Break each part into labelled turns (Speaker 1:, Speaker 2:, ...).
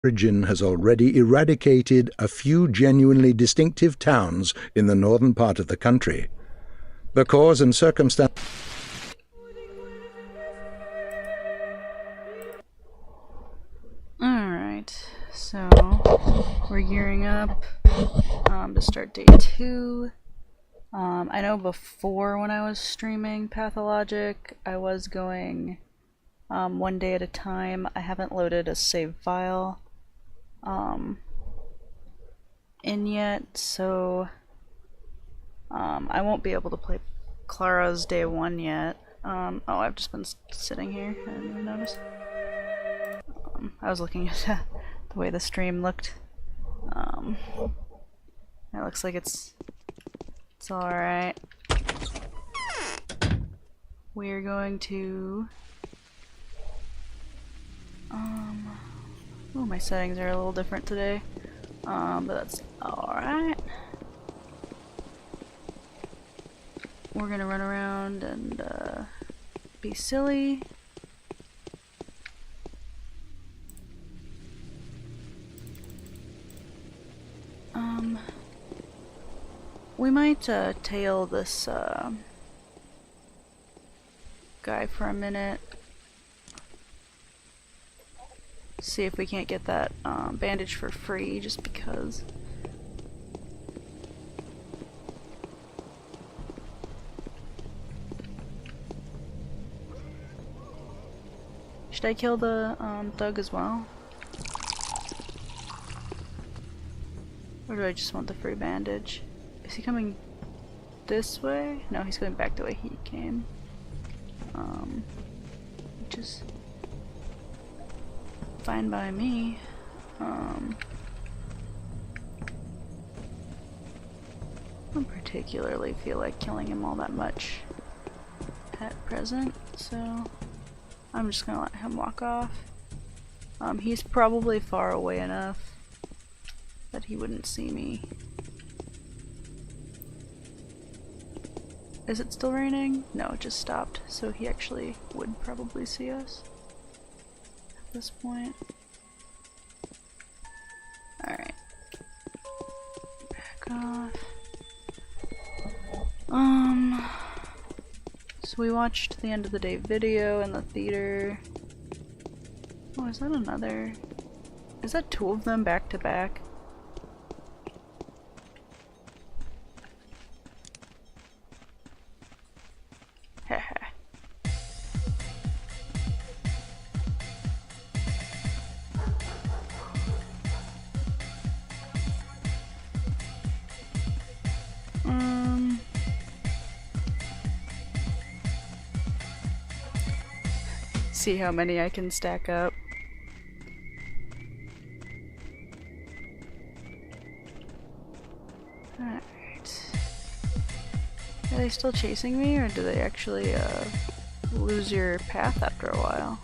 Speaker 1: origin has already eradicated a few genuinely distinctive towns in the northern part of the country. The cause and circumstance...
Speaker 2: Alright, so we're gearing up to start day 2. I know before, when I was streaming Pathologic, I was going one day at a time. I haven't loaded a save file in yet, so I won't be able to play Clara's day 1 yet. Oh, I've just been sitting here. I didn't even notice. I was looking at the way the stream looked. It looks like it's alright. We're going to... oh, my settings are a little different today. But that's alright. We're gonna run around and be silly. We might tail this guy for a minute. See if we can't get that bandage for free, just because. Should I kill the thug as well? Or do I just want the free bandage? Is he coming this way? No, he's going back the way he came. Which is fine by me. I don't particularly feel like killing him all that much at present, so I'm just gonna let him walk off. He's probably far away enough that he wouldn't see me. Is it still raining? No, it just stopped, so he actually would probably see us at this point. Alright. Back off. So we watched the end of the day video in the theater. Oh, is that another? Is that 2 of them back to back? See how many I can stack up. Alright. Are they still chasing me, or do they actually lose your path after a while?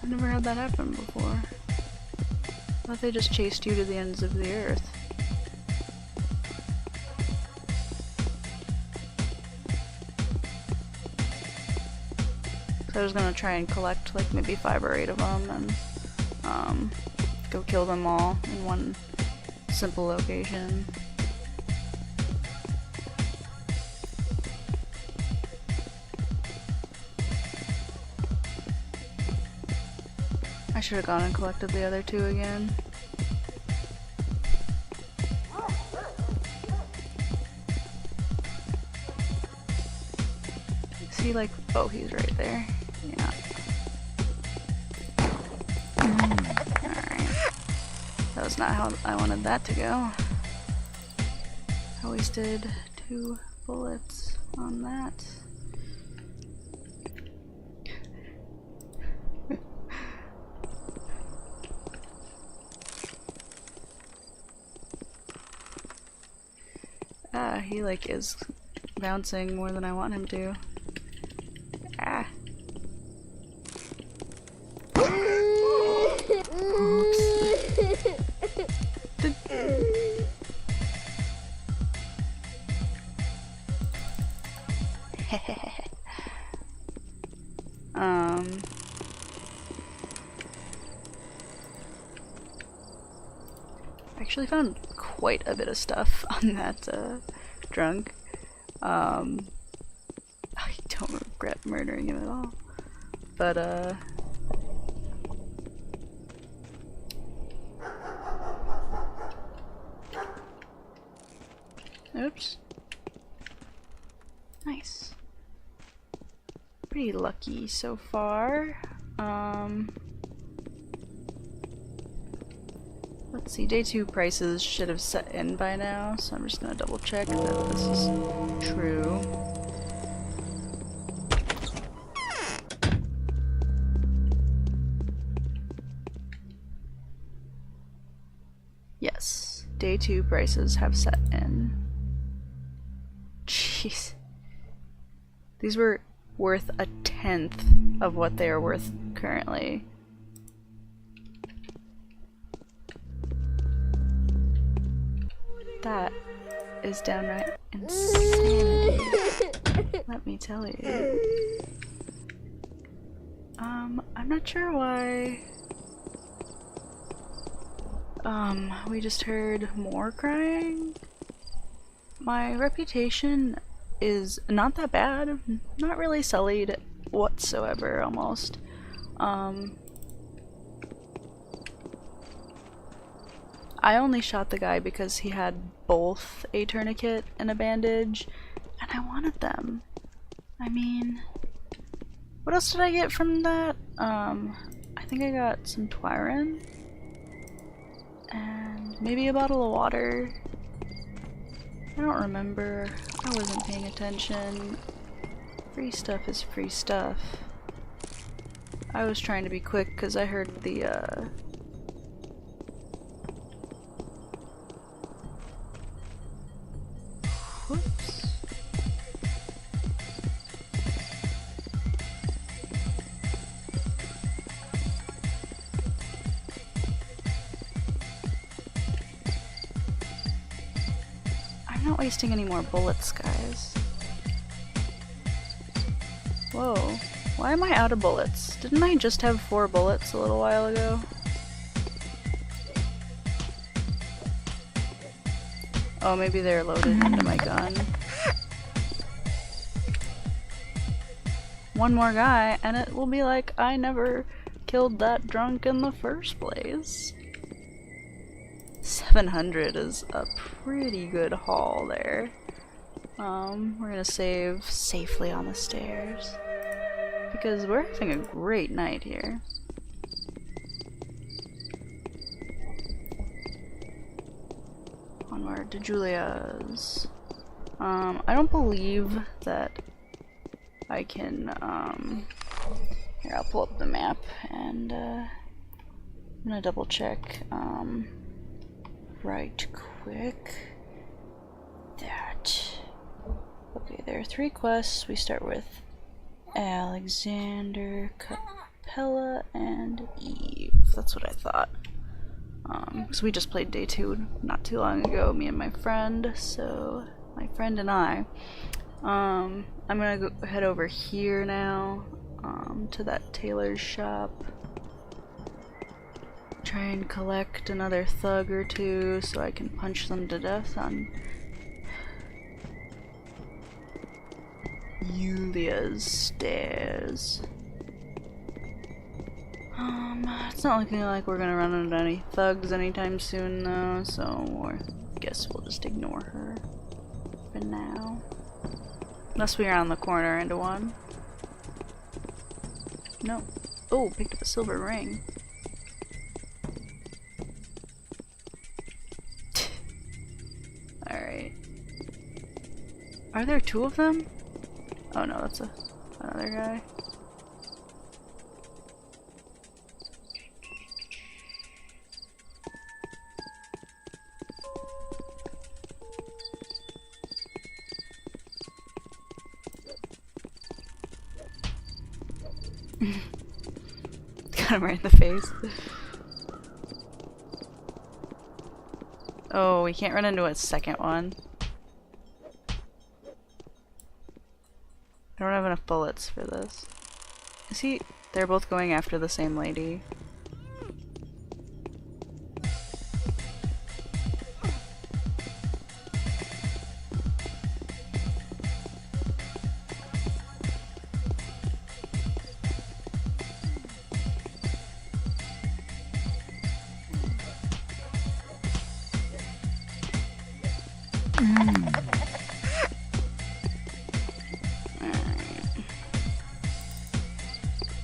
Speaker 2: I've never had that happen before. I thought they just chased you to the ends of the earth. I was gonna try and collect like maybe 5 or 8 of them and go kill them all in one simple location. I should have gone and collected the other 2 again. Is he like... oh, he's right there. Yeah. Alright. That was not how I wanted that to go. I wasted 2 bullets on that. He like is bouncing more than I want him to. Ah. Oops. I actually found quite a bit of stuff on that drunk. I don't regret murdering him at all. But oops. Nice. Pretty lucky so far. Let's see, day 2 prices should have set in by now, so I'm just gonna double check that this is true. Yes, day 2 prices have set in. Jeez. These were worth 1/10 of what they are worth currently. That is downright insanity. Let me tell you. I'm not sure why. We just heard more crying. My reputation is not that bad, not really sullied whatsoever, almost. I only shot the guy because he had both a tourniquet and a bandage, and I wanted them. I mean, what else did I get from that? I think I got some Twyron, and maybe a bottle of water. I don't remember. I wasn't paying attention. Free stuff is free stuff. I was trying to be quick because I heard the, whoops. I'm not wasting any more bullets, guys. Whoa. Why am I out of bullets? Didn't I just have 4 bullets a little while ago? Oh, maybe they're loaded into my gun. One more guy, and it will be like I never killed that drunk in the first place. 700 is a pretty good haul there. We're gonna save safely on the stairs, because we're having a great night here. Onward to Julia's. I don't believe that I can, here, I'll pull up the map, and, I'm gonna double check, right quick. That. Okay, there are 3 quests. We start with Alexander, Capella, and Eve. That's what I thought. Because we just played day 2 not too long ago, me and my friend, so my friend and I. I'm gonna go head over here now, to that tailor's shop. Try and collect another thug or 2 so I can punch them to death on Julia's stairs. It's not looking like we're gonna run into any thugs anytime soon though, so I guess we'll just ignore her for now. Unless we round the corner into one. No. Oh, picked up a silver ring. Alright. Are there 2 of them? Oh no, that's another guy. Got him right in the face. Oh, we can't run into a second one. I don't have enough bullets for this. Is he? They're both going after the same lady. Alright.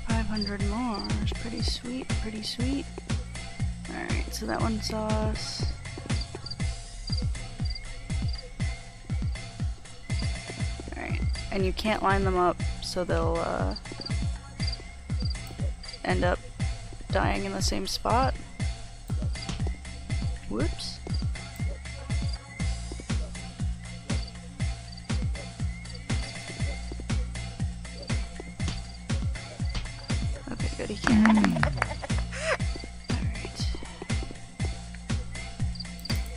Speaker 2: 500 more. It's pretty sweet, pretty sweet. Alright, so that one's sauce. Alright, and you can't line them up so they'll end up dying in the same spot. Whoops. Okay, good, he can't hit me. Alright.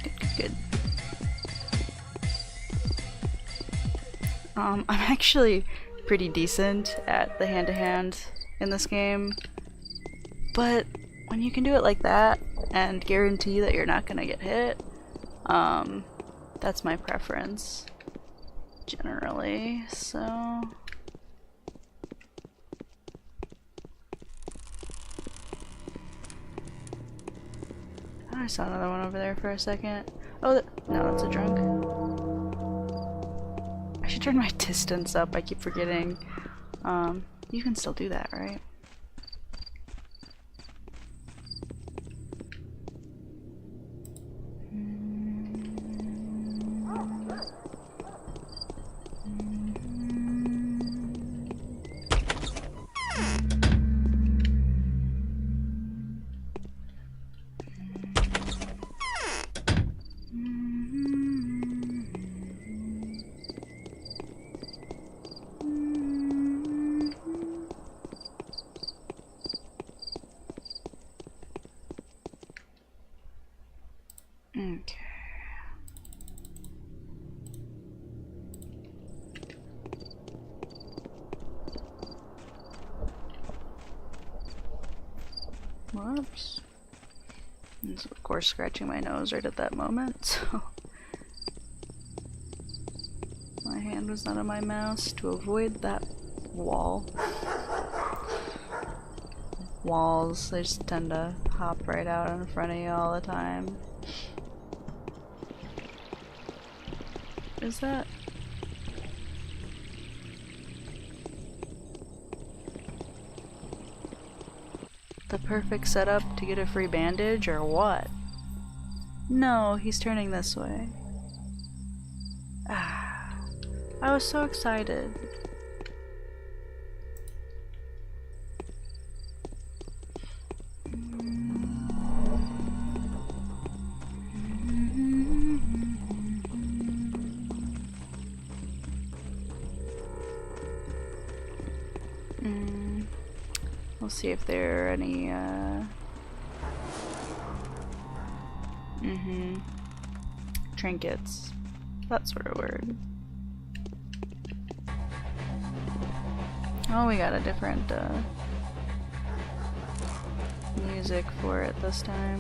Speaker 2: Good, good, good. I'm actually pretty decent at the hand-to-hand in this game, but when you can do it like that and guarantee that you're not gonna get hit, that's my preference generally, so I saw another one over there for a second. Oh, no, that's a drunk. I should turn my distance up, I keep forgetting. You can still do that, right? Okay. Whoops. And so of course scratching my nose right at that moment, so my hand was not on my mouse to avoid that wall. Walls, they just tend to hop right out in front of you all the time. Is that? The perfect setup to get a free bandage, or what? No, he's turning this way. Ah, I was so excited. We'll see if there are any, trinkets. That sort of word. Oh, we got a different, music for it this time.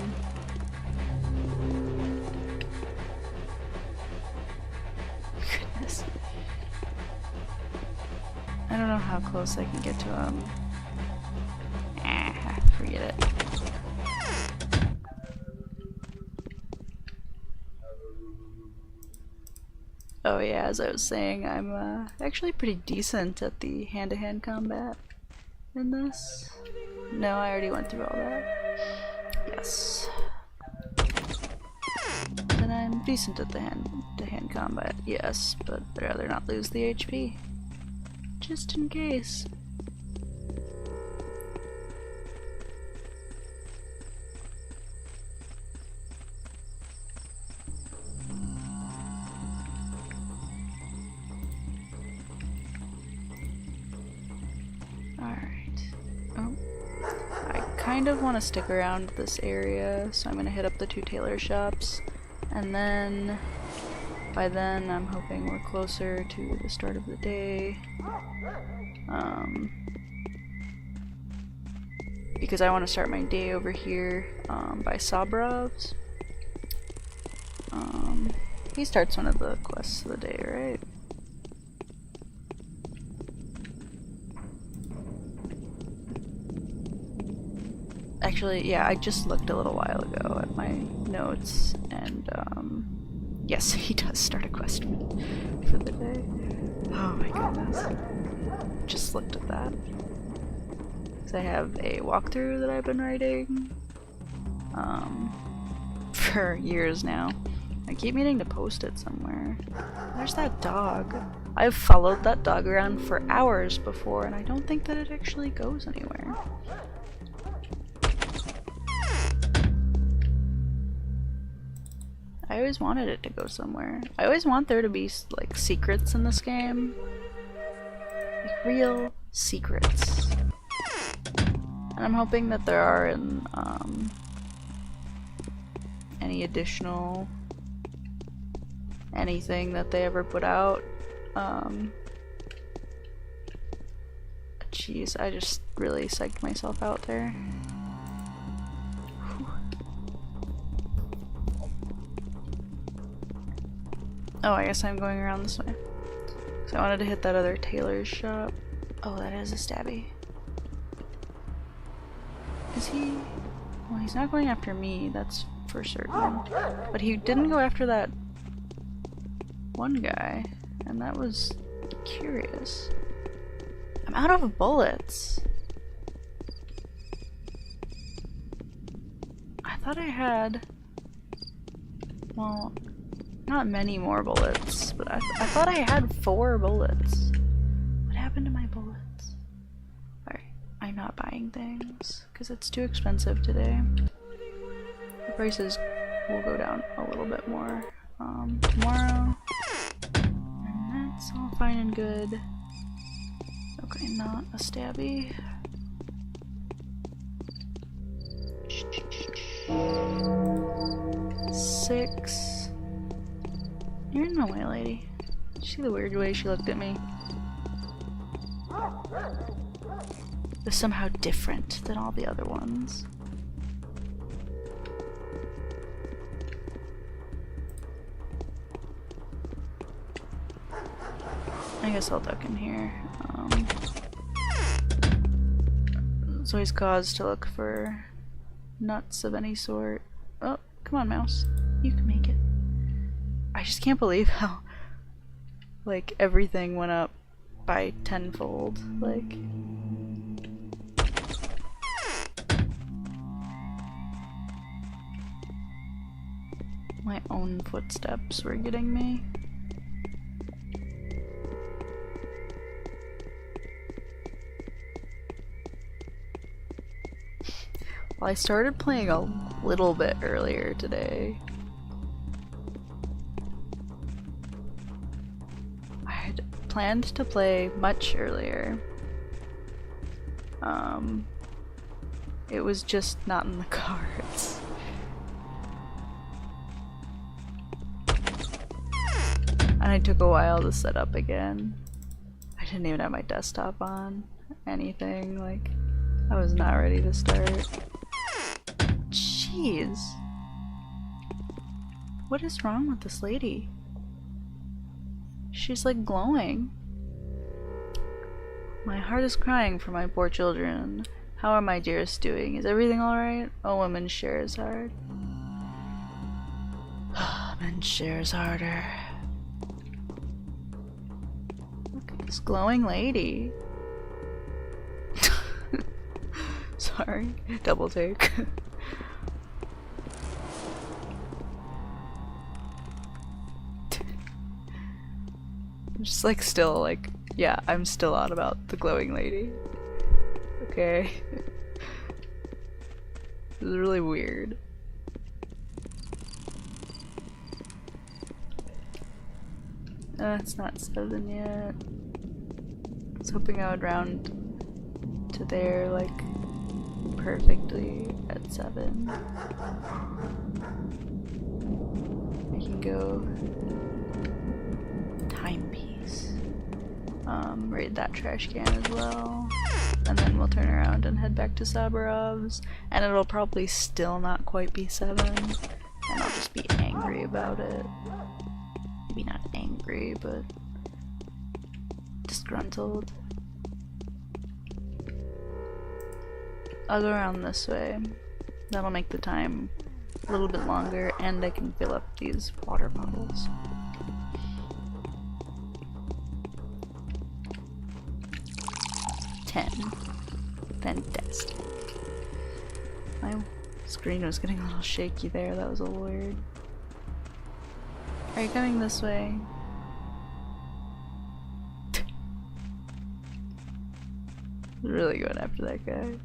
Speaker 2: Goodness. I don't know how close I can get to him. Forget it. Oh yeah, as I was saying, I'm actually pretty decent at the hand-to-hand combat in this. No, I already went through all that. Yes. Then I'm decent at the hand-to-hand combat, yes, but I'd rather not lose the HP. Just in case. I kind of want to stick around this area, so I'm going to hit up the two tailor shops, and then by then I'm hoping we're closer to the start of the day, because I want to start my day over here by Sabrov's. He starts one of the quests of the day, right? Actually, yeah, I just looked a little while ago at my notes, and Yes, he does start a quest for the day. Oh my goodness. Just looked at that. So I have a walkthrough that I've been writing for years now. I keep meaning to post it somewhere. There's that dog. I've followed that dog around for hours before, and I don't think that it actually goes anywhere. I always wanted it to go somewhere. I always want there to be like secrets in this game. Like real secrets. And I'm hoping that there are in any additional anything that they ever put out. Jeez, I just really psyched myself out there. Oh, I guess I'm going around this way. So I wanted to hit that other tailor's shop. Oh, that is a stabby. Is he? Well, he's not going after me, that's for certain. But he didn't go after that one guy, and that was curious. I'm out of bullets. I thought I had, well, not many more bullets, but I thought I had 4 bullets. What happened to my bullets? Alright, I'm not buying things, because it's too expensive today. The prices will go down a little bit more tomorrow. And that's all fine and good. Okay, not a stabby. 6. You're in my way, lady. See the weird way she looked at me? It was somehow different than all the other ones. I guess I'll duck in here. It's always cause to look for nuts of any sort. Oh, come on, mouse. You can make it. I just can't believe how, like, everything went up by tenfold. Like, my own footsteps were getting me. Well, I started playing a little bit earlier today. I had planned to play much earlier. It was just not in the cards. And it took a while to set up again. I didn't even have my desktop on. Anything, like, I was not ready to start. Jeez. What is wrong with this lady? She's like glowing. My heart is crying for my poor children. How are my dearest doing? Is everything alright? A woman shares hard. Man shares harder. Look at this glowing lady. Sorry, double take. I'm just like still like, yeah, I'm still on about the glowing lady. Okay. It was really weird. It's not 7 yet. I was hoping I would round to there like perfectly at 7. I can go timepiece. Raid that trash can as well. And then we'll turn around and head back to Sabarov's. And it'll probably still not quite be 7. And I'll just be angry about it. Maybe not angry, but disgruntled. I'll go around this way. That'll make the time a little bit longer, and I can fill up these water bottles. Fantastic. My screen was getting a little shaky there, that was a little weird. Are you coming this way? Really going after that guy.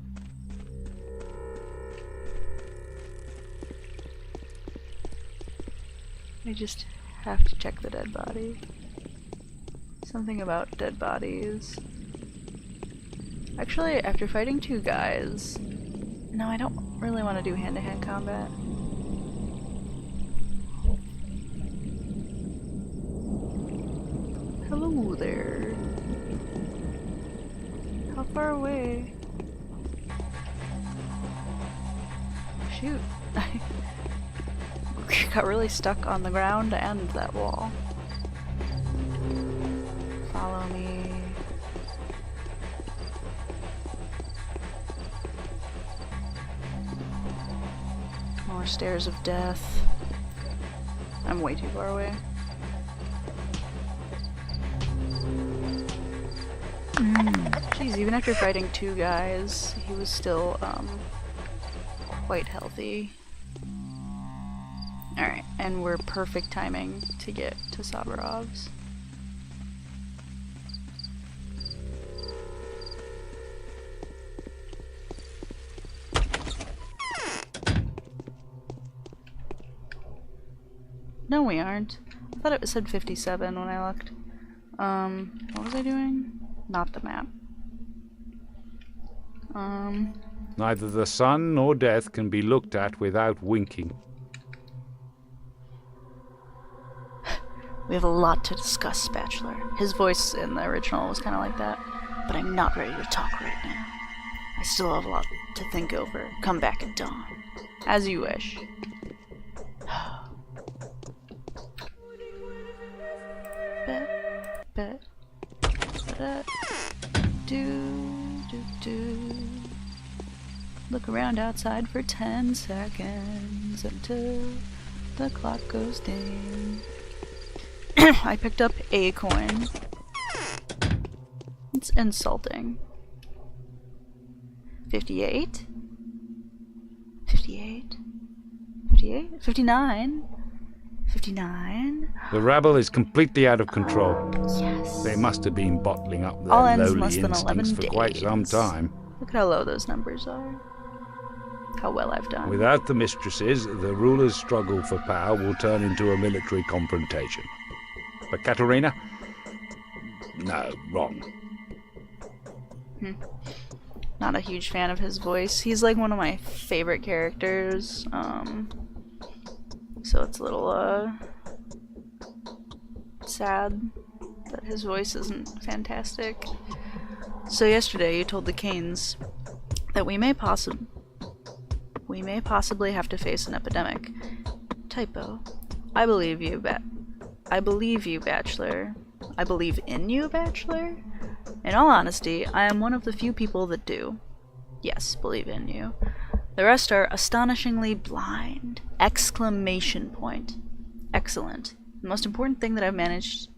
Speaker 2: I just have to check the dead body. Something about dead bodies. Actually, after fighting 2 guys, no, I don't really want to do hand-to-hand combat. Hello there. How far away? Shoot. I got really stuck on the ground and that wall. Follow me. More stairs of death. I'm way too far away. Jeez, even after fighting 2 guys, he was still, quite healthy. Alright, and we're perfect timing to get to Sabarov's. No, we aren't. I thought it said 57 when I looked. What was I doing? Not the map.
Speaker 3: Neither the sun nor death can be looked at without winking.
Speaker 2: We have a lot to discuss, Bachelor. His voice in the original was kind of like that. But I'm not ready to talk right now. I still have a lot to think over. Come back at dawn. As you wish. Look around outside for 10 seconds until the clock goes ding. I picked up a coin. It's insulting. 58? 58? 58? 59? 59?
Speaker 3: The rabble is completely out of control.
Speaker 2: Yes.
Speaker 3: They must have been bottling up their
Speaker 2: All ends
Speaker 3: lowly
Speaker 2: less than 11
Speaker 3: instincts for quite some
Speaker 2: days.
Speaker 3: time.
Speaker 2: Look at how low those numbers are. How well I've done.
Speaker 3: Without the mistresses, the ruler's struggle for power will turn into a military confrontation. But Katerina? No, wrong.
Speaker 2: Not a huge fan of his voice. He's like one of my favorite characters. So it's a little sad that his voice isn't fantastic. So yesterday you told the Canes that we may possibly have to face an epidemic. Typo. I believe you, Bachelor. I believe in you, Bachelor? In all honesty, I am one of the few people that do. Yes, believe in you. The rest are astonishingly blind! Exclamation point. Excellent. The most important thing that I've managed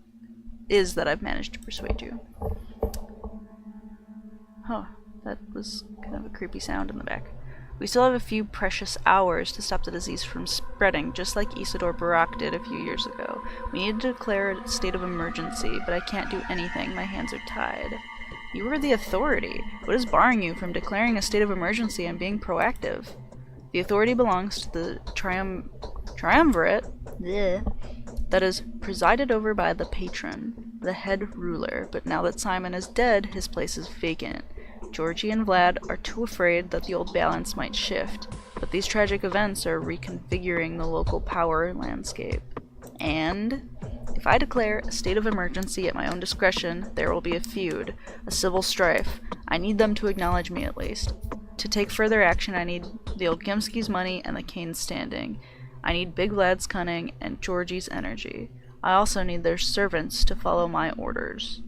Speaker 2: to persuade you. Oh, that was kind of a creepy sound in the back. We still have a few precious hours to stop the disease from spreading, just like Isidore Barak did a few years ago. We need to declare a state of emergency, but I can't do anything. My hands are tied. You are the authority. What is barring you from declaring a state of emergency and being proactive? The authority belongs to the triumvirate that is presided over by the patron, the head ruler, but now that Simon is dead, his place is vacant. Georgie and Vlad are too afraid that the old balance might shift, but these tragic events are reconfiguring the local power landscape. And if I declare a state of emergency at my own discretion, there will be a feud, a civil strife. I need them to acknowledge me at least. To take further action, I need the old Gemsky's money and the Cane's standing. I need Big Vlad's cunning and Georgie's energy. I also need their servants to follow my orders.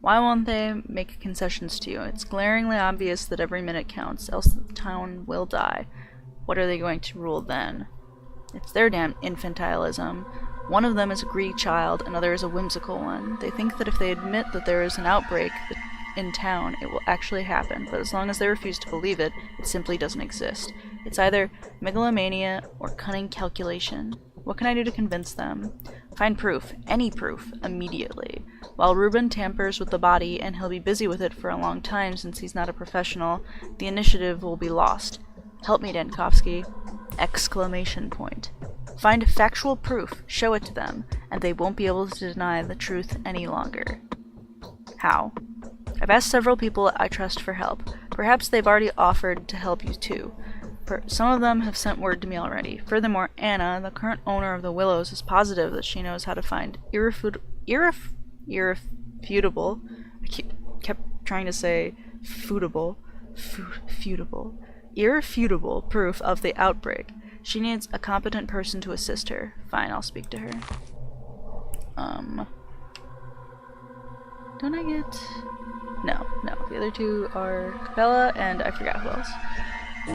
Speaker 2: Why won't they make concessions to you? It's glaringly obvious that every minute counts, else the town will die. What are they going to rule then? It's their damn infantilism. One of them is a greedy child, another is a whimsical one. They think that if they admit that there is an outbreak in town, it will actually happen, but as long as they refuse to believe it, it simply doesn't exist. It's either megalomania or cunning calculation. What can I do to convince them? Find proof, any proof, immediately. While Ruben tampers with the body, and he'll be busy with it for a long time since he's not a professional, the initiative will be lost. Help me, Denkovsky! Exclamation point. Find factual proof, show it to them, and they won't be able to deny the truth any longer. How? I've asked several people I trust for help. Perhaps they've already offered to help you too. Some of them have sent word to me already. Furthermore, Anna, the current owner of the Willows, is positive that she knows how to find irrefutable. I kept trying to say foodable. Irrefutable proof of the outbreak. She needs a competent person to assist her. Fine, I'll speak to her. Don't I get... No. The other two are Capella and I forgot who else.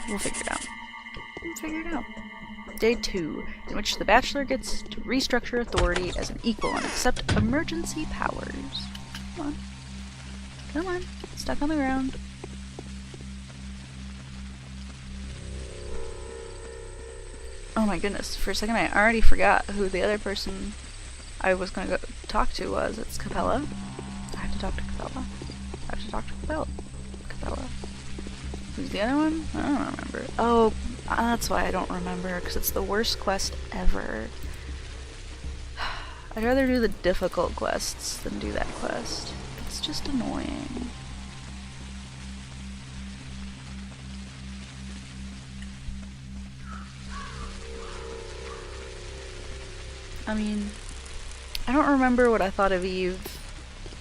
Speaker 2: We'll figure it out. Day 2, in which the Bachelor gets to restructure authority as an equal and accept emergency powers. Come on. Stuck on the ground. Oh my goodness, for a second I already forgot who the other person I was gonna go talk to was. It's Capella. I have to talk to Capella. Capella. Who's the other one? I don't remember. Oh, that's why I don't remember, because it's the worst quest ever. I'd rather do the difficult quests than do that quest. It's just annoying. I mean, I don't remember what I thought of Eve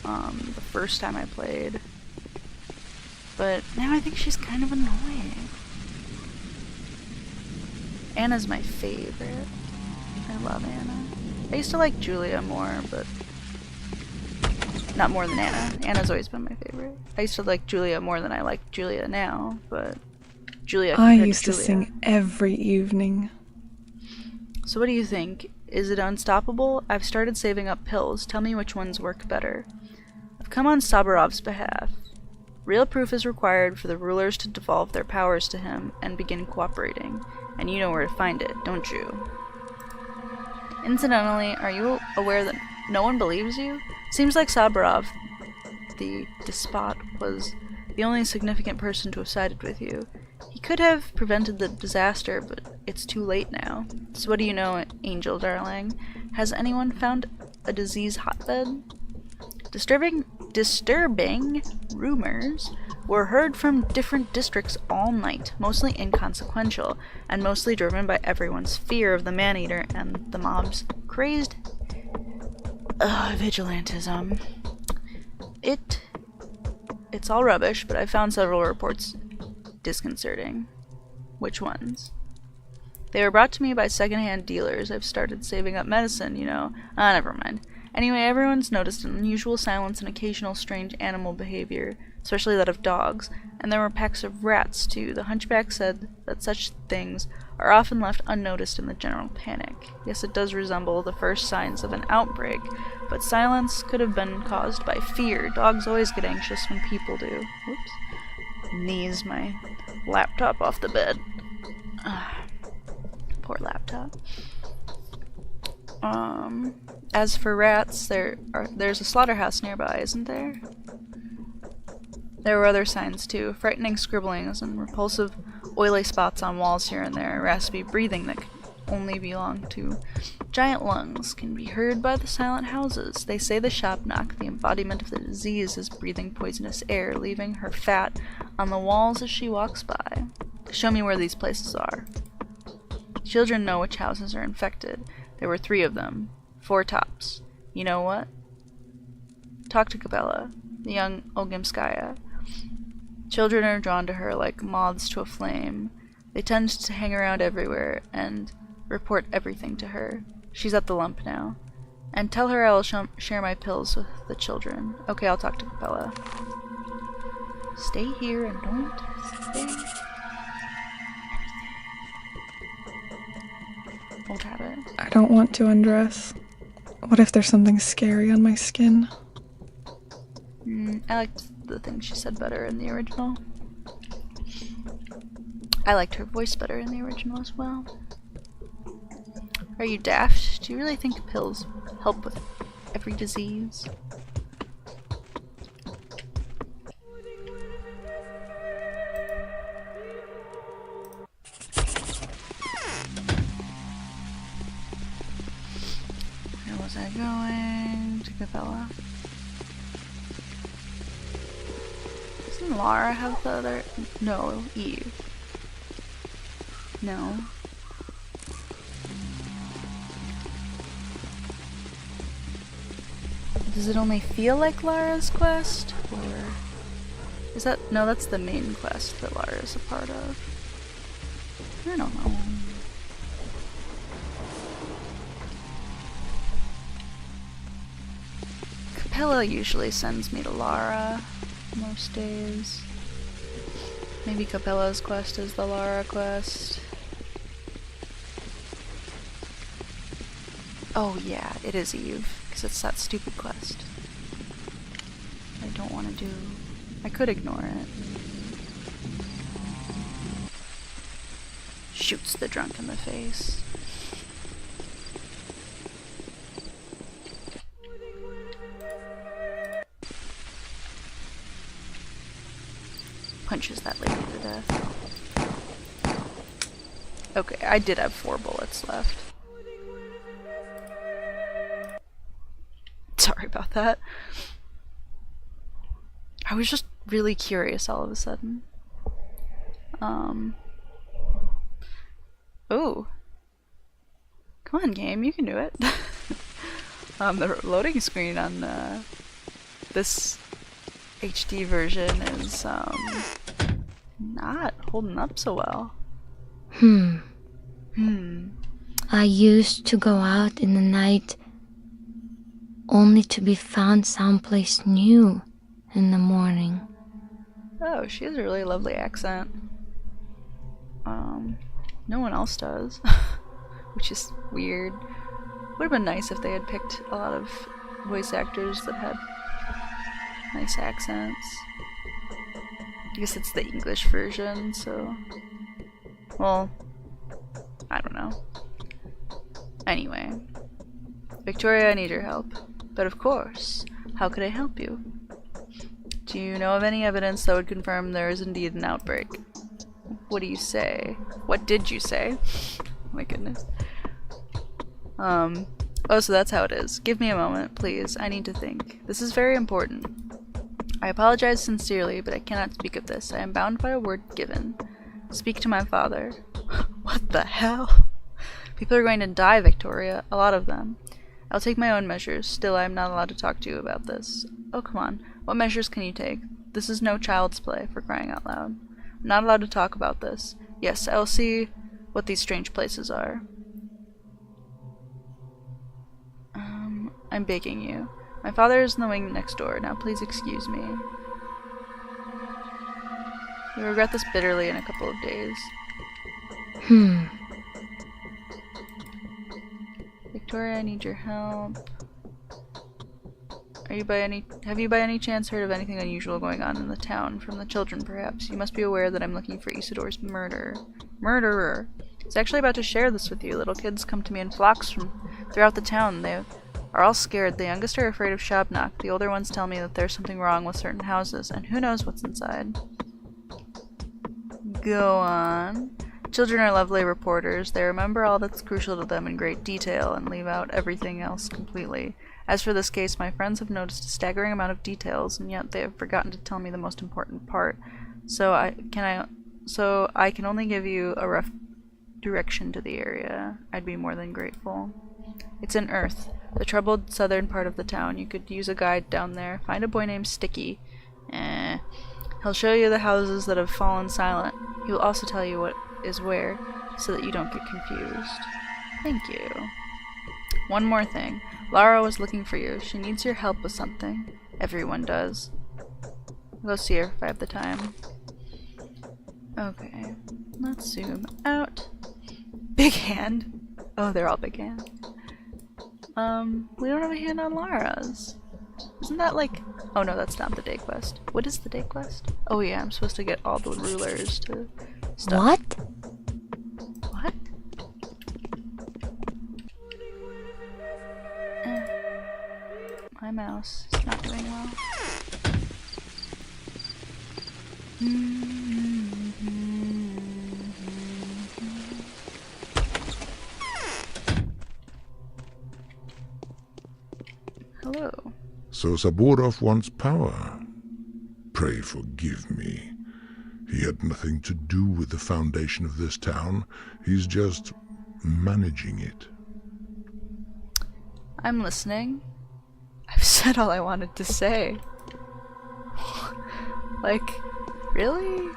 Speaker 2: the first time I played, but now I think she's kind of annoying. Anna's my favorite. I love Anna. I used to like Julia more, but not more than Anna. Anna's always been my favorite. I used to like Julia more than I like Julia now, but Julia compared
Speaker 4: I used to
Speaker 2: Julia.
Speaker 4: sing every evening.
Speaker 2: So what do you think? Is it unstoppable? I've started saving up pills. Tell me which ones work better. I've come on Sabarov's behalf. Real proof is required for the rulers to devolve their powers to him and begin cooperating. And you know where to find it, don't you? Incidentally, are you aware that no one believes you? Seems like Sabarov, the despot, was the only significant person to have sided with you. He could have prevented the disaster, but it's too late now. So what do you know, Angel darling? Has anyone found a disease hotbed? Disturbing rumors were heard from different districts all night, mostly inconsequential, and mostly driven by everyone's fear of the man-eater and the mob's crazed vigilantism. It's all rubbish, but I found several reports disconcerting. Which ones? They were brought to me by second-hand dealers. I've started saving up medicine, you know. Never mind. Anyway, everyone's noticed an unusual silence and occasional strange animal behavior, especially that of dogs, and there were packs of rats, too. The hunchback said that such things are often left unnoticed in the general panic. Yes, it does resemble the first signs of an outbreak, but silence could have been caused by fear. Dogs always get anxious when people do. Whoops. Knees my laptop off the bed. Poor laptop. As for rats, there's a slaughterhouse nearby, isn't there? There were other signs too, frightening scribblings and repulsive oily spots on walls here and there, raspy breathing that could only belong to giant lungs, can be heard by the silent houses. They say the shopknock, the embodiment of the disease, is breathing poisonous air, leaving her fat on the walls as she walks by. Show me where these places are. Children know which houses are infected. There were 3 of them. 4 tops. You know what? Talk to Capella, the young Ogimskaya. Children are drawn to her like moths to a flame. They tend to hang around everywhere and report everything to her. She's at the lump now. And tell her I will share my pills with the children. Okay, I'll talk to Capella. Stay here and don't say anything. Old habit.
Speaker 4: I don't want to undress. What if there's something scary on my skin?
Speaker 2: I liked the thing she said better in the original. I liked her voice better in the original as well. Are you daft? Do you really think pills help with every disease? Where was I going? To Capella. Doesn't Lara have the other? No, Eve. No. Does it only feel like Lara's quest? Or is that? No, that's the main quest that Lara's a part of. I don't know. Capella usually sends me to Lara most days. Maybe Capella's quest is the Lara quest. Oh yeah, it is Eve, because it's that stupid quest. I don't want to do... I could ignore it. Shoots the drunk in the face. Punches that lady to death. Okay, I did have 4 bullets left. Sorry about that. I was just really curious all of a sudden. Ooh. Come on, game, you can do it. The loading screen on this HD version is not holding up so well.
Speaker 5: I used to go out in the night only to be found someplace new in the morning.
Speaker 2: Oh, she has a really lovely accent. No one else does, which is weird. Would have been nice if they had picked a lot of voice actors that had nice accents. I guess it's the English version, so... Well, I don't know. Anyway. Victoria, I need your help. But of course, how could I help you? Do you know of any evidence that would confirm there is indeed an outbreak? What do you say? What did you say? Oh my goodness. Oh, so that's how it is. Give me a moment, please. I need to think. This is very important. I apologize sincerely, but I cannot speak of this. I am bound by a word given. Speak to my father. What the hell? People are going to die, Victoria. A lot of them. I'll take my own measures. Still, I am not allowed to talk to you about this. Oh, come on. What measures can you take? This is no child's play, for crying out loud. I'm not allowed to talk about this. Yes, I'll see what these strange places are. I'm begging you. My father is in the wing next door. Now please excuse me. You'll regret this bitterly in a couple of days. Victoria, I need your help. Have you by any chance heard of anything unusual going on in the town? From the children, perhaps. You must be aware that I'm looking for Isidore's murderer. I was actually about to share this with you. Little kids come to me in flocks from throughout the town. They are all scared. The youngest are afraid of Shabnak. The older ones tell me that there's something wrong with certain houses, and who knows what's inside. Go on. Children are lovely reporters. They remember all that's crucial to them in great detail and leave out everything else completely. As for this case, my friends have noticed a staggering amount of details, and yet they have forgotten to tell me the most important part. So I can only give you a rough direction to the area. I'd be more than grateful. It's in Earth, the troubled southern part of the town. You could use a guide down there. Find a boy named Sticky. He'll show you the houses that have fallen silent. He will also tell you what is where, so that you don't get confused. Thank you. one more thing. Lara was looking for you. She needs your help with something. Everyone does. I'll go see her if I have the time. Okay, let's zoom out. Big hand. Oh, they're all big hand. We don't have a hand on Lara's. Isn't that like... Oh no, that's not the day quest. What is the day quest? Oh yeah, I'm supposed to get all the rulers to stuff.
Speaker 5: What?
Speaker 2: What? My mouse is not doing well. Hello.
Speaker 6: So Saburov wants power. Pray forgive me. He had nothing to do with the foundation of this town. He's just managing it.
Speaker 2: I'm listening. I've said all I wanted to say. Like, really?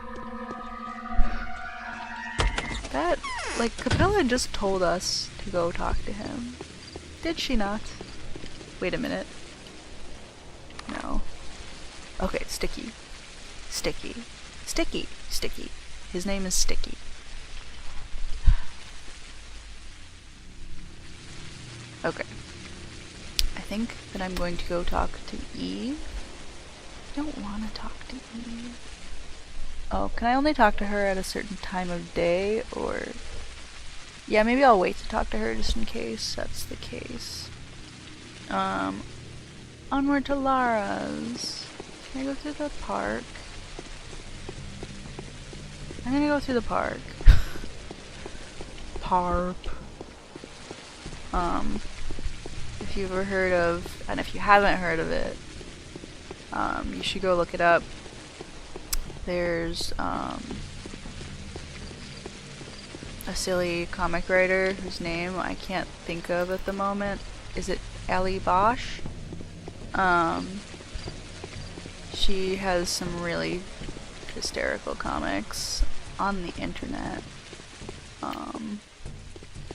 Speaker 2: That, like, Capella just told us to go talk to him. Did she not? Wait a minute. No. Okay, Sticky. Sticky. Sticky. Sticky. His name is Sticky. Okay. I think that I'm going to go talk to Eve. I don't want to talk to Eve. Oh, can I only talk to her at a certain time of day, or... Yeah, maybe I'll wait to talk to her just in case that's the case. Onward to Lara's. Can I go through the park? I'm gonna go through the park. Parp. If you've ever heard of, and if you haven't heard of it, you should go look it up. There's a silly comic writer whose name I can't think of at the moment. Is it Ali Bosch? She has some really hysterical comics on the internet.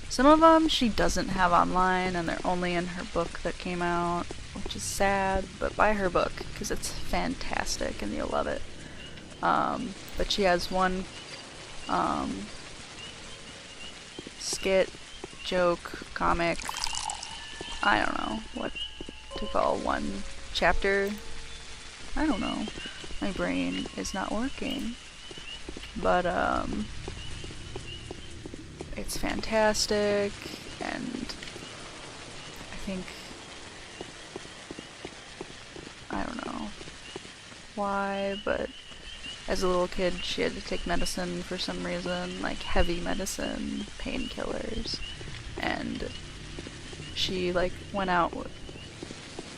Speaker 2: Some of them she doesn't have online, and they're only in her book that came out, which is sad, but buy her book, because it's fantastic and you'll love it. But she has one skit, joke, comic, I don't know what to call one chapter. I don't know. My brain is not working. But, it's fantastic, and I think, I don't know why, but as a little kid she had to take medicine for some reason, like heavy medicine, painkillers, and she like went out with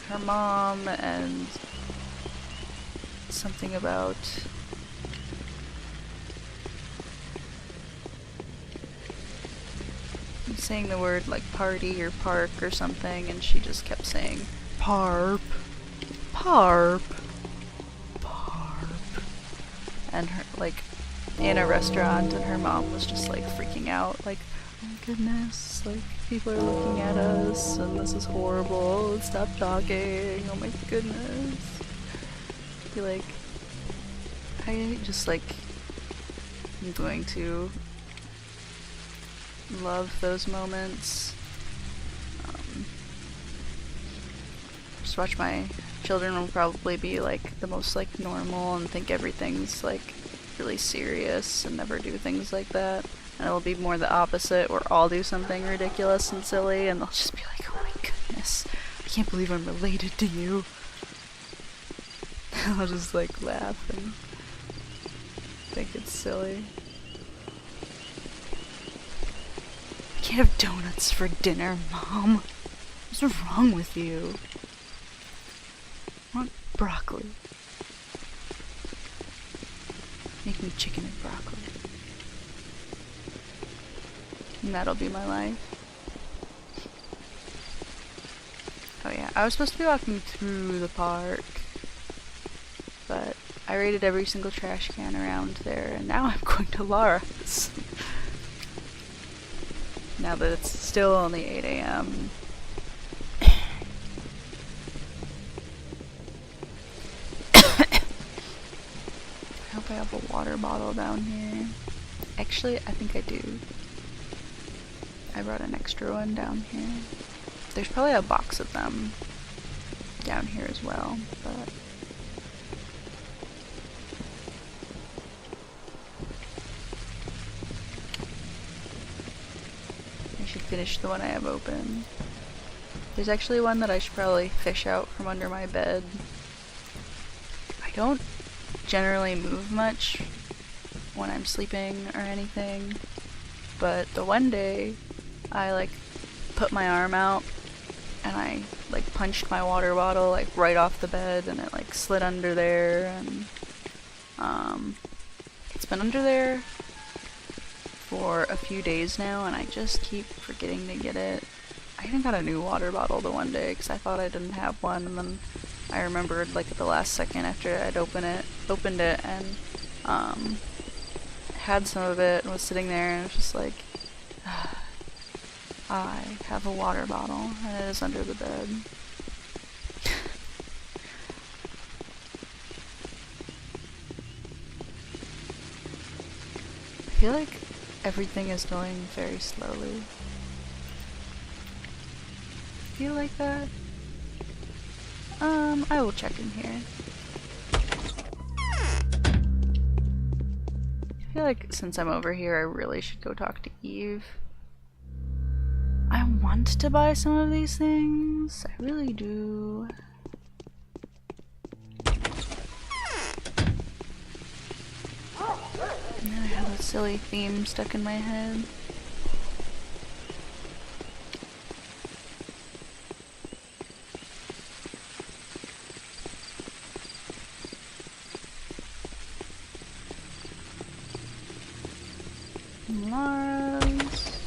Speaker 2: her mom, and something about saying the word like party or park or something, and she just kept saying parp, parp, parp, and her like in a restaurant, and her mom was just like freaking out, like, oh my goodness, like people are looking at us and this is horrible, stop talking, oh my goodness. Be like, I just like, I'm going to love those moments. Just watch my children will probably be like the most like normal and think everything's like really serious and never do things like that. And it'll be more the opposite, where I'll do something ridiculous and silly and they'll just be like, oh my goodness, I can't believe I'm related to you. I'll just like laugh and think it's silly. I can't have donuts for dinner, Mom. What's wrong with you? I want broccoli. Make me chicken and broccoli. And that'll be my life. Oh yeah, I was supposed to be walking through the park, but I raided every single trash can around there, and now I'm going to Lara's. Now that it's still only 8 AM, I have a water bottle down here. Actually, I think I do. I brought an extra one down here. There's probably a box of them down here as well, but I should finish the one I have open. There's actually one that I should probably fish out from under my bed. I don't generally move much when I'm sleeping or anything, but the one day I like put my arm out and I like punched my water bottle like right off the bed, and it like slid under there, and it's been under there for a few days now, and I just keep forgetting to get it. I even got a new water bottle the one day because I thought I didn't have one, and then I remembered like at the last second after I'd opened it and had some of it and was sitting there, and it was just like, I have a water bottle and it is under the bed. I feel like everything is going very slowly. Feel like that? I will check in here. I feel like since I'm over here, I really should go talk to Eve. I want to buy some of these things. I really do. And then I have a silly theme stuck in my head. Mars.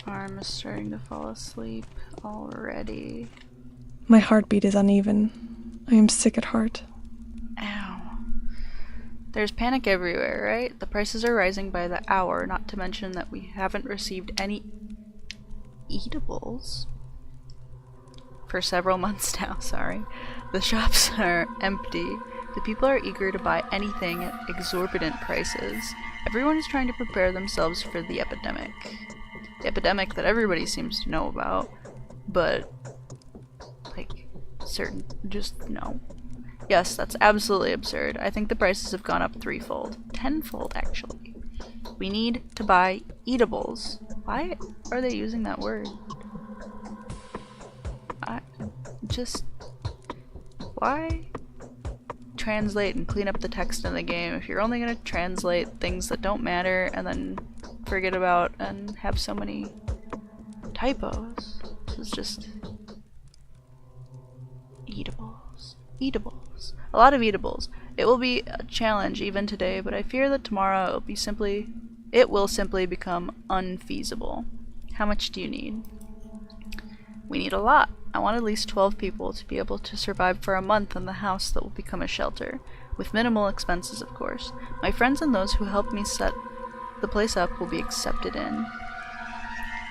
Speaker 2: My arm is starting to fall asleep already.
Speaker 4: My heartbeat is uneven. I am sick at heart.
Speaker 2: Ow. There's panic everywhere, right? The prices are rising by the hour, not to mention that we haven't received any eatables for several months now, sorry. The shops are empty. The people are eager to buy anything at exorbitant prices. Everyone is trying to prepare themselves for the epidemic. The epidemic that everybody seems to know about, but like just no. Yes, that's absolutely absurd. I think the prices have gone up threefold. Tenfold, actually. We need to buy eatables. Why are they using that word? Why translate and clean up the text in the game if you're only going to translate things that don't matter and then forget about and have so many typos? This is just eatables. Eatables. A lot of eatables. It will be a challenge even today, but I fear that tomorrow it will simply become unfeasible. How much do you need? We need a lot. I want at least 12 people to be able to survive for a month in the house that will become a shelter, with minimal expenses, of course. My friends and those who helped me set the place up will be accepted in.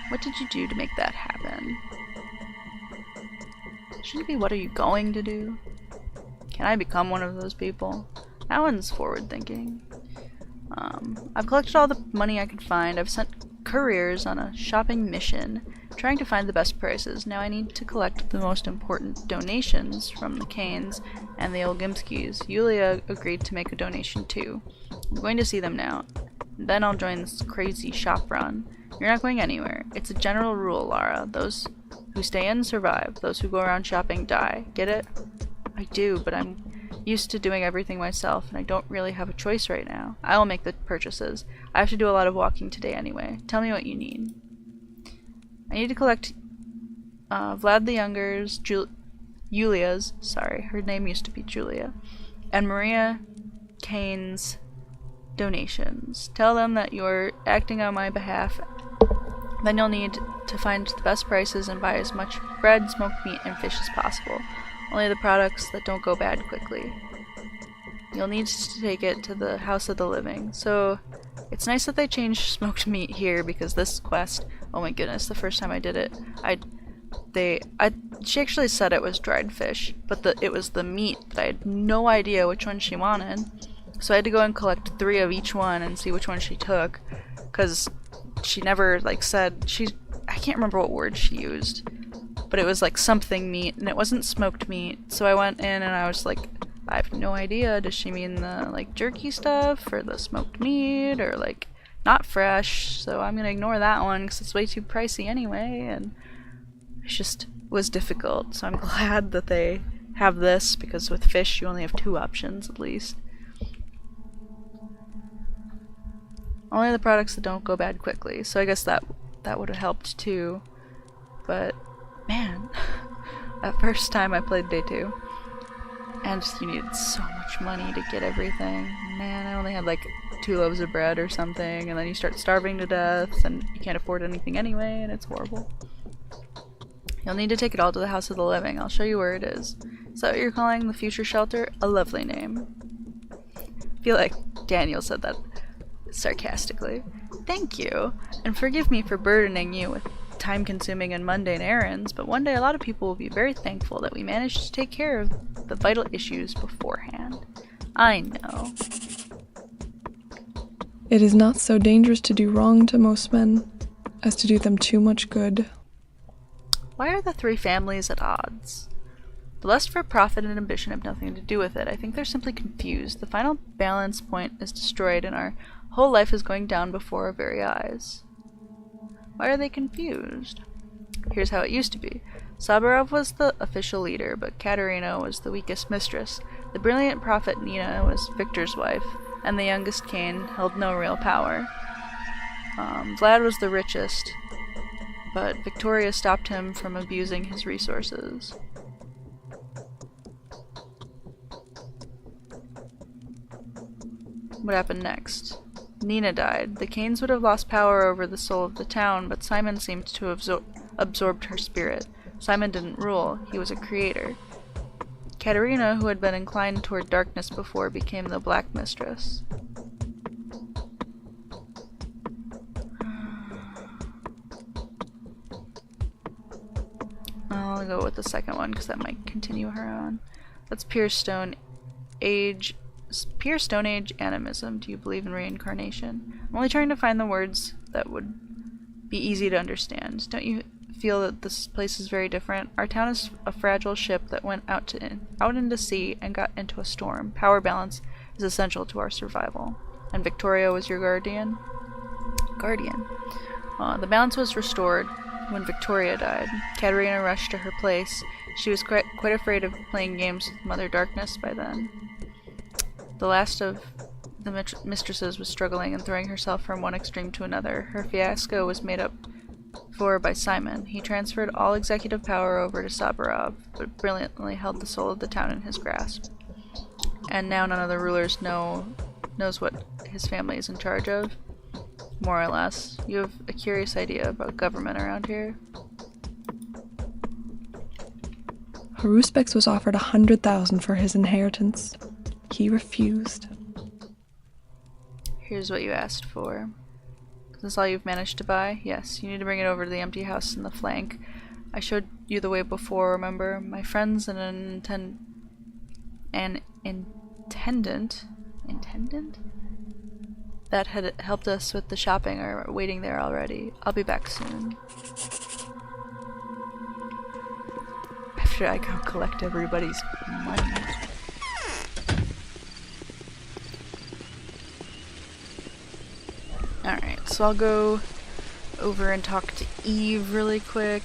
Speaker 2: What did you do to make that happen? Shouldn't it be, what are you going to do? Can I become one of those people? That one's forward thinking. I've collected all the money I could find. I've sent couriers on a shopping mission, trying to find the best prices. Now I need to collect the most important donations from the Canes and the Olgimskis. Yulia agreed to make a donation too. I'm going to see them now. Then I'll join this crazy shop run. You're not going anywhere. It's a general rule, Lara. Those who stay in survive. Those who go around shopping die. Get it? I do, but I'm used to doing everything myself, and I don't really have a choice right now. I will make the purchases. I have to do a lot of walking today anyway. Tell me what you need. I need to collect Vlad the Younger's, Yulia's, sorry, her name used to be Julia, and Maria Kane's donations. Tell them that you're acting on my behalf. Then you'll need to find the best prices and buy as much bread, smoked meat, and fish as possible. Only the products that don't go bad quickly. You'll need to take it to the House of the Living. So, it's nice that they changed smoked meat here, because this quest, oh my goodness, the first time I did it, She actually said it was dried fish, but it was the meat that I had no idea which one she wanted. So I had to go and collect 3 of each one and see which one she took, because she never said I can't remember what word she used, but it was something meat, and it wasn't smoked meat. So I went in and I was like, I have no idea. Does she mean the jerky stuff or the smoked meat or not fresh? So I'm gonna ignore that one because it's way too pricey anyway, and it just was difficult. So I'm glad that they have this, because with fish you only have 2 options at least. Only the products that don't go bad quickly. So I guess that would have helped too. But man, that first time I played day 2, and you needed so much money to get everything. Man, I only had 2 loaves of bread or something, and then you start starving to death, and you can't afford anything anyway, and it's horrible. You'll need to take it all to the House of the Living. I'll show you where it is. Is that what you're calling the future shelter? A lovely name. I feel like Daniel said that sarcastically. Thank you, and forgive me for burdening you with time-consuming and mundane errands, but one day a lot of people will be very thankful that we managed to take care of the vital issues beforehand. I know.
Speaker 4: It is not so dangerous to do wrong to most men as to do them too much good.
Speaker 2: Why are the 3 families at odds? The lust for profit and ambition have nothing to do with it. I think they're simply confused. The final balance point is destroyed and our whole life is going down before our very eyes. Why are they confused? Here's how it used to be. Saburov was the official leader, but Katerina was the weakest mistress. The brilliant prophet Nina was Victor's wife, and the youngest Cain held no real power. Vlad was the richest, but Victoria stopped him from abusing his resources. What happened next? Nina died. The Cains would have lost power over the soul of the town, but Simon seemed to have absorbed her spirit. Simon didn't rule, he was a creator. Katerina, who had been inclined toward darkness before, became the Black Mistress. I'll go with the second one because that might continue her on. That's Pure Stone Age animism. Do you believe in reincarnation? I'm only trying to find the words that would be easy to understand. Don't you feel that this place is very different? Our town is a fragile ship that went out into sea and got into a storm. Power balance is essential to our survival. And Victoria was your guardian? The balance was restored when Victoria died. Katerina rushed to her place. She was quite afraid of playing games with Mother Darkness by then. The last of the mistresses was struggling and throwing herself from one extreme to another. Her fiasco was made up for by Simon. He transferred all executive power over to Saburov, but brilliantly held the soul of the town in his grasp. And now none of the rulers knows what his family is in charge of. More or less. You have a curious idea about government around here.
Speaker 4: Haruspex was offered 100,000 for his inheritance. He refused.
Speaker 2: Here's what you asked for. Is this all you've managed to buy? Yes, you need to bring it over to the empty house in the flank. I showed you the way before, remember? My friends and an intendant that had helped us with the shopping are waiting there already. I'll be back soon. After I go collect everybody's money. Alright, so I'll go over and talk to Eve really quick.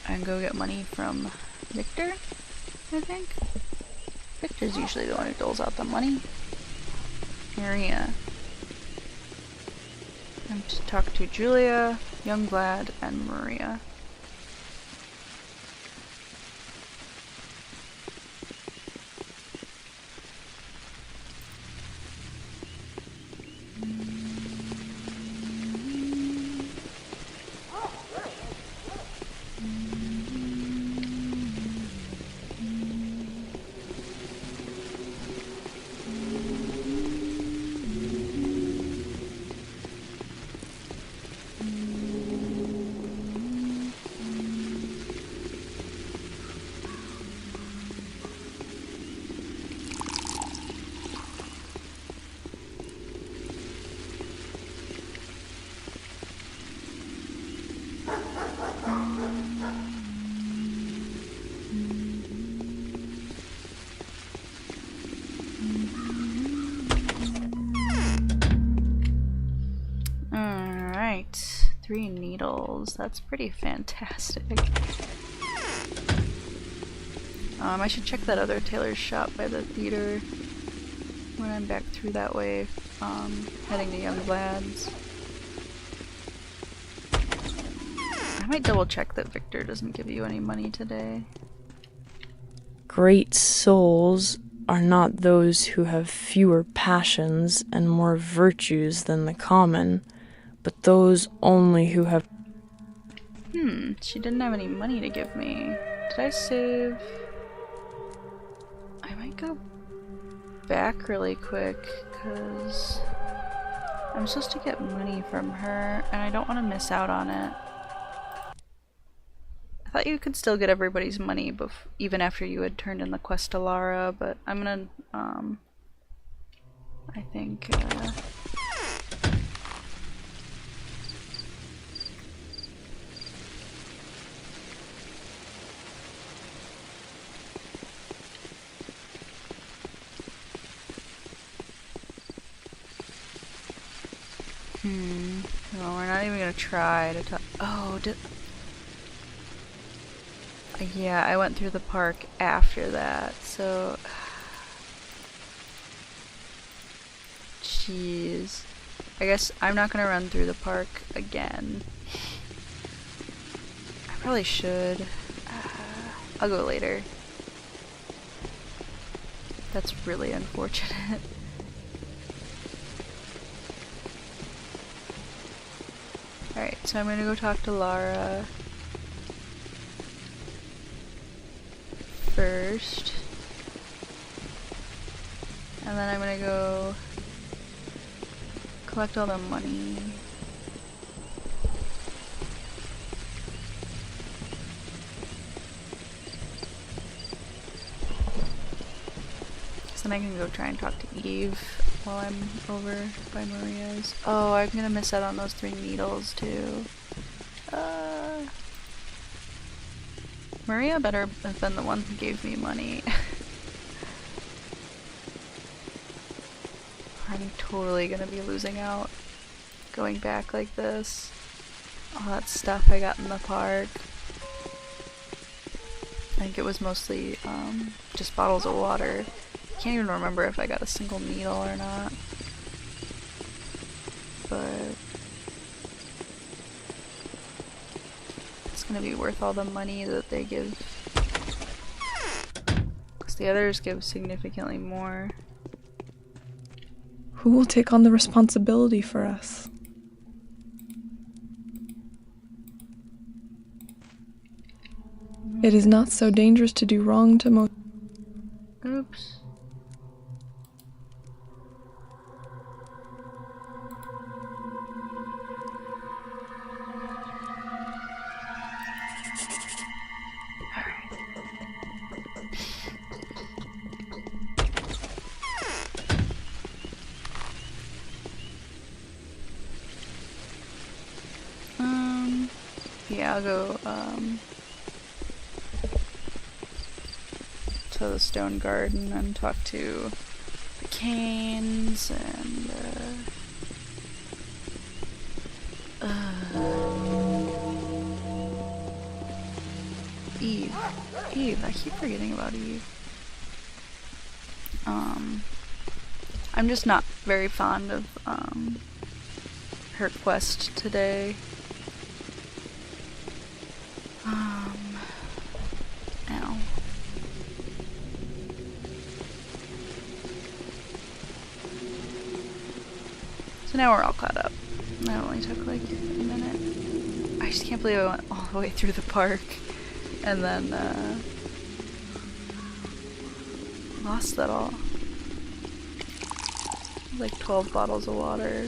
Speaker 2: And go get money from Victor, I think. Victor's usually the one who doles out the money. Maria. I'm to talk to Julia, young Vlad, and Maria. 3 needles. That's pretty fantastic. I should check that other tailor's shop by the theater when I'm back through that way, heading to Young Vlad's. I might double check that Victor doesn't give you any money today.
Speaker 7: Great souls are not those who have fewer passions and more virtues than the common, but those only who have...
Speaker 2: She didn't have any money to give me. Did I save? I might go back really quick, because I'm supposed to get money from her, and I don't want to miss out on it. I thought you could still get everybody's money even after you had turned in the quest to Lara, but I'm gonna, I think, well, we're not even gonna try to talk. Oh, yeah, I went through the park after that, so... Jeez. I guess I'm not gonna run through the park again. I probably should. I'll go later. That's really unfortunate. Alright, so I'm gonna go talk to Lara first. And then I'm gonna go collect all the money. So then I can go try and talk to Eve while I'm over by Maria's. Oh, I'm gonna miss out on those 3 needles too. Maria better have been the one who gave me money. I'm totally gonna be losing out going back like this. All that stuff I got in the park. I think it was mostly just bottles of water. Can't even remember if I got a single needle or not. But it's gonna be worth all the money that they give. Because the others give significantly more.
Speaker 4: Who will take on the responsibility for us? It is not so dangerous to do wrong to most.
Speaker 2: Oops. Yeah, I'll go, to the stone garden and talk to the Canes and, Eve, I keep forgetting about Eve. I'm just not very fond of, her quest today. Ow. So now we're all caught up. That only took like a minute. I just can't believe I went all the way through the park and then lost that all. Like 12 bottles of water.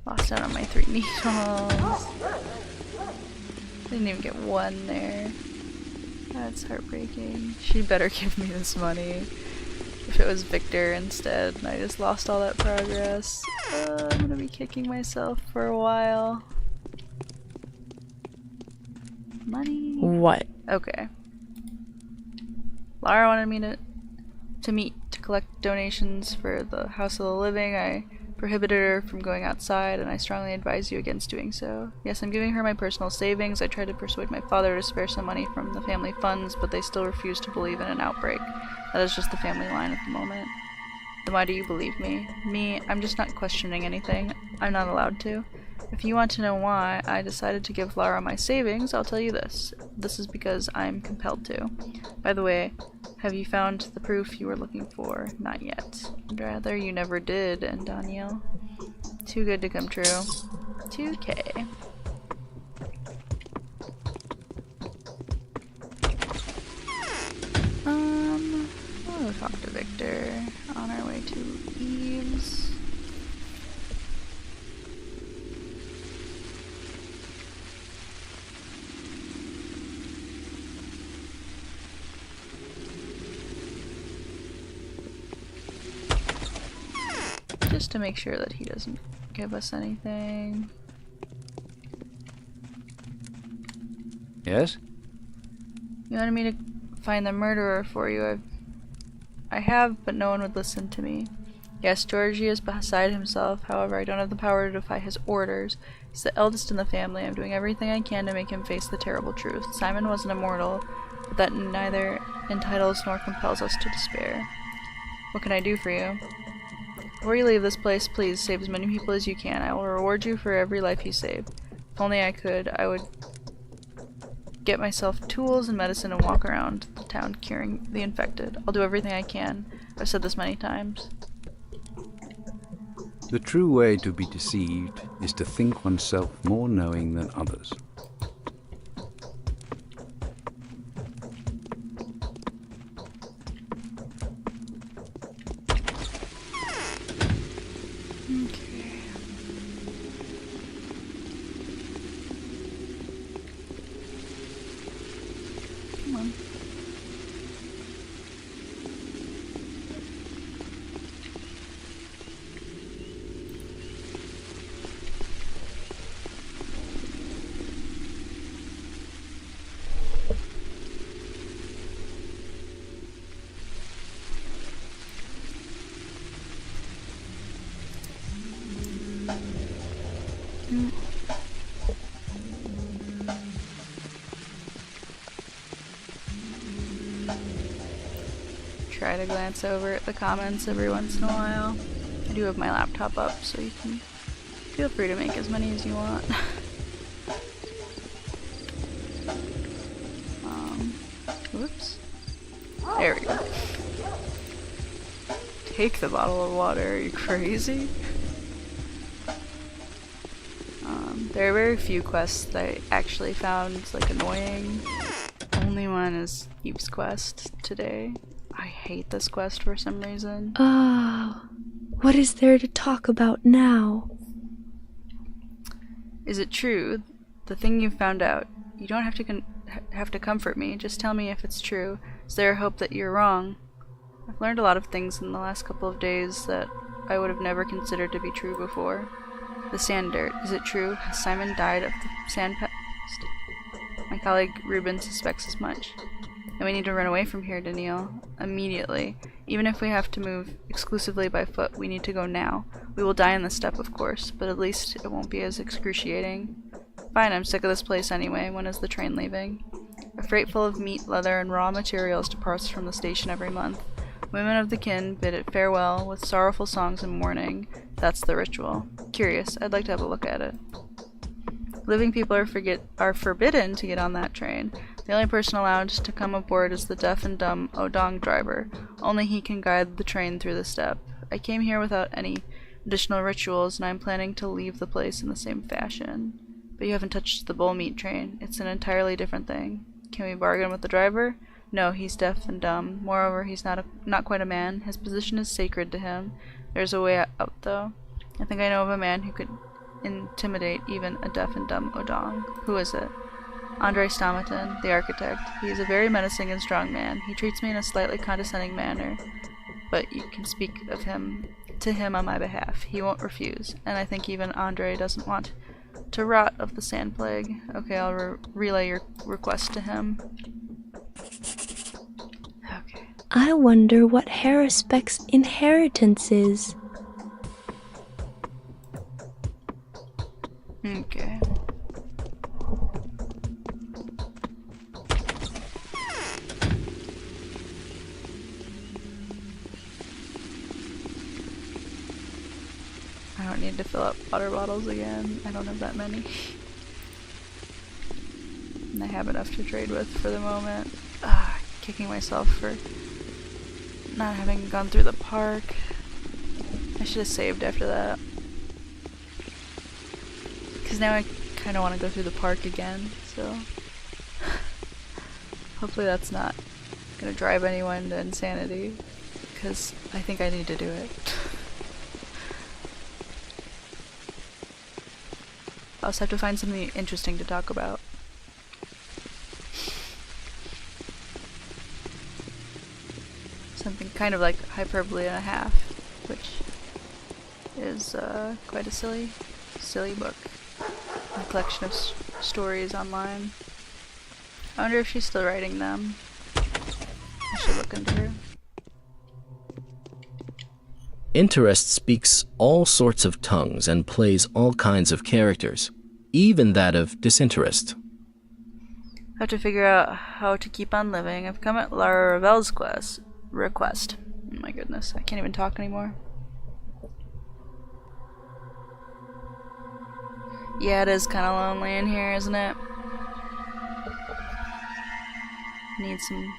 Speaker 2: Lost out on my 3 needles. Didn't even get 1 there. That's heartbreaking. She better give me this money. if it was Victor instead and I just lost all that progress. I'm gonna be kicking myself for a while. Money?
Speaker 7: What?
Speaker 2: Okay. Lara wanted me to meet to collect donations for the House of the Living. I prohibited her from going outside, and I strongly advise you against doing so. Yes, I'm giving her my personal savings. I tried to persuade my father to spare some money from the family funds, but they still refuse to believe in an outbreak. That is just the family line at the moment. Then why do you believe me? Me, I'm just not questioning anything. I'm not allowed to. If you want to know why I decided to give Lara my savings, I'll tell you this. This is because I'm compelled to. By the way, have you found the proof you were looking for? Not yet. I'd rather you never did, and Danielle. Too good to come true. 2K. We'll talk to Victor on our way to Eve's. Just to make sure that he doesn't give us anything.
Speaker 3: Yes?
Speaker 2: You wanted me to find the murderer for you. I have, but no one would listen to me. Yes, Georgie is beside himself. However, I don't have the power to defy his orders. He's the eldest in the family. I'm doing everything I can to make him face the terrible truth. Simon wasn't immortal, but that neither entitles nor compels us to despair. What can I do for you? Before you leave this place, please save as many people as you can. I will reward you for every life you save. If only I could, I would get myself tools and medicine and walk around the town curing the infected. I'll do everything I can. I've said this many times.
Speaker 3: The true way to be deceived is to think oneself more knowing than others.
Speaker 2: Try to glance over at the comments every once in a while. I do have my laptop up, so you can feel free to make as many as you want. Whoops. There we go. Take the bottle of water, are you crazy? There are very few quests that I actually found like annoying. Only one is Eve's quest today. I hate this quest for some reason.
Speaker 4: Oh, what is there to talk about now?
Speaker 2: Is it true, the thing you found out? You don't have to comfort me, just tell me if it's true. Is there a hope that you're wrong? I've learned a lot of things in the last couple of days that I would have never considered to be true before. The sand dirt, is it true? Has Simon died of the sand pest? My colleague Ruben suspects as much. And we need to run away from here, Danielle. Immediately. Even if we have to move exclusively by foot, we need to go now. We will die in the steppe, of course, but at least it won't be as excruciating. Fine, I'm sick of this place anyway. When is the train leaving? A freight full of meat, leather, and raw materials departs from the station every month. Women of the kin bid it farewell with sorrowful songs and mourning. That's the ritual. Curious, I'd like to have a look at it. Living people are forbidden to get on that train. The only person allowed to come aboard is the deaf and dumb Odong driver. Only he can guide the train through the steppe. I came here without any additional rituals, and I'm planning to leave the place in the same fashion. But you haven't touched the bull meat train. It's an entirely different thing. Can we bargain with the driver? No, he's deaf and dumb. Moreover, he's not quite a man. His position is sacred to him. There's a way out, though. I think I know of a man who could intimidate even a deaf and dumb Odong. Who is it? Andre Stomaton, the architect. He is a very menacing and strong man. He treats me in a slightly condescending manner. but you can speak of him to him on my behalf. He won't refuse, and I think even Andre doesn't want to rot of the sand plague. Okay, I'll relay your request to him. Okay.
Speaker 5: I wonder what Haruspeck's inheritance is.
Speaker 2: Okay. I don't need to fill up water bottles again. I don't have that many. And I have enough to trade with for the moment. Kicking myself for not having gone through the park. I should have saved after that. Because now I kind of want to go through the park again, so hopefully that's not going to drive anyone to insanity, because I think I need to do it. I also have to find something interesting to talk about. Something kind of like Hyperbole and a Half, which is quite a silly book. A collection of stories online. I wonder if she's still writing them. I should look into her.
Speaker 8: Interest speaks all sorts of tongues and plays all kinds of characters, even that of disinterest.
Speaker 2: I have to figure out how to keep on living. I've come at Lara Ravel's request. Oh my goodness, I can't even talk anymore. Yeah, it is kind of lonely in here, isn't it? Need some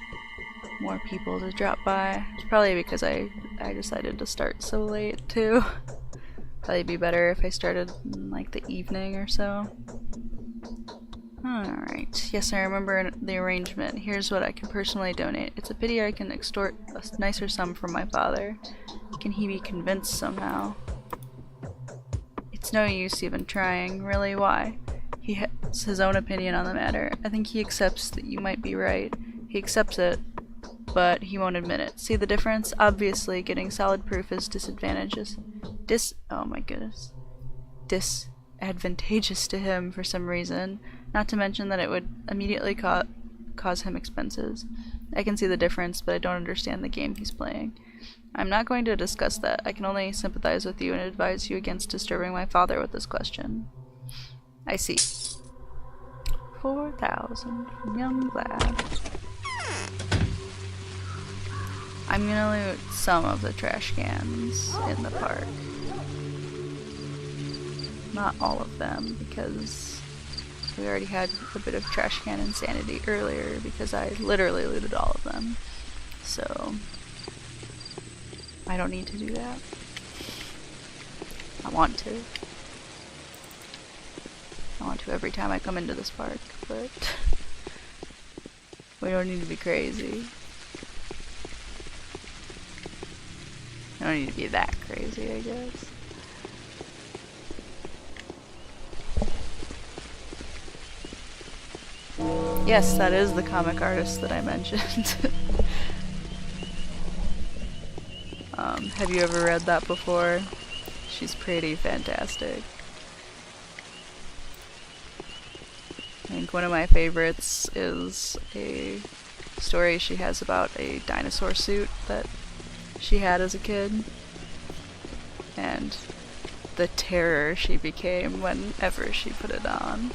Speaker 2: more people to drop by. It's probably because I decided to start so late too. Probably be better if I started in like the evening or so. Alright, yes, I remember the arrangement. Here's what I can personally donate. It's a pity I can extort a nicer sum from my father. Can he be convinced somehow? It's no use even trying. Really, why? He has his own opinion on the matter. I think he accepts that you might be right. He accepts it, but he won't admit it. See the difference? Obviously, getting solid proof is disadvantageous. Oh my goodness. Disadvantageous to him for some reason. Not to mention that it would immediately cause him expenses. I can see the difference, but I don't understand the game he's playing. I'm not going to discuss that. I can only sympathize with you and advise you against disturbing my father with this question. I see. 4,000 from young lad. I'm gonna loot some of the trash cans in the park. Not all of them, because we already had a bit of trash can insanity earlier because I literally looted all of them. So I don't need to do that. I want to. I want to every time I come into this park, but we don't need to be crazy. I don't need to be that crazy, I guess. Yes, that is the comic artist that I mentioned. Have you ever read that before? She's pretty fantastic. I think one of my favorites is a story she has about a dinosaur suit that she had as a kid, and the terror she became whenever she put it on.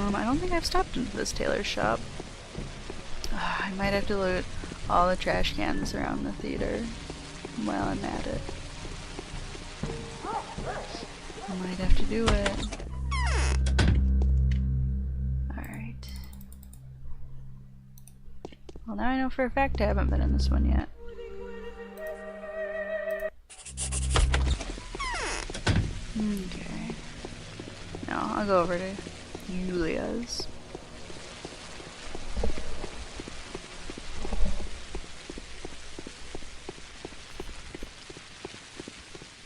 Speaker 2: I don't think I've stopped into this tailor's shop. I might have to loot all the trash cans around the theater while I'm at it. I might have to do it. Alright. Well, now I know for a fact I haven't been in this one yet. Okay. No, I'll go over to Julia's.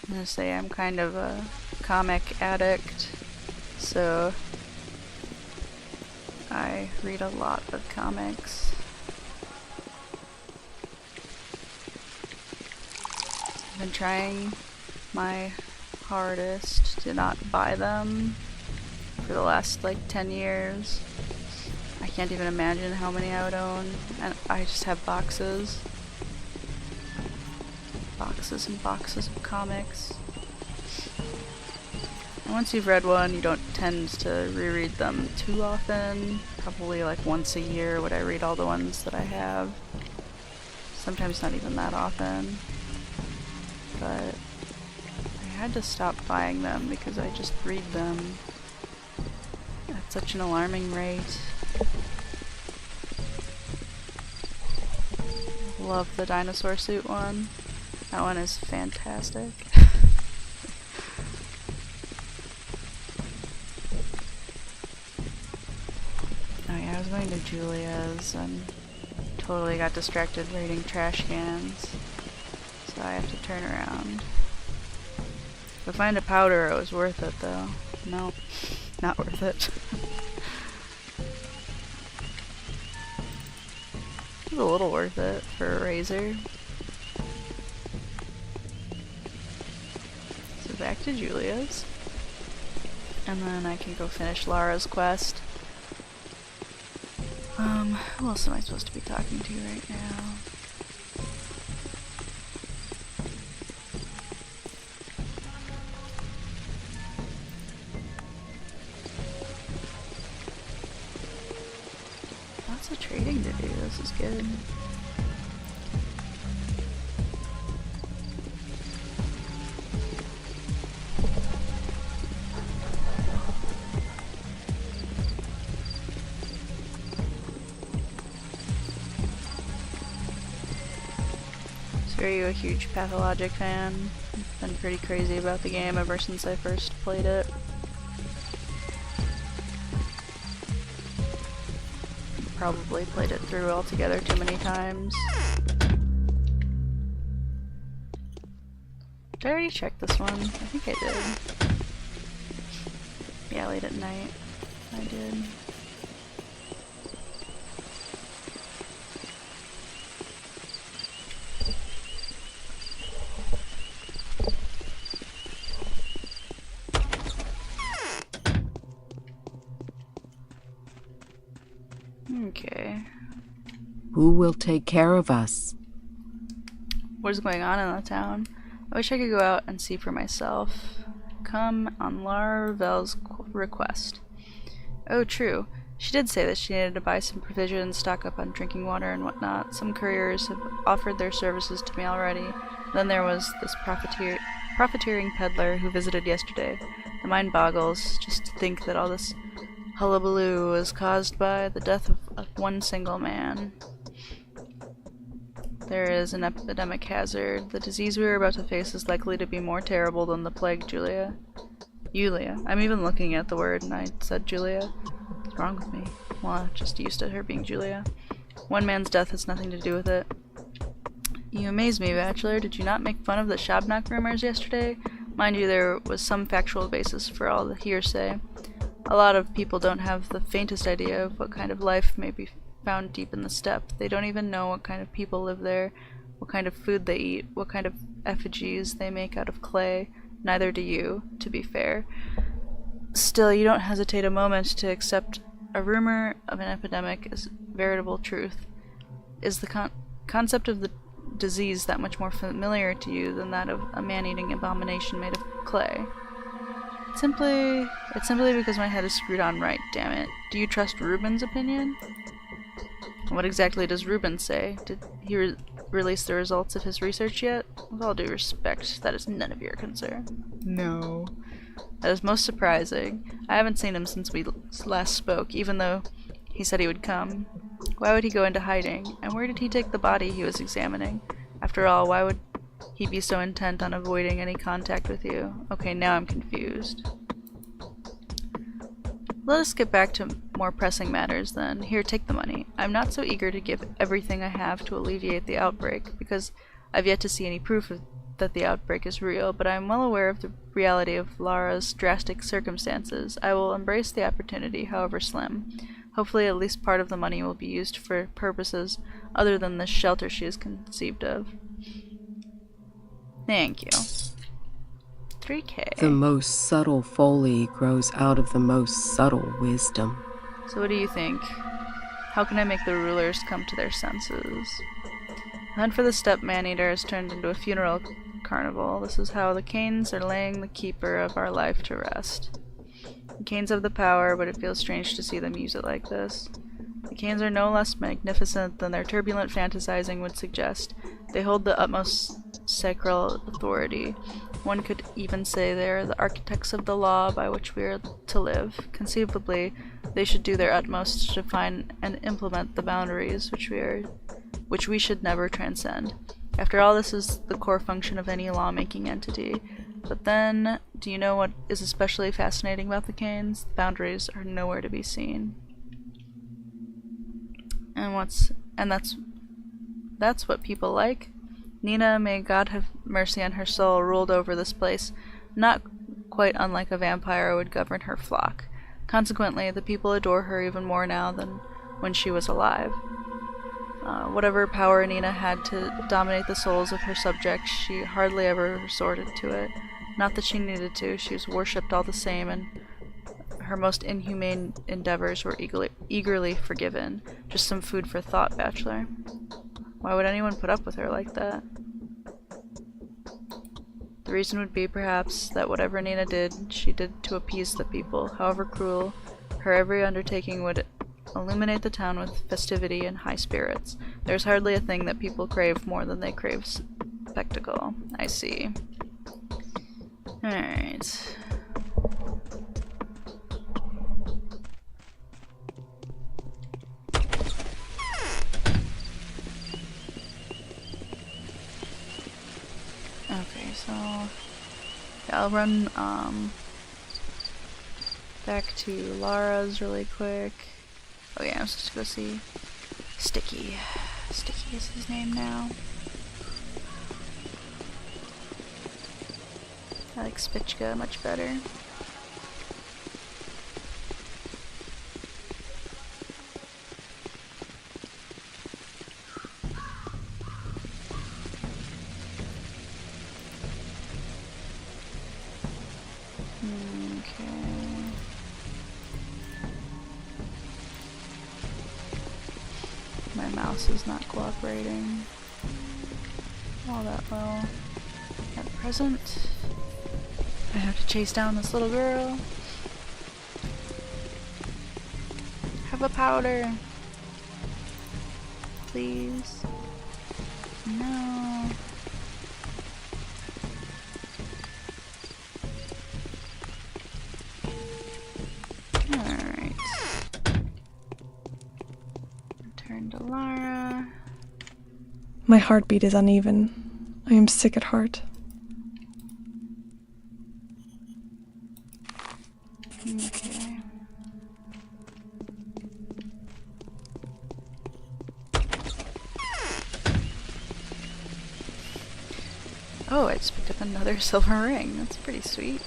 Speaker 2: I'm gonna say I'm kind of comic addict, so I read a lot of comics. I've been trying my hardest to not buy them for the last like 10 years. I can't even imagine how many I would own, and I just have boxes. Boxes and boxes of comics. And once you've read one, you don't tend to reread them too often. Probably like once a year would I read all the ones that I have. Sometimes not even that often. But I had to stop buying them because I just read them at such an alarming rate. Love the dinosaur suit one. That one is fantastic. Oh yeah, I was going to Julia's and totally got distracted reading trash cans. So I have to turn around. If I find a powder, it was worth it though. No, not worth it. It was a little worth it for a razor. So back to Julia's. And then I can go finish Lara's quest. Who else am I supposed to be talking to right now? Lots of trading to do, this is good. So are you a huge Pathologic fan? I've been pretty crazy about the game ever since I first played it. Probably played it through altogether too many times. Did I already check this one? I think I did. Yeah, late at night. I did. Okay.
Speaker 9: Who will take care of us?
Speaker 2: What is going on in the town? I wish I could go out and see for myself. Come on Lara Ravel's request. Oh, true. She did say that she needed to buy some provisions, stock up on drinking water and whatnot. Some couriers have offered their services to me already. Then there was this profiteering peddler who visited yesterday. The mind boggles just to think that all this hullabaloo was caused by the death of one single man. There is an epidemic hazard. The disease we are about to face is likely to be more terrible than the plague, Julia. I'm even looking at the word and I said Julia. What's wrong with me? Well, I'm just used to her being Julia. One man's death has nothing to do with it. You amaze me, Bachelor. Did you not make fun of the Shabnak rumors yesterday? Mind you, there was some factual basis for all the hearsay. A lot of people don't have the faintest idea of what kind of life may be found deep in the steppe. They don't even know what kind of people live there, what kind of food they eat, what kind of effigies they make out of clay. Neither do you, to be fair. Still, you don't hesitate a moment to accept a rumor of an epidemic as veritable truth. Is the concept of the disease that much more familiar to you than that of a man-eating abomination made of clay? It's simply because my head is screwed on right, damn it. Do you trust Ruben's opinion? What exactly does Ruben say? Did he release the results of his research yet? With all due respect, that is none of your concern. No. That is most surprising. I haven't seen him since we last spoke, even though he said he would come. Why would he go into hiding? And where did he take the body he was examining? After all, why would he be so intent on avoiding any contact with you? Okay, now I'm confused. Let us get back to more pressing matters then. Here, take the money. I'm not so eager to give everything I have to alleviate the outbreak, because I've yet to see any proof of that the outbreak is real, but I am well aware of the reality of Lara's drastic circumstances. I will embrace the opportunity, however slim. Hopefully at least part of the money will be used for purposes other than the shelter she has conceived of. Thank you. 3K.
Speaker 9: The most subtle folly grows out of the most subtle wisdom.
Speaker 2: So what do you think? How can I make the rulers come to their senses? The hunt for the steppe man-eater has turned into a funeral carnival. This is how the Canes are laying the keeper of our life to rest. The Canes have the power, but it feels strange to see them use it like this. The Canes are no less magnificent than their turbulent fantasizing would suggest. They hold the utmost sacral authority. One could even say they are the architects of the law by which we are to live. Conceivably, they should do their utmost to define and implement the boundaries which we should never transcend. After all, this is the core function of any lawmaking entity. But then, do you know what is especially fascinating about the Canes? The boundaries are nowhere to be seen. And that's what people like. Nina, may God have mercy on her soul, ruled over this place, not quite unlike a vampire would govern her flock. Consequently, the people adore her even more now than when she was alive. Whatever power Nina had to dominate the souls of her subjects, she hardly ever resorted to it. Not that she needed to, she was worshipped all the same, and her most inhumane endeavors were eagerly forgiven. Just some food for thought, Bachelor. Why would anyone put up with her like that? The reason would be, perhaps, that whatever Nina did, she did to appease the people. However cruel, her every undertaking would illuminate the town with festivity and high spirits. There's hardly a thing that people crave more than they crave spectacle. I see. Alright. Okay, so yeah, I'll run back to Lara's really quick. Oh yeah, I'm supposed to go see Sticky. Sticky is his name now. I like Spichka much better. My mouse is not cooperating all that well at present. I have to chase down this little girl. Have a powder. Please. No. Alright. Return to Lara.
Speaker 4: My heartbeat is uneven. I am sick at heart.
Speaker 2: Okay. Oh, I just picked up another silver ring. That's pretty sweet.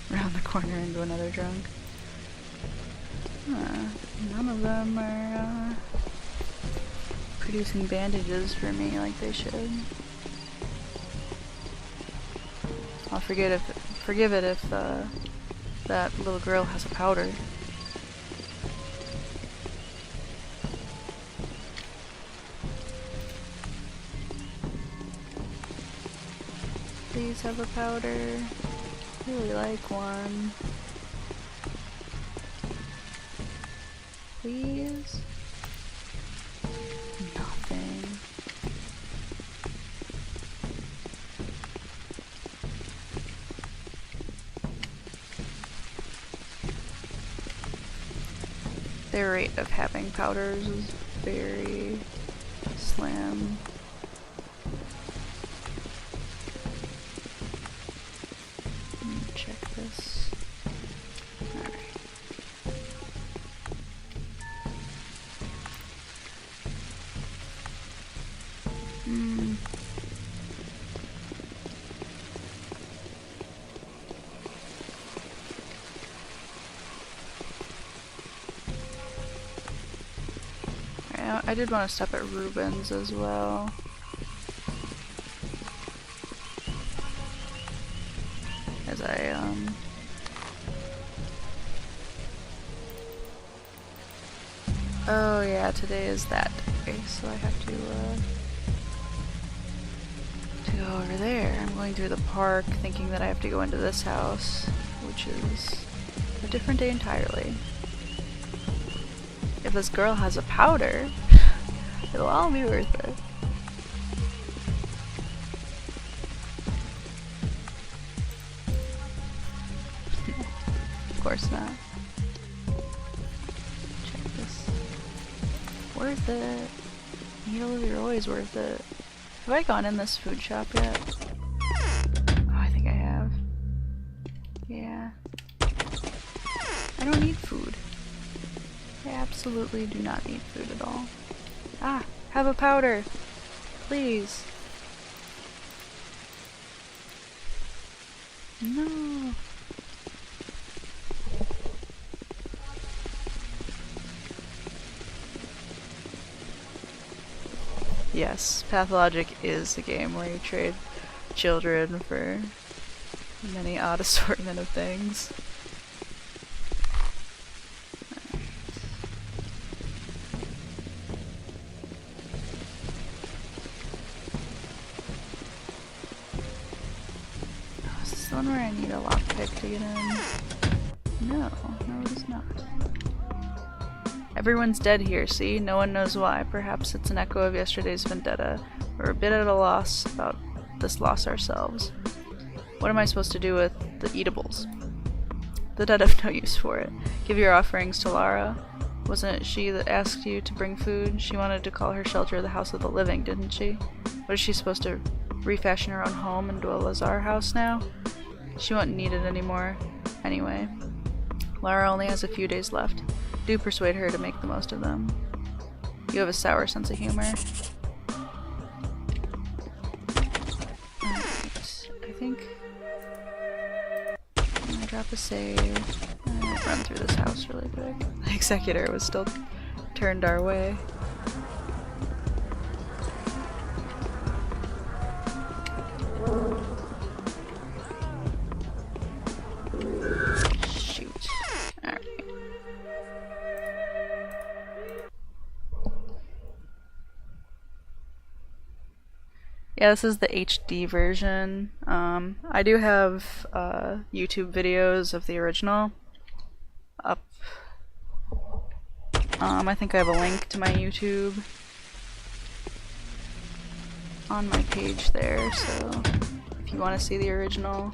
Speaker 2: Around the corner into another drunk. None of them are producing bandages for me like they should. I'll forgive it if that little girl has a powder. Please have a powder. Really like one. Please? Nothing. their rate of having powders is very slim. Let me check this. Alright. I did want to stop at Ruben's as well. As oh yeah, today is that day, so I have to go over there. I'm going through the park thinking that I have to go into this house, which is a different day entirely. If this girl has a powder, it'll all be worth it. Of course not. Check this. Worth it. Needles are always worth it. Have I gone in this food shop yet? Oh, I think I have. Yeah. I don't need food. I absolutely do not need food at all. Ah, have a powder. Please. No. Yes, Pathologic is a game where you trade children for many odd assortment of things. Is this the one where I need a lockpick to get in? No, it is not. Everyone's dead here, see? No one knows why. Perhaps it's an echo of yesterday's vendetta. We're a bit at a loss about this loss ourselves. What am I supposed to do with the eatables? The dead have no use for it. Give your offerings to Lara. Wasn't it she that asked you to bring food? She wanted to call her shelter the House of the Living, didn't she? What is she supposed to refashion her own home into a Lazar house now? She won't need it anymore. Anyway, Lara only has a few days left. Do persuade her to make the most of them. You have a sour sense of humor. Alright, I think I'm gonna drop a save. I'm gonna run through this house really quick. The executor was still turned our way. Shoot. Alright. Yeah, this is the HD version. I do have YouTube videos of the original up. I think I have a link to my YouTube on my page there, so if you want to see the original.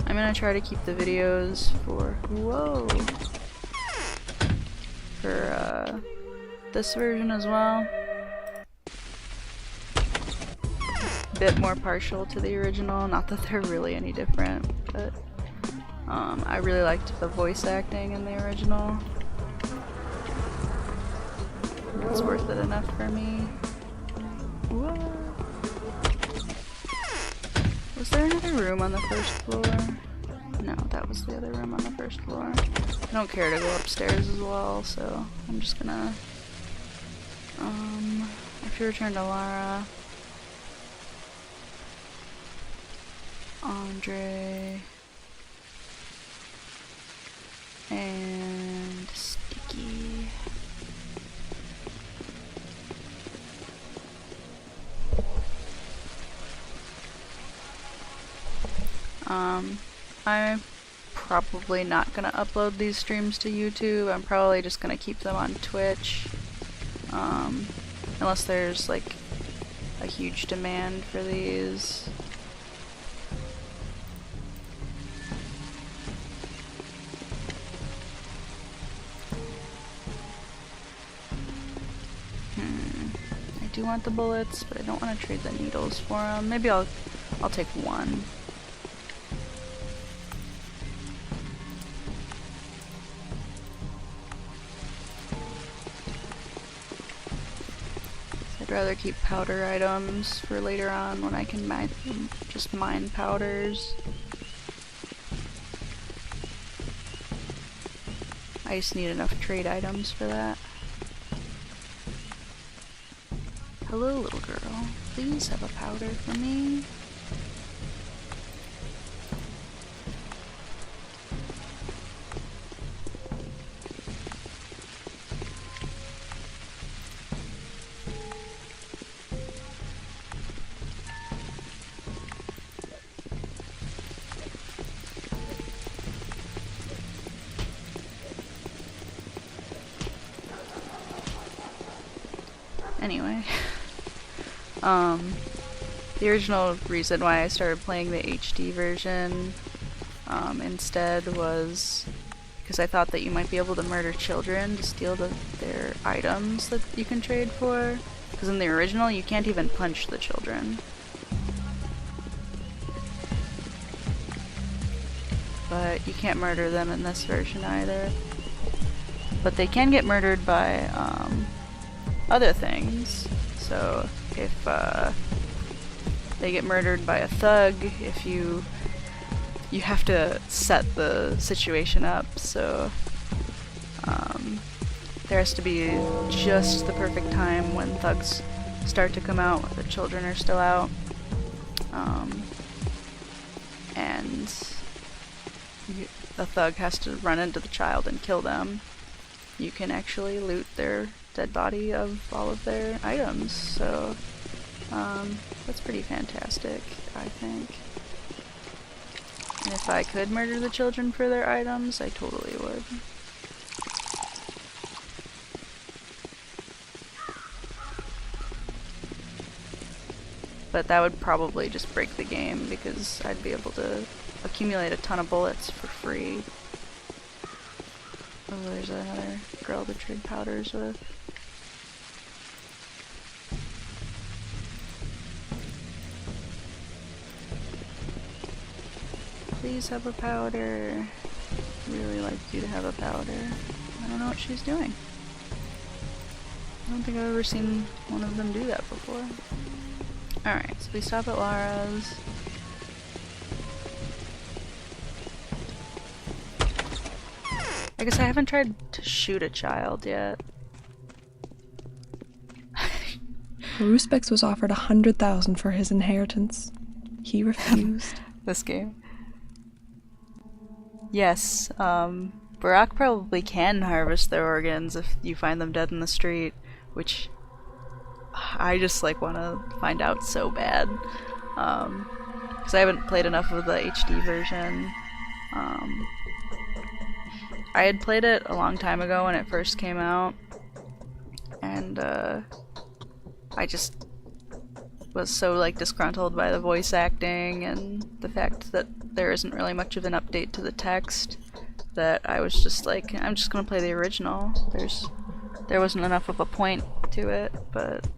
Speaker 2: I'm gonna try to keep the videos for this version as well. Bit more partial to the original, not that they're really any different, but I really liked the voice acting in the original. It's worth it enough for me. Whoa. Was there another room on the first floor? No, that was the other room on the first floor. I don't care to go upstairs as well, so I'm just gonna have to return to Lara. Andre and Sticky. I'm probably not gonna upload these streams to YouTube. I'm probably just gonna keep them on Twitch. Unless there's like a huge demand for these. do want the bullets, but I don't want to trade the needles for them. Maybe I'll take one. I'd rather keep powder items for later on when I can just mine powders. I just need enough trade items for that. Hello, little girl. Please have a powder for me. Anyway, the original reason why I started playing the HD version instead was because I thought that you might be able to murder children to steal their items that you can trade for. Because in the original, you can't even punch the children. But you can't murder them in this version either. But they can get murdered by other things. So if they get murdered by a thug, if you have to set the situation up, so there has to be just the perfect time when thugs start to come out, the children are still out, and the thug has to run into the child and kill them. You can actually loot their dead body of all of their items, so that's pretty fantastic, I think. And if I could murder the children for their items, I totally would. But that would probably just break the game because I'd be able to accumulate a ton of bullets for free. Oh, there's another girl to trade powders with. Please have a powder. Really like you to have a powder. I don't know what she's doing. I don't think I've ever seen one of them do that before. Alright, so we stop at Lara's. I guess I haven't tried to shoot a child yet.
Speaker 4: Ruspex was offered 100,000 for his inheritance. He refused.
Speaker 2: This game. Yes, Barack probably can harvest their organs if you find them dead in the street, which I just like want to find out so bad. Because I haven't played enough of the HD version. I had played it a long time ago when it first came out, and I just was so like disgruntled by the voice acting and the fact that there isn't really much of an update to the text that I was just like, I'm just gonna play the original. There wasn't enough of a point to it, but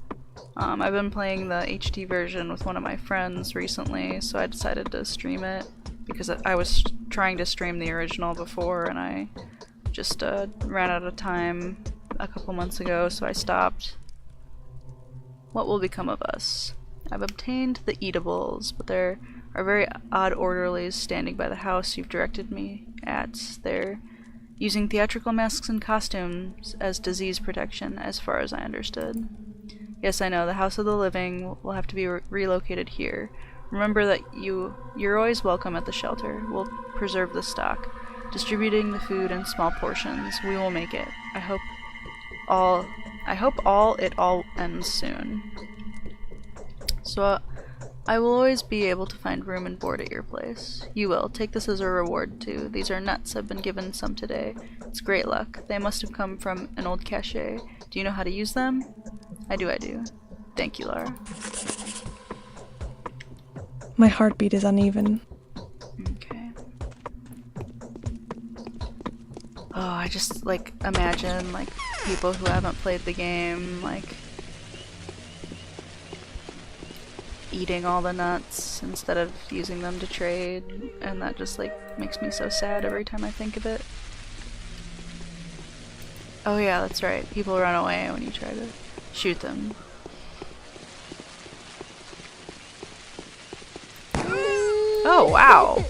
Speaker 2: I've been playing the HD version with one of my friends recently, so I decided to stream it because I was trying to stream the original before and I just ran out of time a couple months ago, so I stopped. What will become of us? I've obtained the eatables, but there are very odd orderlies standing by the house you've directed me at. They're using theatrical masks and costumes as disease protection, as far as I understood. Yes, I know, the House of the Living will have to be relocated here. Remember that you're always welcome at the shelter. We'll preserve the stock. Distributing the food in small portions, we will make it. I hope it all ends soon. So I will always be able to find room and board at your place. You will. Take this as a reward, too. These are nuts. I've been given some today. It's great luck. They must have come from an old cache. Do you know how to use them? I do. Thank you, Lara.
Speaker 4: My heartbeat is uneven.
Speaker 2: Okay. Oh, I just, like, imagine, like, people who haven't played the game, like, eating all the nuts instead of using them to trade, and that just like makes me so sad every time I think of it. Oh yeah, that's right. People run away when you try to shoot them. Oh wow.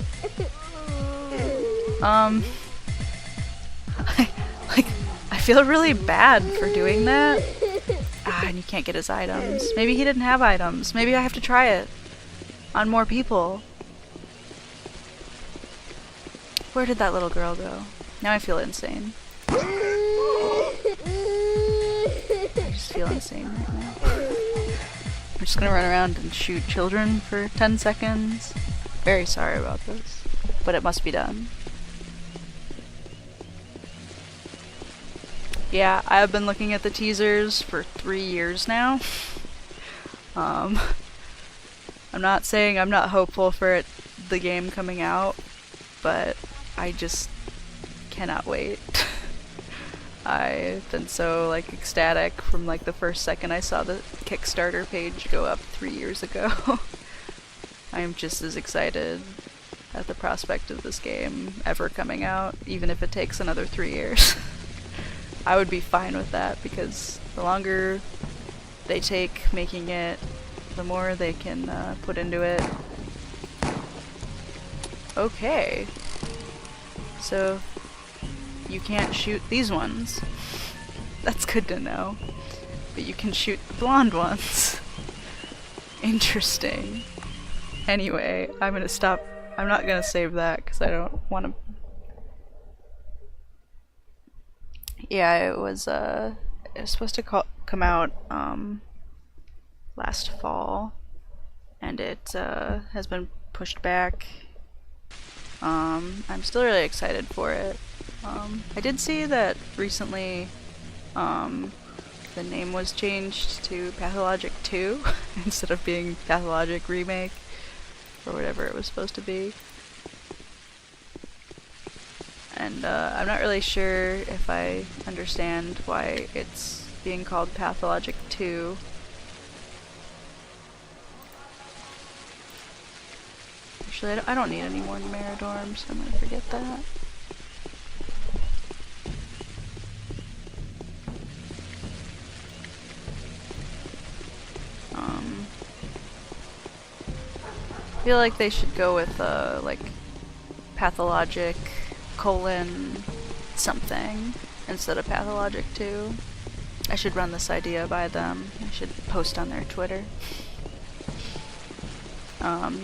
Speaker 2: I feel really bad for doing that. Ah, and you can't get his items. Maybe he didn't have items. Maybe I have to try it on more people. Where did that little girl go? Now I feel insane. I just feel insane right now. I'm just gonna run around and shoot children for 10 seconds. Very sorry about this, but it must be done. Yeah, I've been looking at the teasers for 3 years now. I'm not saying I'm not hopeful for the game coming out, but I just cannot wait. I've been so like ecstatic from like the first second I saw the Kickstarter page go up 3 years ago. I am just as excited at the prospect of this game ever coming out, even if it takes another 3 years. I would be fine with that, because the longer they take making it, the more they can put into it. Okay. So, you can't shoot these ones. That's good to know. But you can shoot the blonde ones. Interesting. Anyway, I'm gonna stop. I'm not gonna save that because I don't want to. Yeah, it was supposed to come out last fall, and it has been pushed back. I'm still really excited for it. I did see that recently the name was changed to Pathologic 2 instead of being Pathologic Remake, or whatever it was supposed to be. And I'm not really sure if I understand why it's being called Pathologic 2. Actually, I don't need any more Numeradorm, so I'm gonna forget that. I feel like they should go with like Pathologic something instead of Pathologic 2. I should run this idea by them. I should post on their Twitter.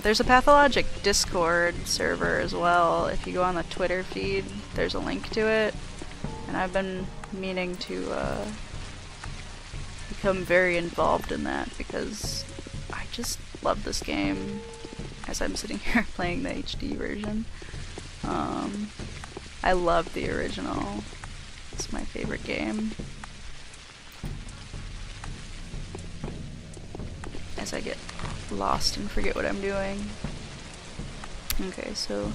Speaker 2: There's a Pathologic Discord server as well. If you go on the Twitter feed, there's a link to it. And I've been meaning to become very involved in that because I just love this game as I'm sitting here playing the HD version. I love the original. It's my favorite game. As I get lost and forget what I'm doing. Okay, so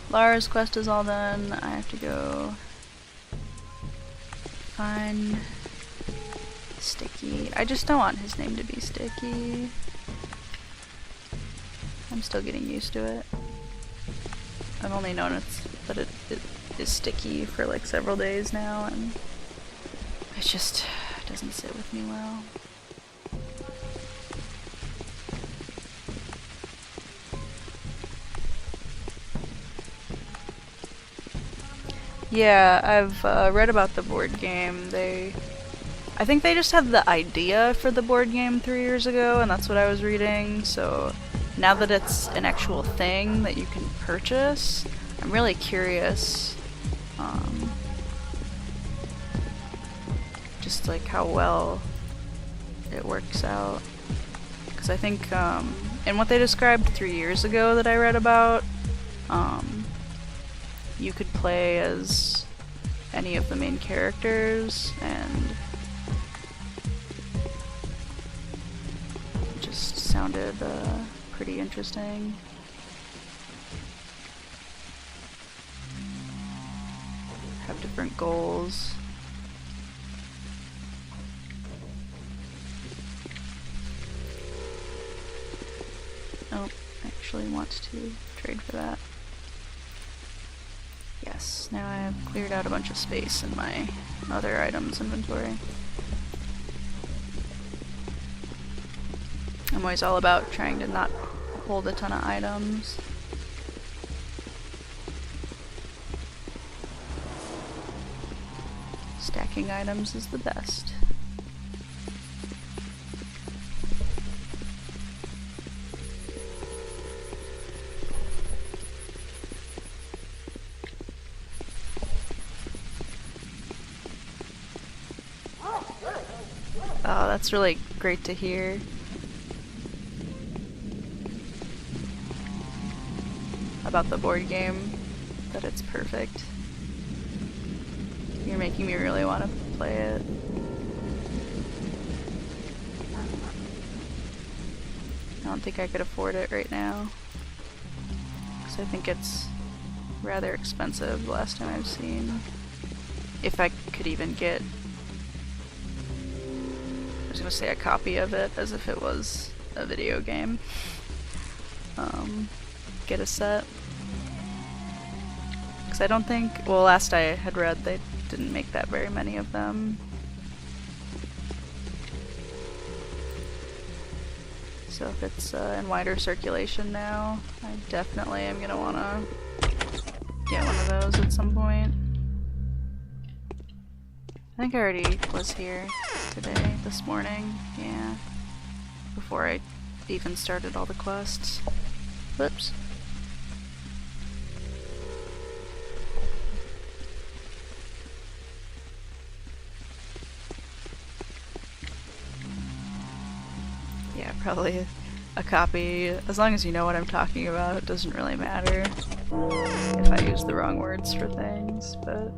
Speaker 2: Lara's quest is all done. I have to go find Sticky. I just don't want his name to be Sticky. I'm still getting used to it. I've only known that it is Sticky for like several days now, and it just doesn't sit with me well. Yeah, I've read about the board game. I think they just had the idea for the board game 3 years ago, and that's what I was reading, so now that it's an actual thing that you can purchase, I'm really curious just like how well it works out. Because I think in what they described 3 years ago that I read about, you could play as any of the main characters, and it just sounded pretty interesting. Have different goals. actually want to trade for that. Yes, now I have cleared out a bunch of space in my other items inventory. I'm always all about trying to not hold a ton of items. Stacking items is the best. Oh, that's really great to hear. About the board game, that it's perfect. You're making me really want to play it. I don't think I could afford it right now, because I think it's rather expensive the last time I've seen. If I could even get, I was gonna say a copy of it as if it was a video game. Get a set. Because I don't think, well, last I had read they didn't make that very many of them. So if it's in wider circulation now, I definitely am gonna wanna get one of those at some point. I think I already was here today, this morning, yeah, before I even started all the quests. Whoops. Yeah, probably a copy. As long as you know what I'm talking about, it doesn't really matter if I use the wrong words for things, but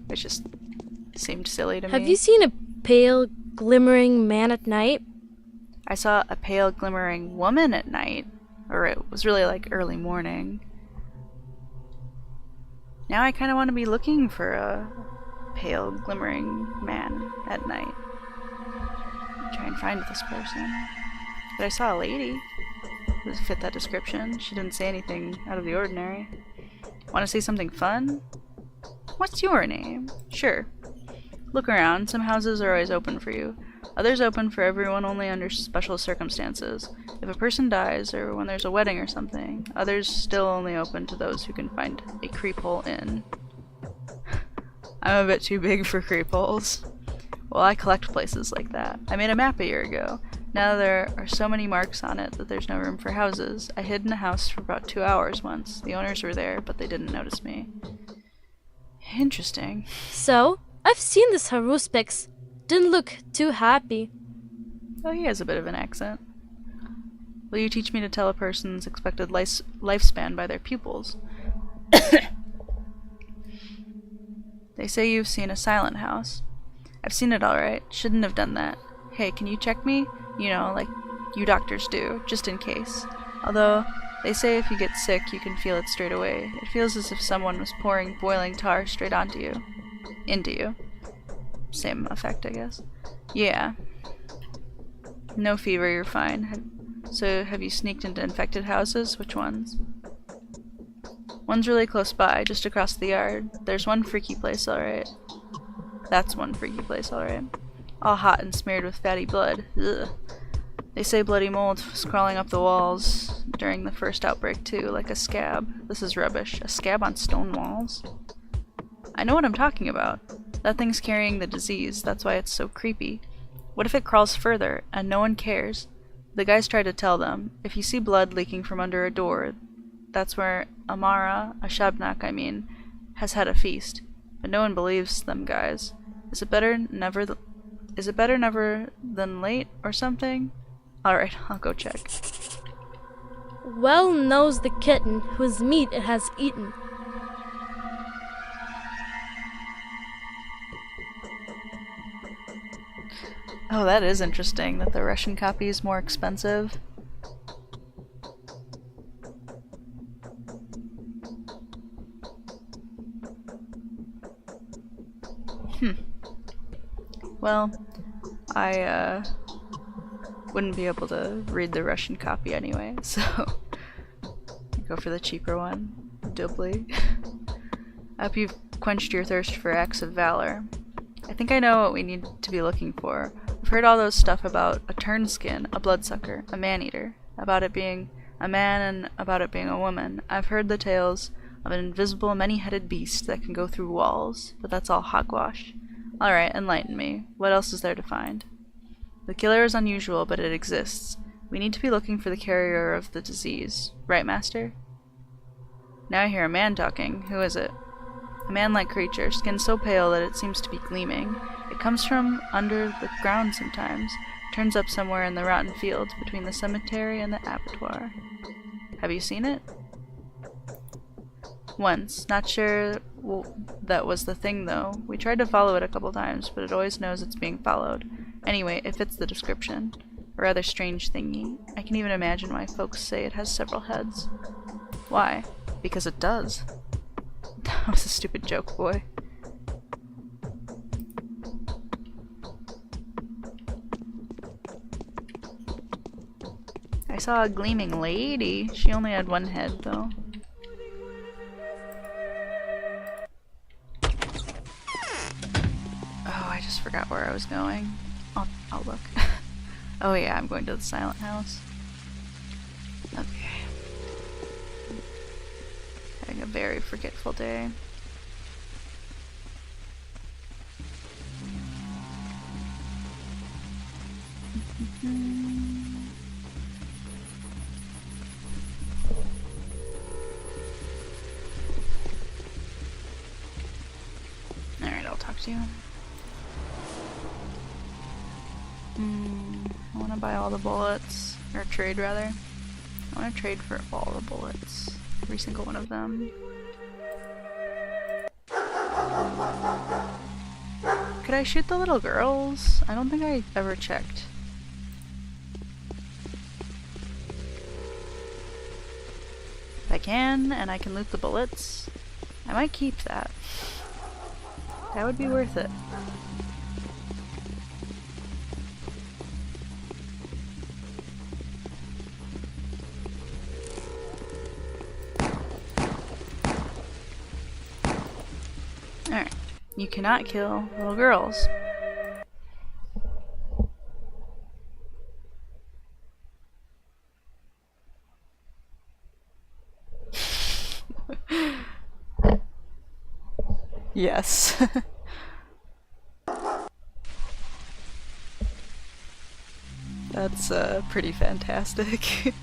Speaker 2: it just seemed silly to me.
Speaker 10: Have you seen a pale, glimmering man at night?
Speaker 2: I saw a pale, glimmering woman at night, or it was really like early morning. Now I kind of want to be looking for a pale, glimmering man at night. Try and find this person. But I saw a lady who fit that description. She didn't say anything out of the ordinary. Want to say something fun? What's your name? Sure. Look around. Some houses are always open for you. Others open for everyone only under special circumstances. If a person dies, or when there's a wedding or something, others still only open to those who can find a creep hole in. I'm a bit too big for creep holes. Well, I collect places like that. I made a map a year ago. Now there are so many marks on it that there's no room for houses. I hid in a house for about 2 hours once. The owners were there, but they didn't notice me. Interesting.
Speaker 10: So, I've seen this Haruspex. Didn't look too happy.
Speaker 2: Oh, he has a bit of an accent. Will you teach me to tell a person's expected lifespan by their pupils? They say you've seen a silent house. I've seen it alright. Shouldn't have done that. Hey, can you check me? You know, like you doctors do, just in case. Although, they say if you get sick, you can feel it straight away. It feels as if someone was pouring boiling tar straight onto you. Into you. Same effect, I guess. Yeah. No fever, you're fine. So, have you sneaked into infected houses? Which ones? One's really close by, just across the yard. There's one freaky place, alright. That's one freaky place, alright. All hot and smeared with fatty blood. Ugh. They say bloody mold was crawling up the walls during the first outbreak too, like a scab. This is rubbish. A scab on stone walls? I know what I'm talking about. That thing's carrying the disease, that's why it's so creepy. What if it crawls further, and no one cares? The guys tried to tell them, if you see blood leaking from under a door, that's where Amara, a Shabnak I mean, has had a feast. But no one believes them guys. Is it better never than late, or something? Alright, I'll go check.
Speaker 10: Well knows the kitten whose meat it has eaten.
Speaker 2: Oh, that is interesting, that the Russian copy is more expensive. Well, I wouldn't be able to read the Russian copy anyway, so go for the cheaper one, doubly. I hope you've quenched your thirst for acts of valor. I think I know what we need to be looking for. I've heard all those stuff about a turnskin, a bloodsucker, a man-eater, about it being a man and about it being a woman. I've heard the tales of an invisible, many-headed beast that can go through walls, but that's all hogwash. Alright, enlighten me. What else is there to find? The killer is unusual, but it exists. We need to be looking for the carrier of the disease. Right, Master? Now I hear a man talking. Who is it? A man-like creature, skin so pale that it seems to be gleaming. It comes from under the ground sometimes, turns up somewhere in the rotten fields between the cemetery and the abattoir. Have you seen it? Once. Not sure that was the thing, though. We tried to follow it a couple times, but it always knows it's being followed. Anyway, it fits the description. A rather strange thingy. I can even imagine why folks say it has several heads. Why? Because it does. That was a stupid joke, boy. I saw a gleaming lady. She only had one head, though. Oh, I just forgot where I was going. I'll look. Oh yeah, I'm going to the silent house. Okay. Having a very forgetful day. Alright, I'll talk to you. I want to buy all the bullets, or trade rather. I want to trade for all the bullets, every single one of them. Could I shoot the little girls? I don't think I ever checked. If I can, and I can loot the bullets, I might keep that. That would be worth it. Alright. You cannot kill little girls. Yes. That's pretty fantastic.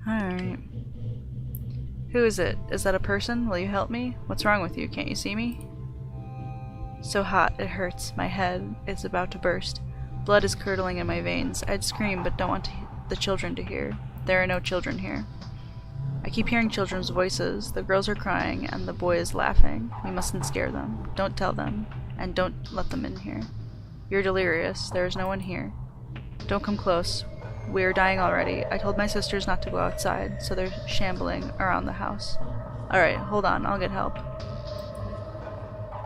Speaker 2: Alright. Who is it? Is that a person? Will you help me? What's wrong with you? Can't you see me? So hot, it hurts. My head is about to burst. Blood is curdling in my veins. I'd scream, but don't want the children to hear. There are no children here. I keep hearing children's voices. The girls are crying, and the boy is laughing. We mustn't scare them. Don't tell them, and don't let them in here. You're delirious. There is no one here. Don't come close. We are dying already. I told my sisters not to go outside, so they're shambling around the house. Alright, hold on. I'll get help.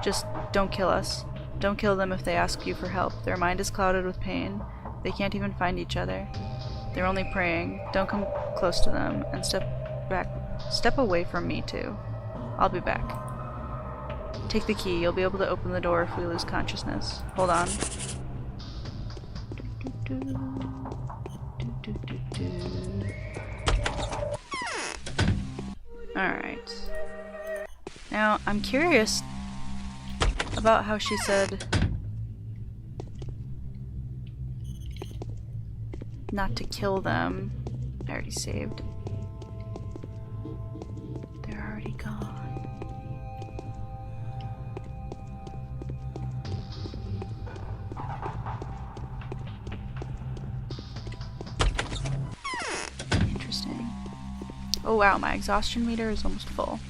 Speaker 2: Just don't kill us. Don't kill them if they ask you for help. Their mind is clouded with pain. They can't even find each other. They're only praying. Don't come close to them, and step back. Step away from me, too. I'll be back. Take the key. You'll be able to open the door if we lose consciousness. Hold on. Alright. Now, I'm curious about how she said not to kill them. I already saved. They're already gone. Interesting. Oh wow, my exhaustion meter is almost full.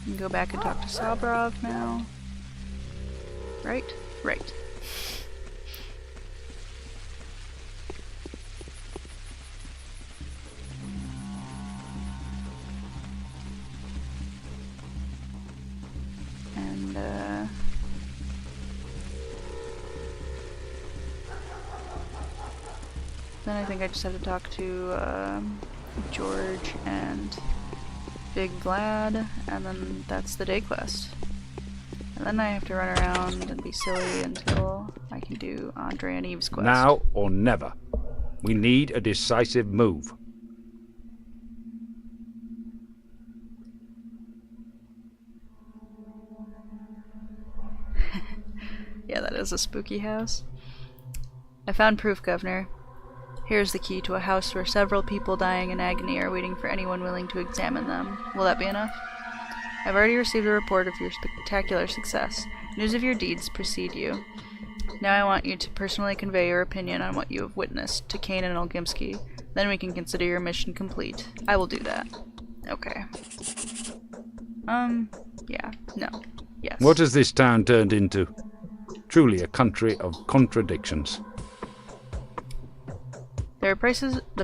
Speaker 2: I can go back and talk to Sabrov now. Right? Right. then I think I just have to talk to George and Big Vlad, and then that's the day quest. And then I have to run around and be silly until I can do Andre and Eve's quest.
Speaker 3: Now or never. We need a decisive move.
Speaker 2: Yeah, that is a spooky house. I found proof, Governor. Here's the key to a house where several people dying in agony are waiting for anyone willing to examine them. Will that be enough? I've already received a report of your spectacular success. News of your deeds precede you. Now I want you to personally convey your opinion on what you have witnessed to Kane and Olgimsky. Then we can consider your mission complete. I will do that. Okay. Yeah. No. Yes.
Speaker 3: What has this town turned into? Truly a country of contradictions.
Speaker 2: The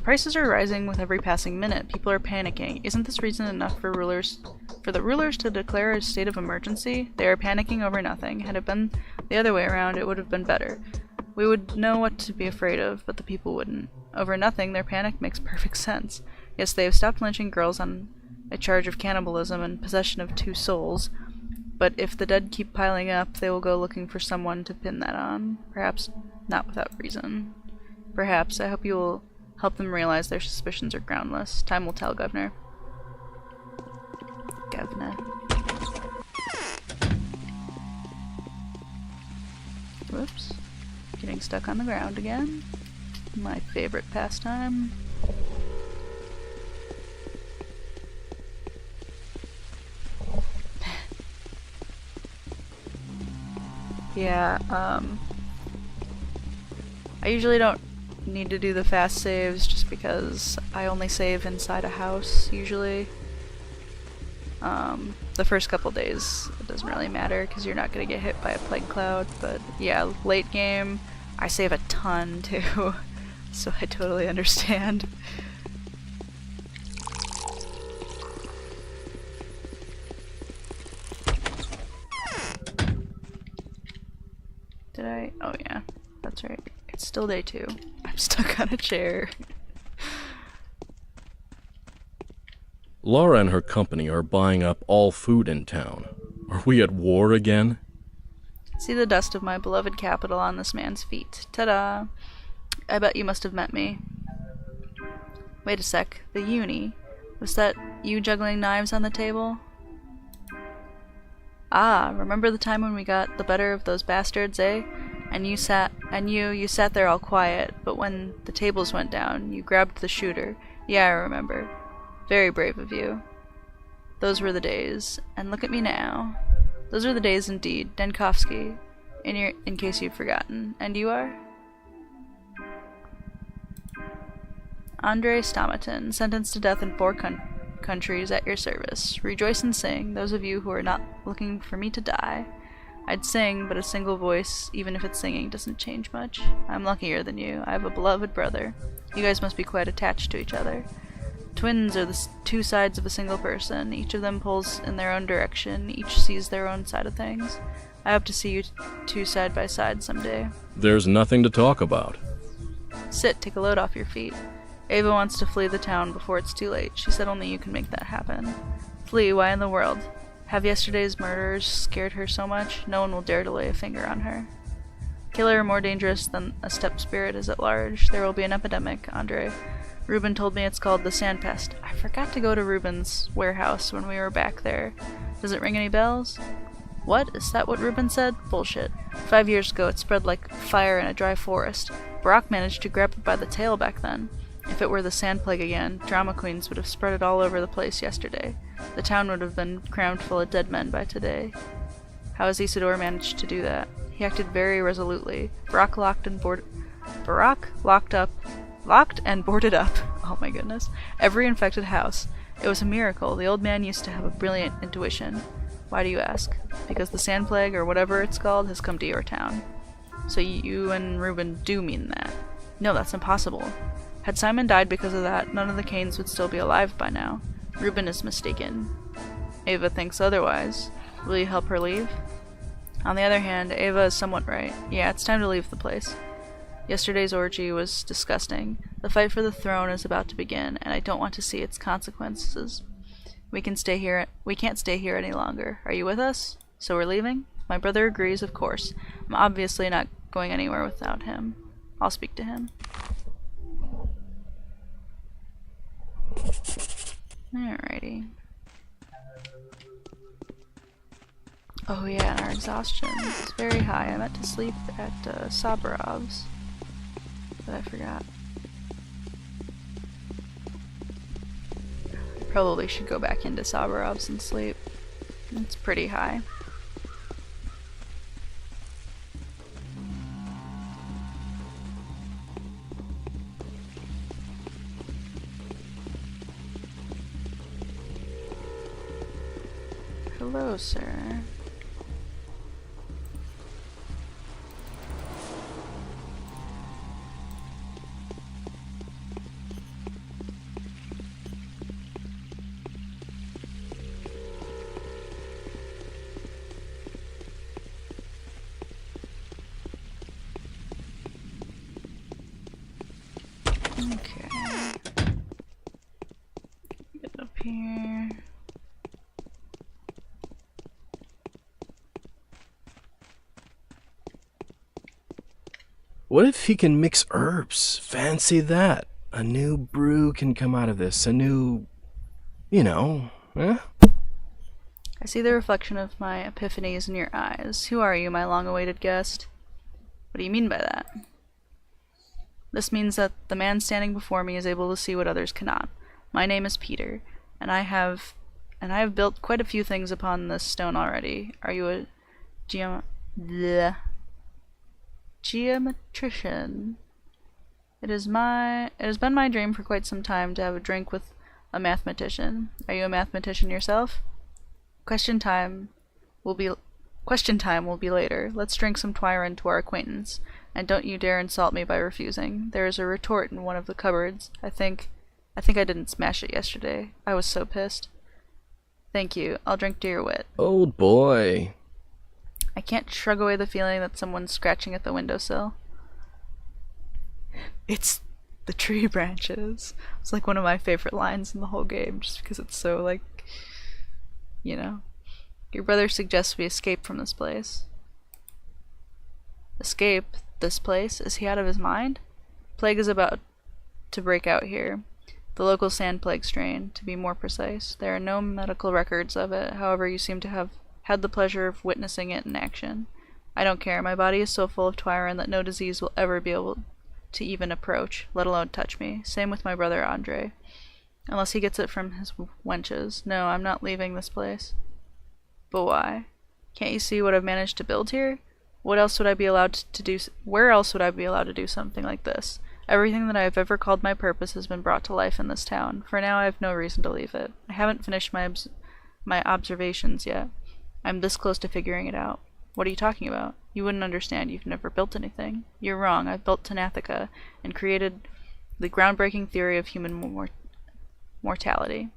Speaker 2: prices are rising with every passing minute. People are panicking. Isn't this reason enough for the rulers to declare a state of emergency? They are panicking over nothing. Had it been the other way around, it would have been better. We would know what to be afraid of, but the people wouldn't. Over nothing, their panic makes perfect sense. Yes, they have stopped lynching girls on a charge of cannibalism and possession of 2 souls, but if the dead keep piling up, they will go looking for someone to pin that on. Perhaps not without reason. Perhaps. I hope you will help them realize their suspicions are groundless. Time will tell, Governor. Governor. Whoops. Getting stuck on the ground again. My favorite pastime. Yeah, I usually don't need to do the fast saves just because I only save inside a house, usually. The first couple days, it doesn't really matter because you're not going to get hit by a plague cloud, but yeah, late game, I save a ton too, so I totally understand. Did I? Oh yeah, that's right. It's still day 2. I'm stuck on a chair.
Speaker 8: Laura and her company are buying up all food in town. Are we at war again?
Speaker 2: See the dust of my beloved capital on this man's feet. Ta-da! I bet you must have met me. Wait a sec. The uni. Was that you juggling knives on the table? Ah, remember the time when we got the better of those bastards, eh? And you sat there all quiet, but when the tables went down, you grabbed the shooter. Yeah, I remember. Very brave of you. Those were the days. And look at me now. Those are the days indeed. Denkovsky, in case you've forgotten. And you are? Andre Stomatin, sentenced to death in 4 countries at your service. Rejoice and sing, those of you who are not looking for me to die. I'd sing, but a single voice, even if it's singing, doesn't change much. I'm luckier than you. I have a beloved brother. You guys must be quite attached to each other. Twins are the 2 sides of a single person. Each of them pulls in their own direction. Each sees their own side of things. I hope to see you 2 side by side someday.
Speaker 8: There's nothing to talk about.
Speaker 2: Sit, take a load off your feet. Ava wants to flee the town before it's too late. She said only you can make that happen. Flee? Why in the world? Have yesterday's murders scared her so much? No one will dare to lay a finger on her. Killer more dangerous than a steppe spirit is at large. There will be an epidemic, Andre. Ruben told me it's called the sand pest. I forgot to go to Ruben's warehouse when we were back there. Does it ring any bells? What? Is that what Ruben said? Bullshit. 5 years ago it spread like fire in a dry forest. Brock managed to grab it by the tail back then. If it were the sand plague again, drama queens would have spread it all over the place yesterday. The town would have been crammed full of dead men by today. How has Isidore managed to do that? He acted very resolutely. Brock locked and boarded up. Oh my goodness. Every infected house. It was a miracle. The old man used to have a brilliant intuition. Why do you ask? Because the sand plague, or whatever it's called, has come to your town. So you and Ruben do mean that? No, that's impossible. Had Simon died because of that, none of the Canes would still be alive by now. Ruben is mistaken. Ava thinks otherwise. Will you help her leave? On the other hand, Ava is somewhat right. Yeah, it's time to leave the place. Yesterday's orgy was disgusting. The fight for the throne is about to begin, and I don't want to see its consequences. We can't stay here any longer. Are you with us? So we're leaving? My brother agrees, of course. I'm obviously not going anywhere without him. I'll speak to him. Alrighty. Oh yeah, and our exhaustion is very high. I meant to sleep at Sabarov's, but I forgot. Probably should go back into Sabarov's and sleep. It's pretty high. Hello, sir. Okay. Get up here.
Speaker 8: What if he can mix herbs? Fancy that. A new brew can come out of this. A new... you know, eh?
Speaker 2: I see the reflection of my epiphanies in your eyes. Who are you, my long-awaited guest? What do you mean by that? This means that the man standing before me is able to see what others cannot. My name is Peter, and I have built quite a few things upon this stone already. Are you a geometrician? It has been my dream for quite some time to have a drink with a mathematician. Are you a mathematician yourself? Question time will be later. Let's drink some Twyron to our acquaintance, and don't you dare insult me by refusing. There is a retort in one of the cupboards. I think I didn't smash it yesterday. I was so pissed. Thank you. I'll drink to your wit.
Speaker 8: Old boy.
Speaker 2: I can't shrug away the feeling that someone's scratching at the windowsill. It's the tree branches. It's like one of my favorite lines in the whole game, just because it's so, like, you know. Your brother suggests we escape from this place. Escape this place? Is he out of his mind? Plague is about to break out here. The local sand plague strain, to be more precise. There are no medical records of it, however you seem to have had the pleasure of witnessing it in action. I don't care, my body is so full of Twyron that no disease will ever be able to even approach, let alone touch me. Same with my brother Andre. Unless he gets it from his wenches. No, I'm not leaving this place. But why? Can't you see what I've managed to build here? Where else would I be allowed to do something like this? Everything that I have ever called my purpose has been brought to life in this town. For now I have no reason to leave it. I haven't finished my observations yet. I'm this close to figuring it out. What are you talking about? You wouldn't understand. You've never built anything. You're wrong. I've built Tanathica and created the groundbreaking theory of human mortality.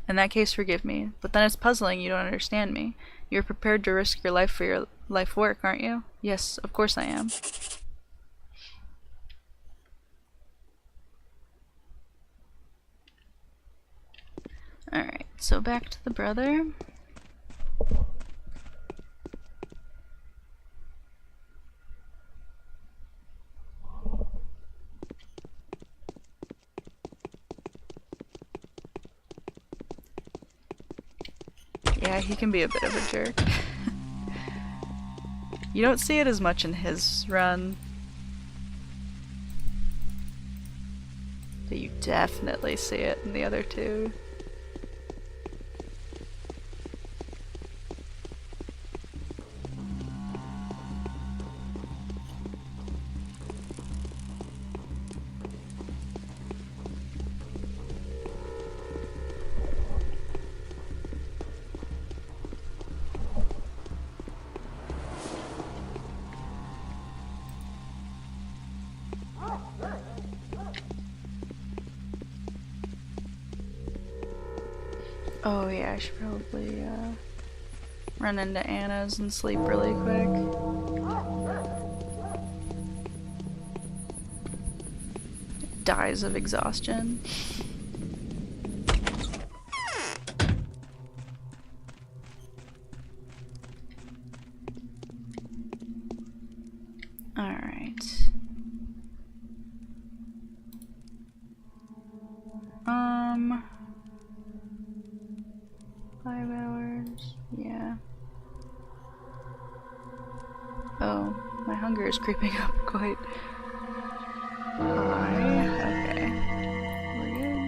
Speaker 2: In that case, forgive me. But then it's puzzling you don't understand me. You're prepared to risk your life for your life work, aren't you? Yes, of course I am. Alright, so back to the brother. Yeah, he can be a bit of a jerk. You don't see it as much in his run, but you definitely see it in the other two. Oh yeah, I should probably run into Anna's and sleep really quick. dies of exhaustion. Alright. 5 hours, yeah. Oh, my hunger is creeping up quite high. Okay. We're good.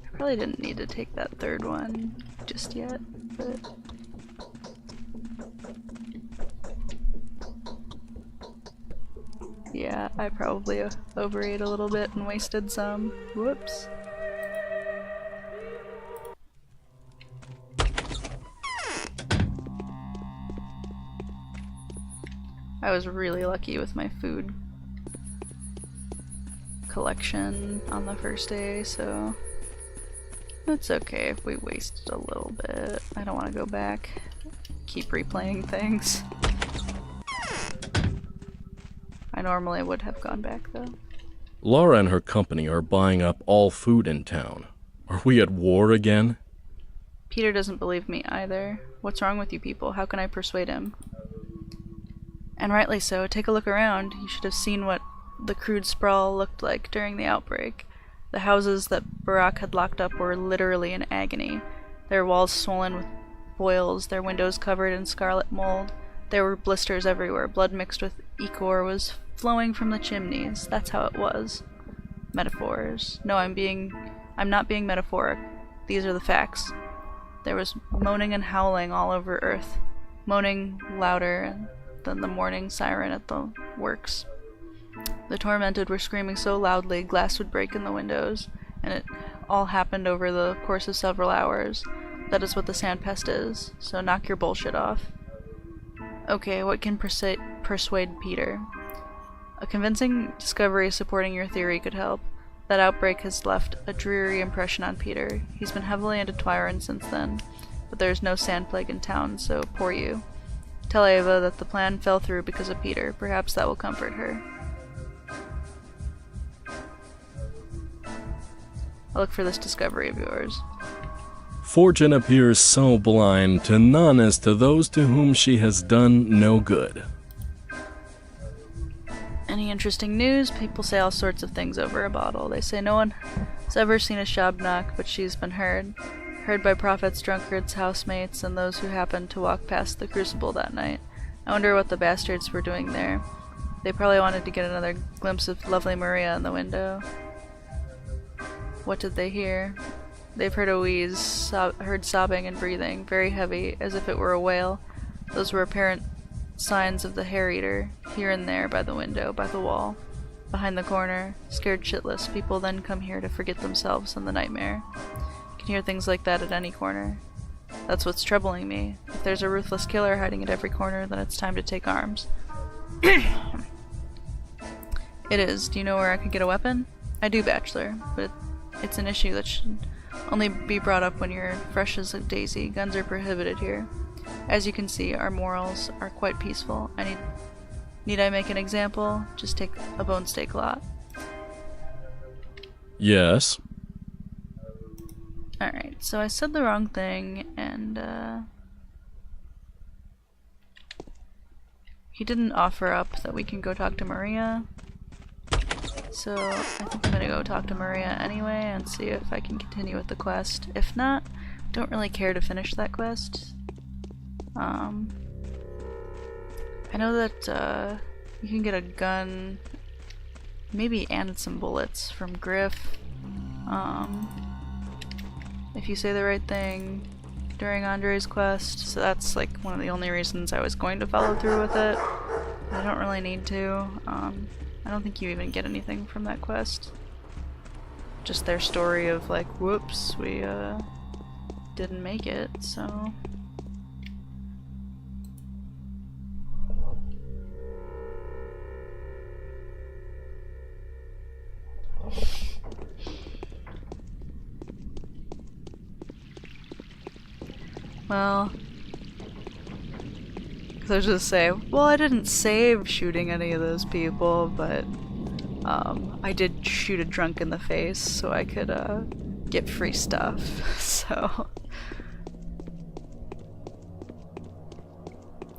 Speaker 2: I probably didn't need to take that third one just yet, but... yeah, I probably overate a little bit and wasted some. Whoops. I was really lucky with my food collection on the first day, so it's okay if we wasted a little bit. I don't want to go back, keep replaying things. I normally would have gone back though.
Speaker 8: Laura and her company are buying up all food in town. Are we at war again?
Speaker 2: Peter doesn't believe me either. What's wrong with you people? How can I persuade him? And rightly so. Take a look around. You should have seen what the crude sprawl looked like during the outbreak. The houses that Barack had locked up were literally in agony. Their walls swollen with boils, their windows covered in scarlet mold. There were blisters everywhere. Blood mixed with ichor was flowing from the chimneys. That's how it was. Metaphors. No, I'm not being metaphoric. These are the facts. There was moaning and howling all over Earth. Moaning louder than the morning siren at the works. The tormented were screaming so loudly glass would break in the windows, and it all happened over the course of several hours. That is what the sandpest is, so knock your bullshit off. Okay, what can persuade Peter? A convincing discovery supporting your theory could help. That outbreak has left a dreary impression on Peter. He's been heavily into Twyron since then, but there's no sand plague in town, so poor you. Tell Ava that the plan fell through because of Peter. Perhaps that will comfort her. I'll look for this discovery of yours.
Speaker 8: Fortune appears so blind to none as to those to whom she has done no good.
Speaker 2: Any interesting news? People say all sorts of things over a bottle. They say no one has ever seen a Shabnak, but she's been heard. Heard by prophets, drunkards, housemates, and those who happened to walk past the crucible that night. I wonder what the bastards were doing there. They probably wanted to get another glimpse of lovely Maria in the window. What did they hear? They've heard a wheeze, heard sobbing and breathing, very heavy, as if it were a wail. Those were apparent signs of the hair-eater, here and there by the window, by the wall, behind the corner. Scared shitless, people then come here to forget themselves in the nightmare. You can hear things like that at any corner. That's what's troubling me. If there's a ruthless killer hiding at every corner, then it's time to take arms. It is. Do you know where I could get a weapon? I do, Bachelor, but it's an issue that should only be brought up when you're fresh as a daisy. Guns are prohibited here. As you can see, our morals are quite peaceful. Need I make an example? Just take a bone steak lot.
Speaker 8: Yes.
Speaker 2: Alright, so I said the wrong thing, and he didn't offer up that we can go talk to Maria. So I think I'm gonna go talk to Maria anyway and see if I can continue with the quest. If not, don't really care to finish that quest. I know that you can get a gun, maybe and some bullets from Griff. If you say the right thing during Andre's quest, so that's like one of the only reasons I was going to follow through with it. I don't really need to. I don't think you even get anything from that quest. Just their story of like, whoops, we didn't make it, so... Well, So I was just say, well, I didn't save shooting any of those people, but I did shoot a drunk in the face so I could get free stuff. So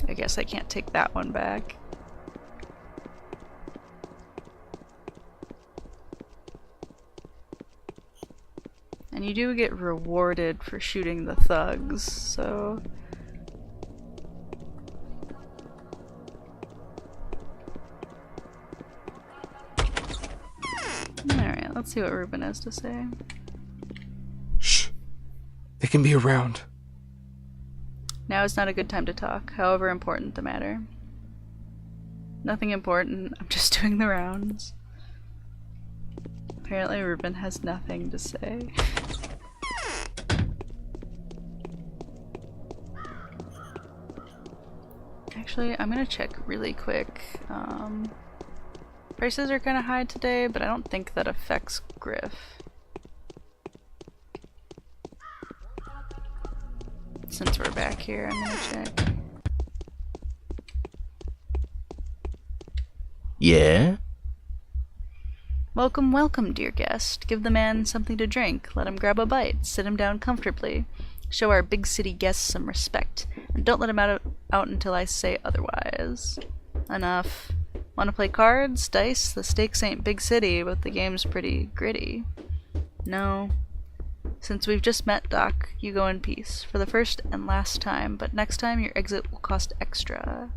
Speaker 2: I guess I can't take that one back. And you do get rewarded for shooting the thugs, so... Alright, let's see what Ruben has to say.
Speaker 11: Shh. They can be around.
Speaker 2: Now is not a good time to talk, however important the matter. Nothing important, I'm just doing the rounds. Apparently Ruben has nothing to say. Actually, I'm gonna check really quick. Prices are kind of high today, but I don't think that affects Griff. Since we're back here, I'm gonna check.
Speaker 8: Yeah?
Speaker 2: Welcome, welcome, dear guest. Give the man something to drink. Let him grab a bite. Sit him down comfortably. Show our big city guests some respect. And don't let him out until I say otherwise. Enough. Want to play cards? Dice? The stakes ain't big city, but the game's pretty gritty. No. Since we've just met, Doc, you go in peace. For the first and last time, but next time your exit will cost extra.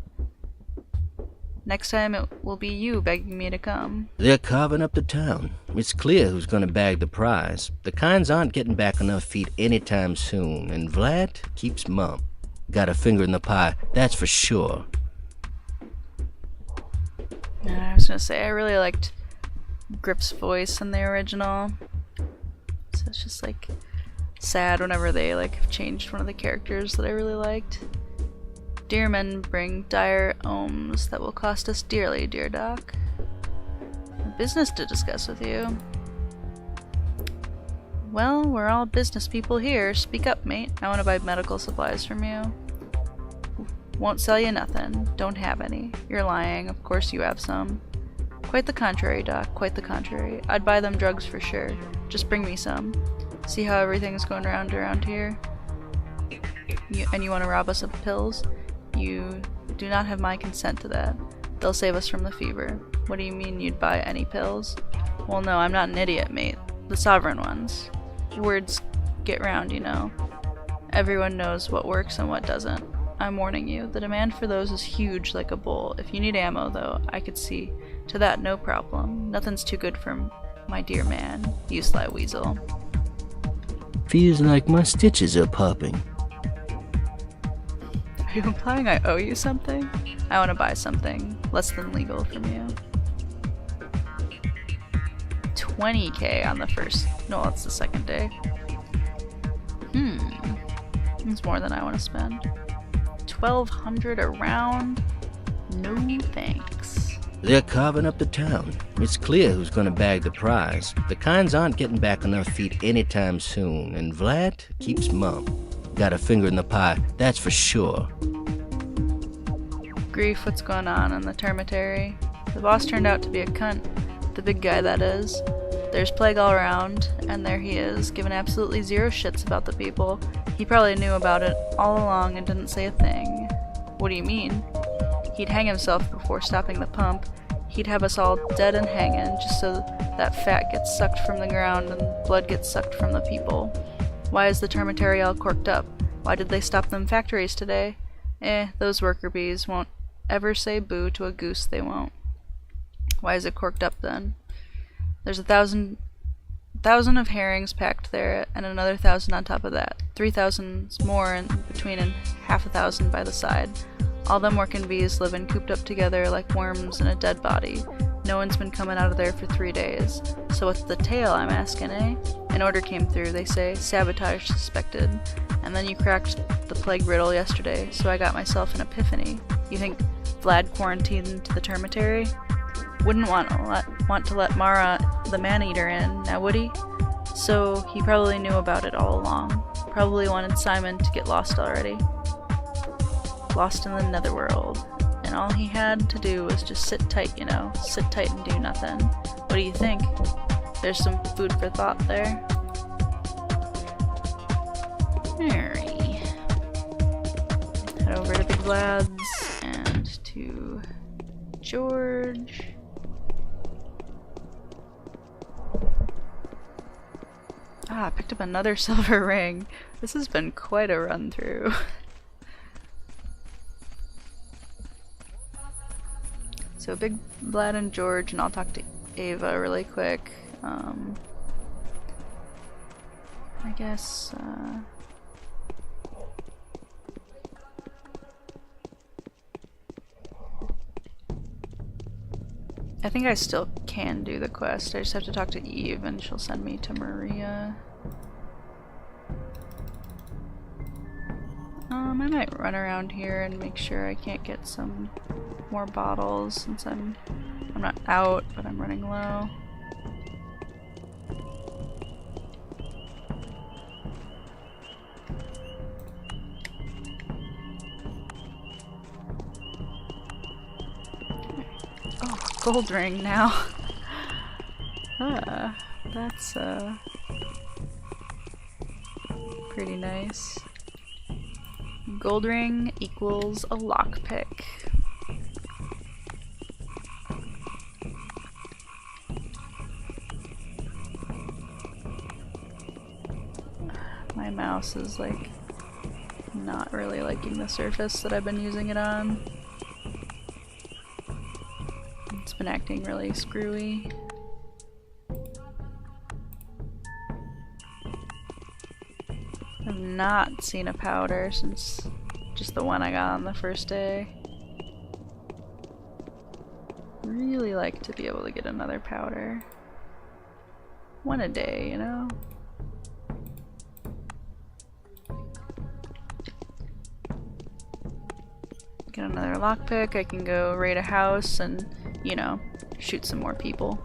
Speaker 2: Next time it will be you begging me to come.
Speaker 8: They're carving up the town. It's clear who's gonna bag the prize. The kinds aren't getting back enough feet anytime soon, and Vlad keeps mum. Got a finger in the pie, that's for sure.
Speaker 2: I was gonna say, I really liked Grip's voice in the original. So it's just like sad whenever they like have changed one of the characters that I really liked. Dear men bring dire ohms that will cost us dearly, dear Doc. Business to discuss with you. Well, we're all business people here. Speak up, mate. I want to buy medical supplies from you. Won't sell you nothing. Don't have any. You're lying. Of course you have some. Quite the contrary, Doc. Quite the contrary. I'd buy them drugs for sure. Just bring me some. See how everything's going around here? And you want to rob us of pills? You do not have my consent to that. They'll save us from the fever. What do you mean you'd buy any pills? Well, no, I'm not an idiot, mate. The sovereign ones. Words get round, you know. Everyone knows what works and what doesn't. I'm warning you, the demand for those is huge like a bull. If you need ammo, though, I could see to that no problem. Nothing's too good for my dear man, you sly weasel.
Speaker 8: Feels like my stitches are popping.
Speaker 2: Are you implying I owe you something? I want to buy something less than legal from you. 20k on the first. No, that's the second day. It's more than I want to spend. 1200 a round? No thanks.
Speaker 8: They're carving up the town. It's clear who's gonna bag the prize. The kinds aren't getting back enough feet anytime soon, and Vlad keeps mum. Got a finger in the pie, that's for sure.
Speaker 2: Grief, what's going on in the termitary? The boss turned out to be a cunt. The big guy, that is. There's plague all around, and there he is, giving absolutely zero shits about the people. He probably knew about it all along and didn't say a thing. What do you mean? He'd hang himself before stopping the pump. He'd have us all dead and hanging, just so that fat gets sucked from the ground and blood gets sucked from the people. Why is the termitary all corked up? Why did they stop them factories today? Those worker bees won't ever say boo to a goose, they won't. Why is it corked up then? There's 1,000 of herrings packed there, and another 1,000 on top of that. 3,000 more in between, and half 1,000 by the side. All them working bees living cooped up together like worms in a dead body. No one's been coming out of there for 3 days. So what's the tale, I'm asking, eh? An order came through, they say, sabotage suspected. And then you cracked the plague riddle yesterday, so I got myself an epiphany. You think Vlad quarantined the termitary? Wouldn't want to let Mara, the man-eater, in, now would he? So he probably knew about it all along. Probably wanted Simon to get lost already. lost in the netherworld. And all he had to do was just sit tight, you know? Sit tight and do nothing. What do you think? There's some food for thought there. Alright. Head over to Big Vlad's and to George. Ah, I picked up another silver ring. This has been quite a run through. So Big Vlad and George, and I'll talk to Ava really quick. I guess, I think I still can do the quest. I just have to talk to Eve and she'll send me to Maria. I might run around here and make sure I can't get some more bottles since I'm not out, but I'm running low. Oh, gold ring now. That's pretty nice. Gold ring equals a lockpick. My mouse is like not really liking the surface that I've been using it on. It's been acting really screwy. I've not seen a powder since just the one I got on the first day. Really like to be able to get another powder. One a day, you know? Get another lockpick, I can go raid a house and, you know, shoot some more people.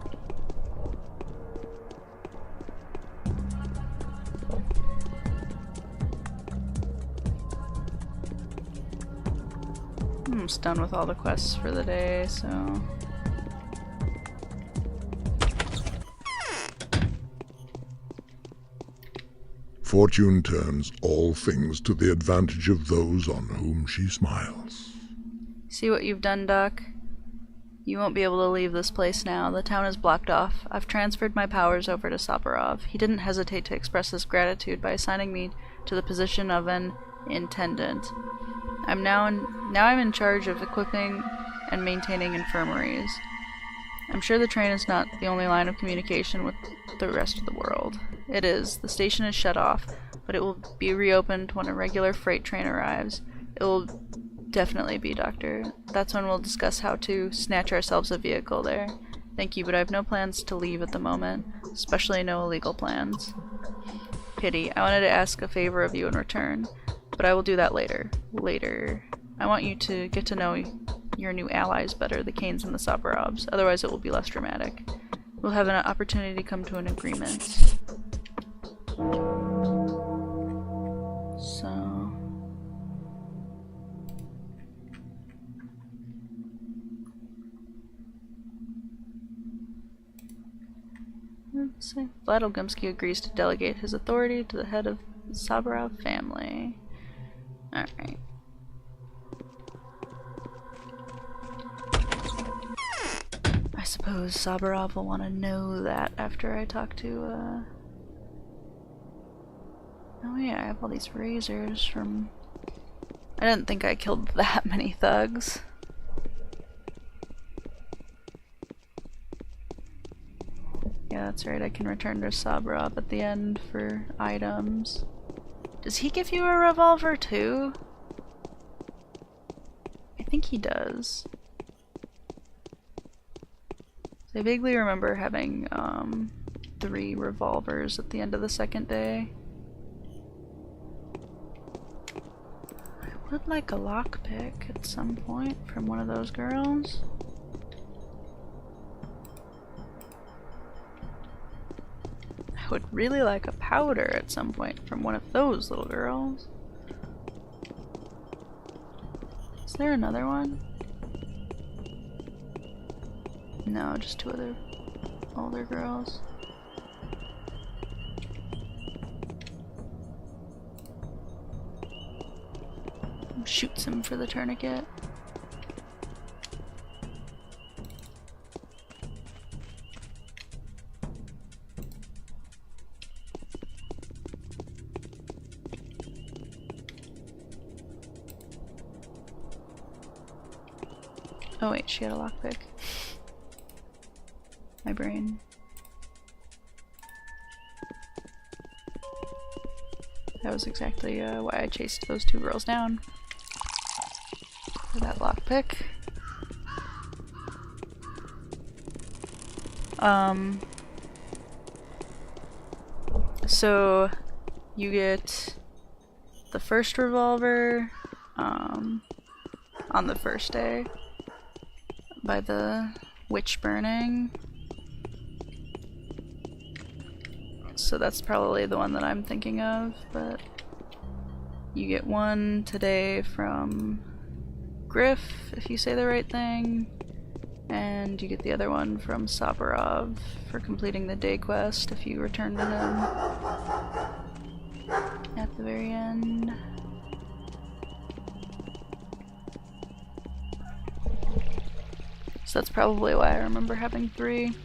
Speaker 2: I'm almost done with all the quests for the day, so...
Speaker 6: Fortune turns all things to the advantage of those on whom she smiles.
Speaker 2: See what you've done, Doc? You won't be able to leave this place now. The town is blocked off. I've transferred my powers over to Saparov. He didn't hesitate to express his gratitude by assigning me to the position of an intendant. I'm in charge of equipping and maintaining infirmaries. I'm sure the train is not the only line of communication with the rest of the world. It is. The station is shut off, but it will be reopened when a regular freight train arrives. It will definitely be, Doctor. That's when we'll discuss how to snatch ourselves a vehicle there. Thank you, but I have no plans to leave at the moment, especially no illegal plans. Pity. I wanted to ask a favor of you in return, but I will do that later. Later. I want you to get to know your new allies better, the Kanes and the Saparovs. Otherwise it will be less dramatic. We'll have an opportunity to come to an agreement. So... let's see. Vlad Olgumsky agrees to delegate his authority to the head of the Saparov family. Alright. I suppose Saparov will want to know that after I talk to, oh yeah, I have all these razors from... I didn't think I killed that many thugs. Yeah, that's right, I can return to Saparov at the end for items. Does he give you a revolver too? I think he does. I vaguely remember having 3 revolvers at the end of the second day. I would like a lockpick at some point from one of those girls. I would really like a powder at some point from one of those little girls. there another one? No, just two other older girls. Shoots him for the tourniquet. Oh wait, she had a lockpick. My brain. That was exactly why I chased those two girls down. For that lockpick. So you get the first revolver on the first day by the witch burning. So that's probably the one that I'm thinking of, but you get one today from Griff, if you say the right thing, and you get the other one from Sabarov for completing the day quest if you return to him at the very end. So that's probably why I remember having 3.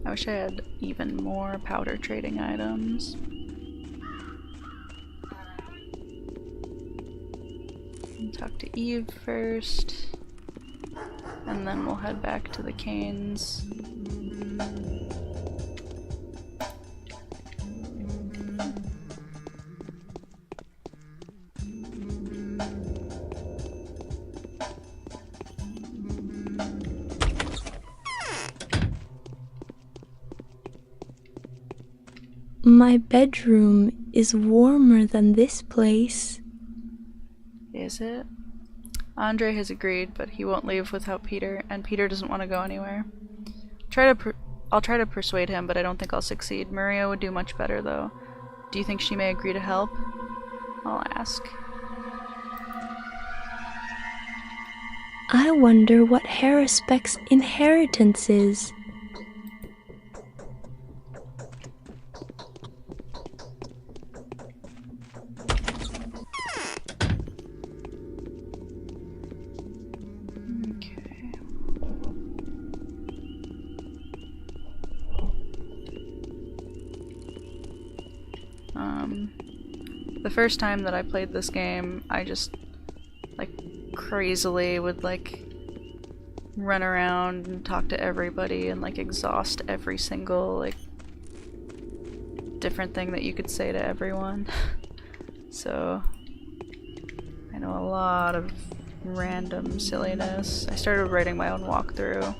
Speaker 2: I wish I had even more powder trading items. Talk to Eve first, and then we'll head back to the Canes.
Speaker 5: My bedroom is warmer than this place.
Speaker 2: Is it? Andre has agreed, but he won't leave without Peter, and Peter doesn't want to go anywhere. I'll try to persuade him, but I don't think I'll succeed. Maria would do much better, though. Do you think she may agree to help? I'll ask.
Speaker 5: I wonder what Harrispeck's inheritance is.
Speaker 2: The first time that I played this game, I just, like, crazily would, like, run around and talk to everybody and, like, exhaust every single, like, different thing that you could say to everyone. So, I know a lot of random silliness. I started writing my own walkthrough.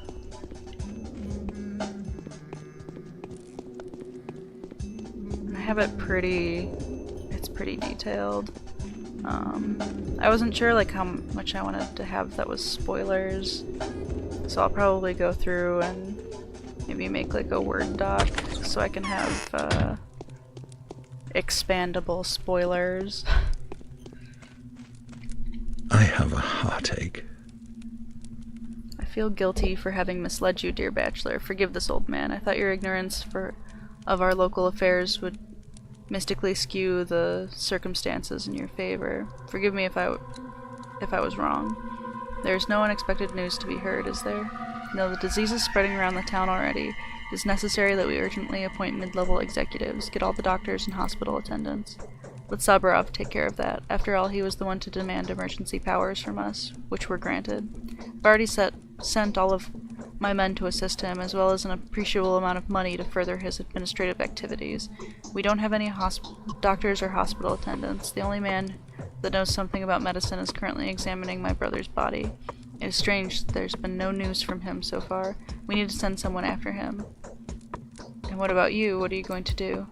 Speaker 2: I have it pretty detailed. I wasn't sure like how much I wanted to have that was spoilers, so I'll probably go through and maybe make like a Word doc so I can have expandable spoilers.
Speaker 1: I have a heartache.
Speaker 2: I feel guilty for having misled you, dear Bachelor. Forgive this old man. I thought your ignorance of our local affairs would mystically skew the circumstances in your favor. Forgive me if I was wrong. There's no unexpected news to be heard, is there? No, the disease is spreading around the town already. It is necessary that we urgently appoint mid-level executives, get all the doctors and hospital attendants. Let Sabarov take care of that. After all, he was the one to demand emergency powers from us, which were granted. I've already sent all of my men to assist him, as well as an appreciable amount of money to further his administrative activities. We don't have any doctors or hospital attendants. The only man that knows something about medicine is currently examining my brother's body. It is strange there's been no news from him so far. We need to send someone after him. And what about you? What are you going to do?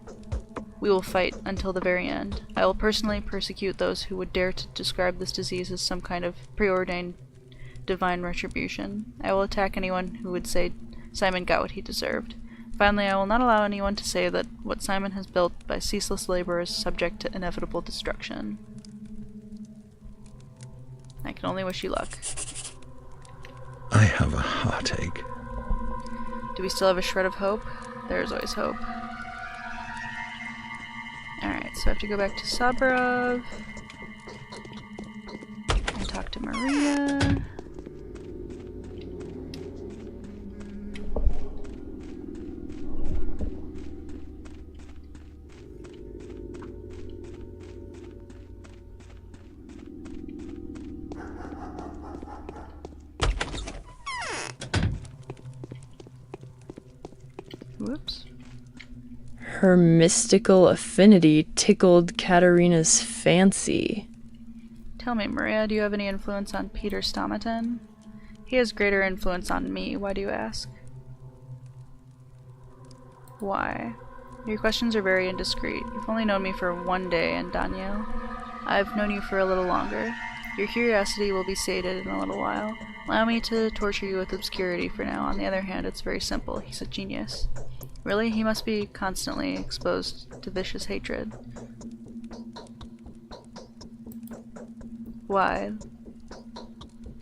Speaker 2: We will fight until the very end. I will personally persecute those who would dare to describe this disease as some kind of preordained divine retribution. I will attack anyone who would say Simon got what he deserved. Finally, I will not allow anyone to say that what Simon has built by ceaseless labor is subject to inevitable destruction. I can only wish you luck.
Speaker 1: I have a heartache.
Speaker 2: Do we still have a shred of hope? There's always hope. Alright, so I have to go back to Sabarov and talk to Maria. Whoops.
Speaker 7: Her mystical affinity tickled Katerina's fancy.
Speaker 2: Tell me, Maria, do you have any influence on Peter Stomaton? He has greater influence on me, why do you ask? Why? Your questions are very indiscreet. You've only known me for 1 day, and Daniel, I've known you for a little longer. Your curiosity will be sated in a little while. Allow me to torture you with obscurity for now. On the other hand, it's very simple. He's a genius. Really? He must be constantly exposed to vicious hatred. Why?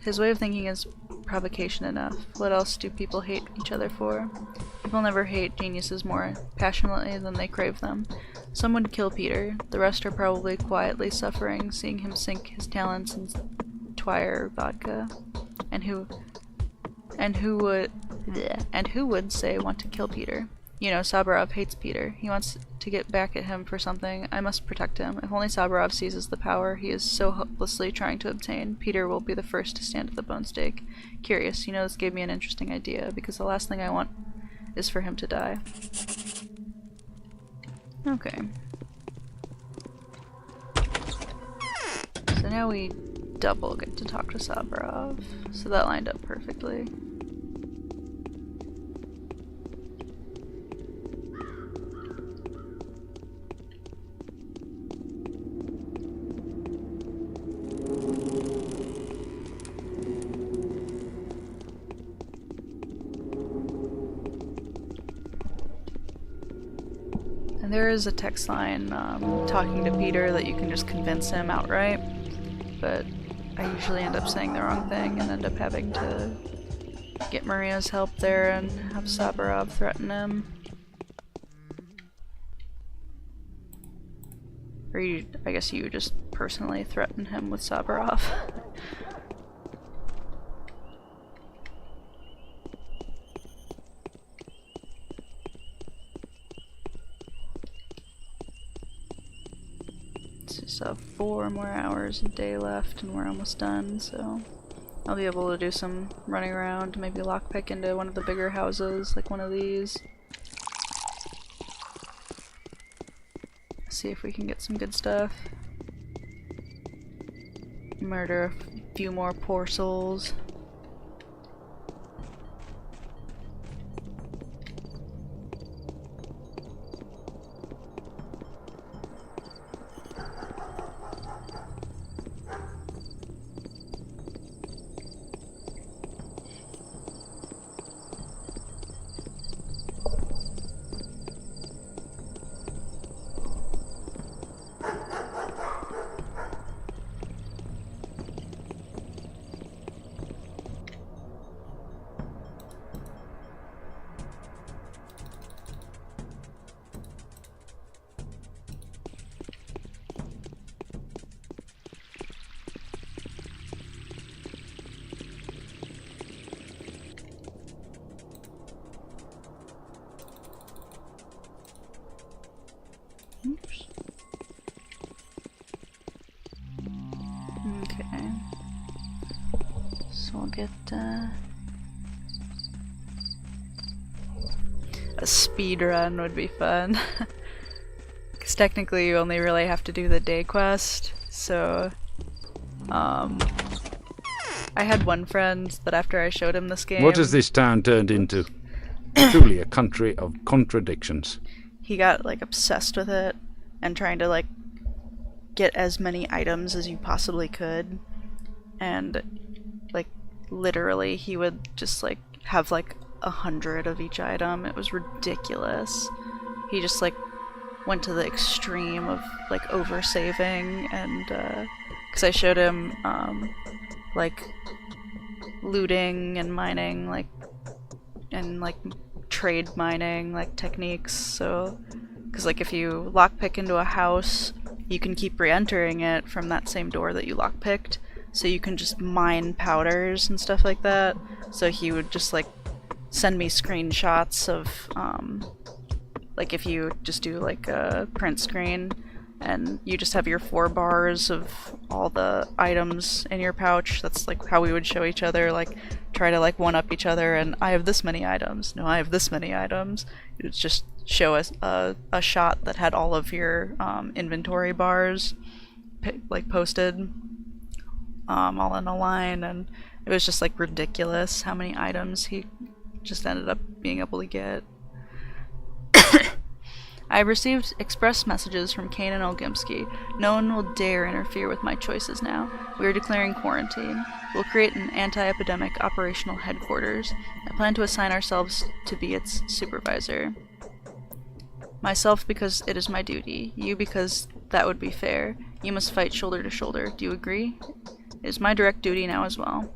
Speaker 2: His way of thinking is provocation enough. What else do people hate each other for? People never hate geniuses more passionately than they crave them. Some would kill Peter. The rest are probably quietly suffering, seeing him sink his talents in Twire vodka. And who would say want to kill Peter? You know, Sabarov hates Peter. He wants to get back at him for something. I must protect him. If only Sabarov seizes the power he is so hopelessly trying to obtain, Peter will be the first to stand at the bone stake. Curious, you know, this gave me an interesting idea, because the last thing I want is for him to die. Okay. So now we double get to talk to Sabarov. So that lined up perfectly. There is a text line talking to Peter that you can just convince him outright, but I usually end up saying the wrong thing and end up having to get Maria's help there and have Sabarov threaten him. Or I guess you just personally threaten him with Sabarov. Just have 4 more hours a day left and we're almost done, so I'll be able to do some running around, maybe lockpick into one of the bigger houses, like one of these. See if we can get some good stuff. Murder a few more poor souls. Oops. Okay. So we'll get a speed run would be fun. Because technically you only really have to do the day quest, so I had one friend that after I showed him this game...
Speaker 3: What has this town turned into? Truly a country of contradictions.
Speaker 2: He got, like, obsessed with it and trying to, like, get as many items as you possibly could. And, like, literally he would just, like, have, like, 100 of each item. It was ridiculous. He just, like, went to the extreme of, like, over-saving, and, because I showed him, like, looting and mining, like, and, like, trade mining, like, techniques, so, because, like, if you lockpick into a house, you can keep re-entering it from that same door that you lockpicked, so you can just mine powders and stuff like that. So he would just, like, send me screenshots of, like, if you just do, like, a print screen, and you just have your 4 bars of all the items in your pouch. That's, like, how we would show each other, like, try to, like, one-up each other, and I have this many items. No, I have this many items. It would just show us a shot that had all of your inventory bars, like, posted, all in a line, and it was just, like, ridiculous how many items he just ended up being able to get. I have received express messages from Kane and Olgimsky. No one will dare interfere with my choices now. We are declaring quarantine. We'll create an anti-epidemic operational headquarters. I plan to assign ourselves to be its supervisor. Myself because it is my duty. You because that would be fair. You must fight shoulder to shoulder. Do you agree? It is my direct duty now as well.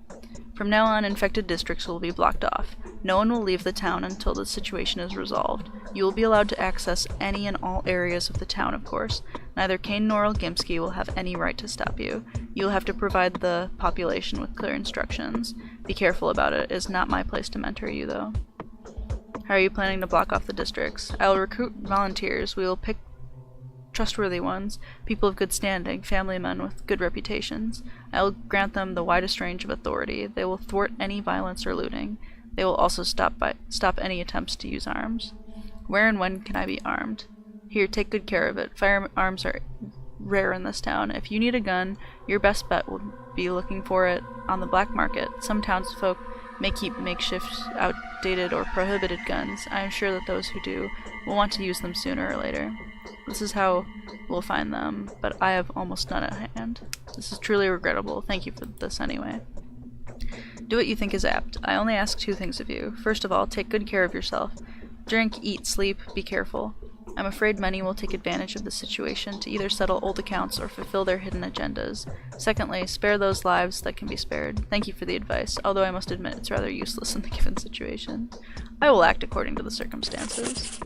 Speaker 2: From now on, infected districts will be blocked off. No one will leave the town until the situation is resolved. You will be allowed to access any and all areas of the town, of course. Neither Kane nor Olgimsky will have any right to stop you. You will have to provide the population with clear instructions. Be careful about it. It is not my place to mentor you, though. How are you planning to block off the districts? I will recruit volunteers. We will pick trustworthy ones, people of good standing, family men with good reputations. I will grant them the widest range of authority. They will thwart any violence or looting. They will also stop any attempts to use arms. Where and when can I be armed? Here, take good care of it. Firearms are rare in this town. If you need a gun, your best bet will be looking for it on the black market. Some townsfolk may keep makeshift, outdated, or prohibited guns. I am sure that those who do will want to use them sooner or later. This is how we'll find them, but I have almost none at hand. This is truly regrettable. Thank you for this anyway. Do what you think is apt. I only ask 2 things of you. First of all, take good care of yourself. Drink, eat, sleep, be careful. I'm afraid many will take advantage of the situation to either settle old accounts or fulfill their hidden agendas. Secondly, spare those lives that can be spared. Thank you for the advice, although I must admit it's rather useless in the given situation. I will act according to the circumstances.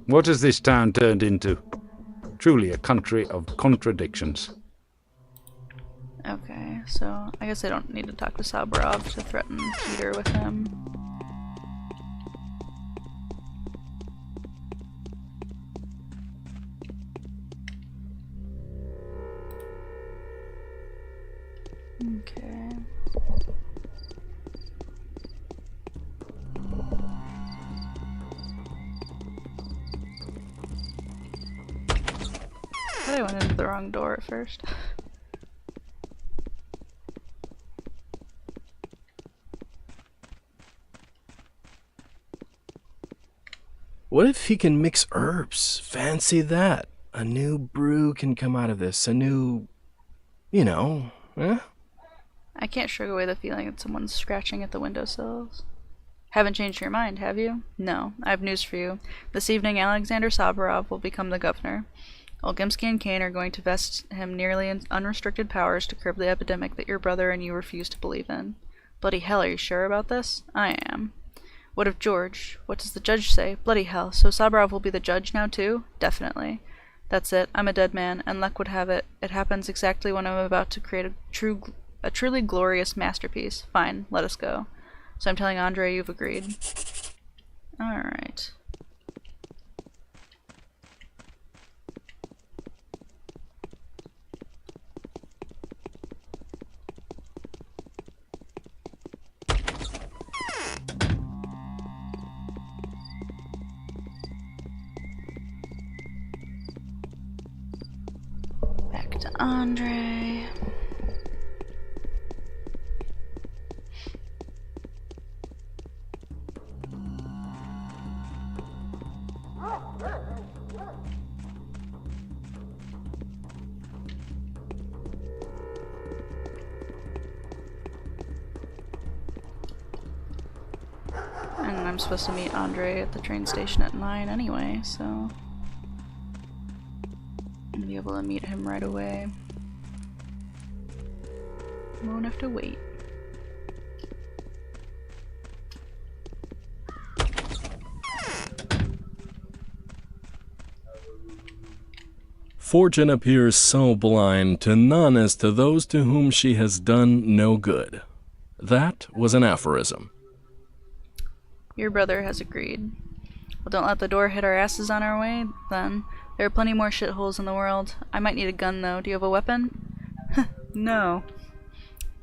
Speaker 3: What has this town turned into? Truly a country of contradictions.
Speaker 2: Okay, so I guess I don't need to talk to Saburov to threaten Peter with him. Okay. I thought I went into the wrong door at first.
Speaker 12: What if he can mix herbs? Fancy that. A new brew can come out of this. A new... you know, eh?
Speaker 2: I can't shake away the feeling that someone's scratching at the windowsills. Haven't changed your mind, have you? No. I have news for you. This evening, Alexander Saburov will become the governor. Olgimsky and Kane are going to vest him nearly unrestricted powers to curb the epidemic that your brother and you refuse to believe in. Bloody hell, are you sure about this? I am. What of George? What does the judge say? Bloody hell, so Saburov will be the judge now too? Definitely. That's it. I'm a dead man, and luck would have it. It happens exactly when I'm about to create a truly glorious masterpiece. Fine, let us go. So I'm telling Andre you've agreed. Alright. Back to Andre. And I'm supposed to meet Andre at the train station at 9 anyway, so I'll be able to meet him right away. Won't have to wait.
Speaker 12: Fortune appears so blind to none as to those to whom she has done no good. That was an aphorism.
Speaker 2: Your brother has agreed. Well, don't let the door hit our asses on our way, then. There are plenty more shitholes in the world. I might need a gun, though. Do you have a weapon? No.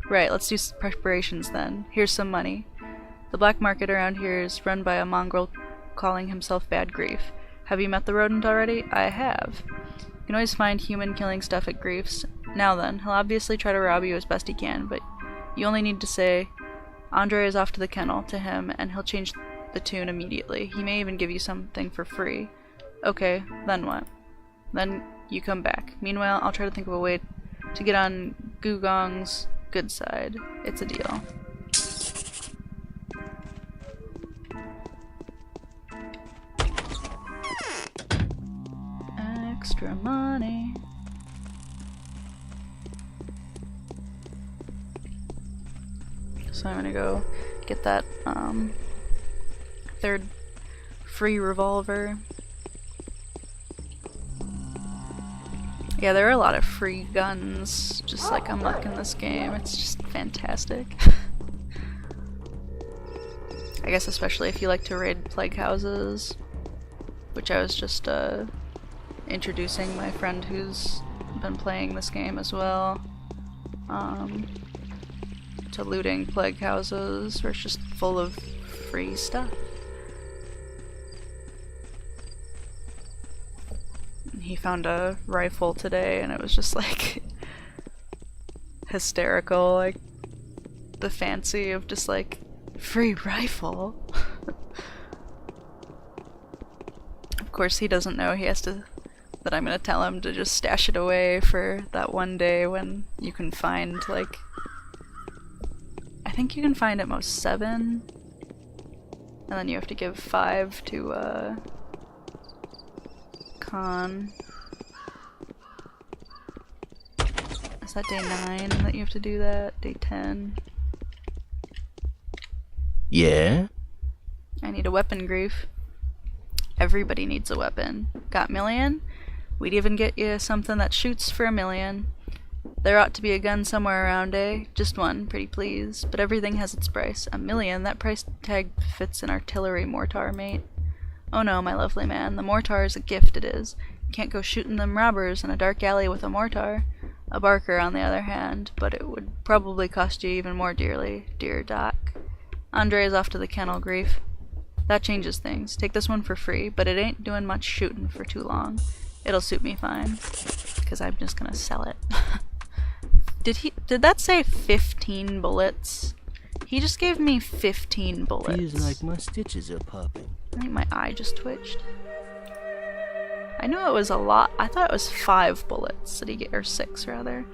Speaker 2: Right, let's do preparations then. Here's some money. The black market around here is run by a mongrel calling himself Bad Grief. Have you met the rodent already? I have. You can always find human-killing stuff at Grief's. Now then, he'll obviously try to rob you as best he can, but you only need to say, Andre is off to the kennel, to him, and he'll change the tune immediately. He may even give you something for free. Okay, then what? Then you come back. Meanwhile, I'll try to think of a way to get on Gugong's good side. It's a deal. Extra money. So I'm gonna go get that third free revolver. Yeah, there are a lot of free guns just like unlocked in this game. It's just fantastic. I guess especially if you like to raid plague houses, which I was just introducing my friend who's been playing this game as well, to looting plague houses where it's just full of free stuff. He found a rifle today and it was just like hysterical, like the fancy of just like free rifle. Of course he doesn't know that I'm gonna tell him to just stash it away for that one day when you can find like, I think you can find at most 7, and then you have to give 5 to Con. Is that day 9 that you have to do that? Day 10?
Speaker 8: Yeah?
Speaker 2: I need a weapon, Grief. Everybody needs a weapon. Got $1,000,000? We'd even get you something that shoots for $1,000,000. There ought to be a gun somewhere around, eh? Just one, pretty please. But everything has its price. $1,000,000? That price tag fits an artillery mortar, mate. Oh no, my lovely man, the mortar is a gift, it is. You can't go shooting them robbers in a dark alley with a mortar. A barker, on the other hand, but it would probably cost you even more dearly, dear Doc. Andre is off to the kennel, Grief. That changes things. Take this one for free, but it ain't doing much shooting for too long. It'll suit me fine, because I'm just gonna sell it. Did that say 15 bullets? He just gave me 15 bullets.
Speaker 8: Feels like my stitches are popping.
Speaker 2: I think my eye just twitched. I knew it was a lot. I thought it was 5 bullets that he get, or 6 rather.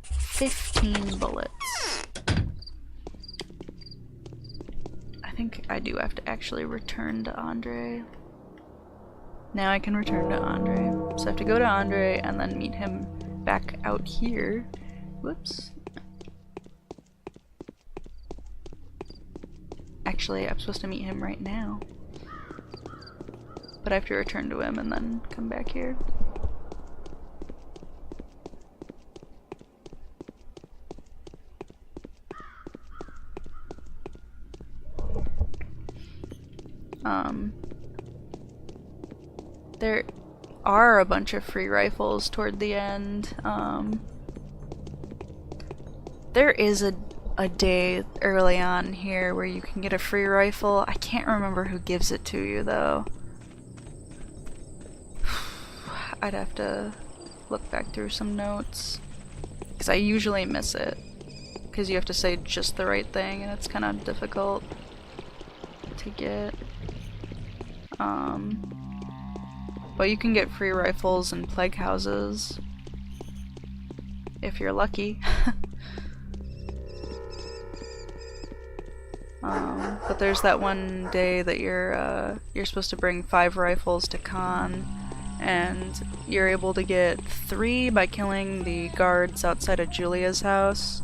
Speaker 2: 15 bullets. I think I do have to actually return to Andre. Now I can return to Andre. So I have to go to Andre and then meet him back out here. Whoops. Actually, I'm supposed to meet him right now. But I have to return to him and then come back here. There are a bunch of free rifles toward the end. There is a day early on here where you can get a free rifle. I can't remember who gives it to you though. I'd have to look back through some notes, because I usually miss it, because you have to say just the right thing and it's kind of difficult to get. But you can get free rifles in plague houses if you're lucky. But there's that one day that you're supposed to bring 5 rifles to con, and you're able to get 3 by killing the guards outside of Julia's house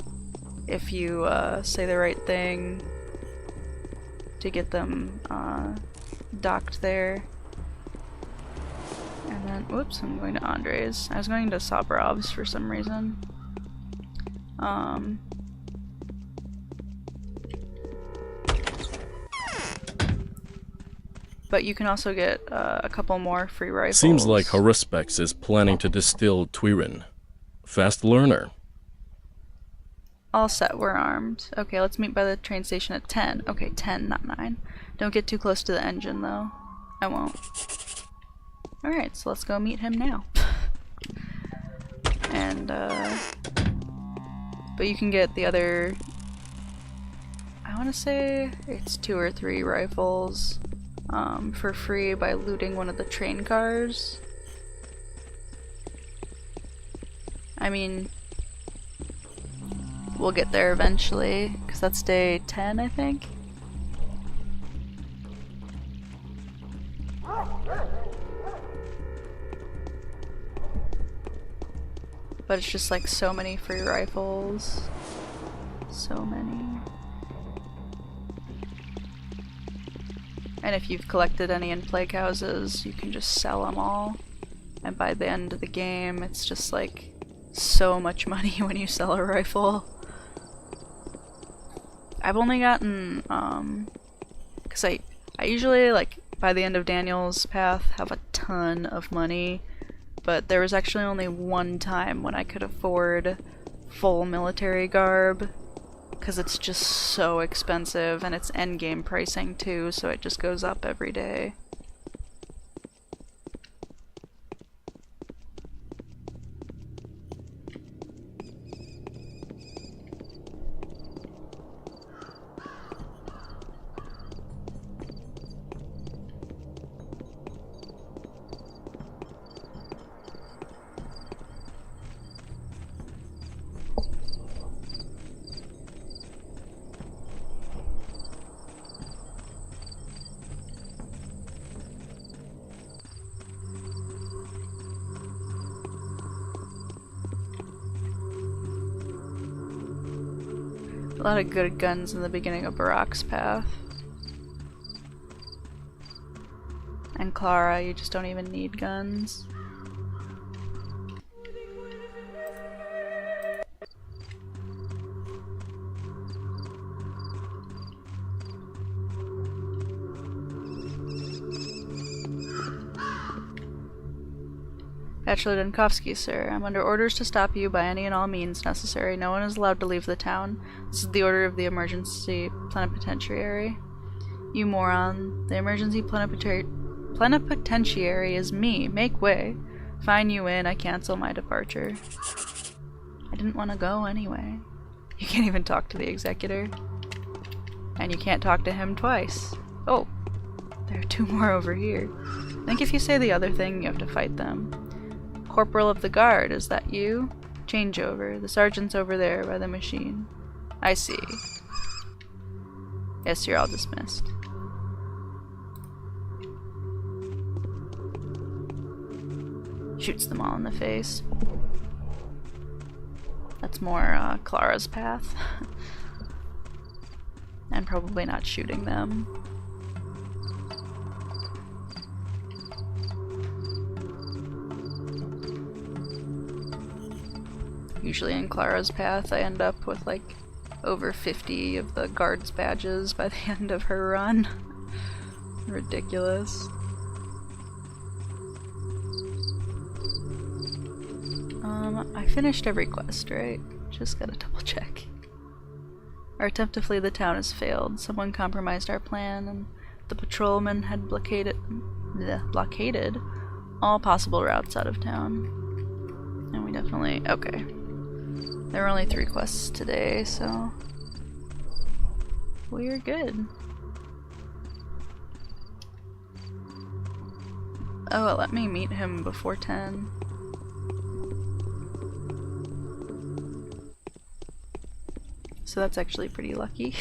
Speaker 2: if you say the right thing to get them docked there. And then, whoops, I'm going to Andre's. I was going to Sabrov's for some reason. But you can also get a couple more free rifles.
Speaker 12: Seems like Haruspex is planning to distill Twirin. Fast learner.
Speaker 2: All set, we're armed. Okay, let's meet by the train station at 10. Okay, 10, not 9. Don't get too close to the engine, though. I won't. Alright, so let's go meet him now. And, but you can get the other... I want to say it's 2 or 3 rifles for free by looting one of the train cars. I mean, we'll get there eventually, because that's day 10, I think. But it's just like so many free rifles. So many. And if you've collected any in plague houses, you can just sell them all. And by the end of the game, it's just like so much money when you sell a rifle. I've only gotten, cause I usually, like, by the end of Daniel's path, have a ton of money. But there was actually only one time when I could afford full military garb, because it's just so expensive, and it's endgame pricing too, so it just goes up every day. A lot of good guns in the beginning of Barak's path. And Clara, you just don't even need guns. Bachelor Dunkovsky, sir. I'm under orders to stop you by any and all means necessary. No one is allowed to leave the town. This is the order of the emergency plenipotentiary. You moron. The emergency plenipotentiary is me. Make way. Fine you in. I cancel my departure. I didn't want to go anyway. You can't even talk to the executor. And you can't talk to him twice. Oh, there are 2 more over here. I think if you say the other thing, you have to fight them. Corporal of the Guard, is that you? Changeover. The sergeant's over there by the machine. I see. Yes, you're all dismissed. Shoots them all in the face. That's more Clara's path. And probably not shooting them. Usually in Clara's path, I end up with like over 50 of the guard's badges by the end of her run. Ridiculous. I finished every quest, right? Just gotta double check. Our attempt to flee the town has failed. Someone compromised our plan, and the patrolman had blockaded all possible routes out of town. And we definitely... okay. There were only 3 quests today, so... we're good. Oh, it let me meet him before 10. So that's actually pretty lucky.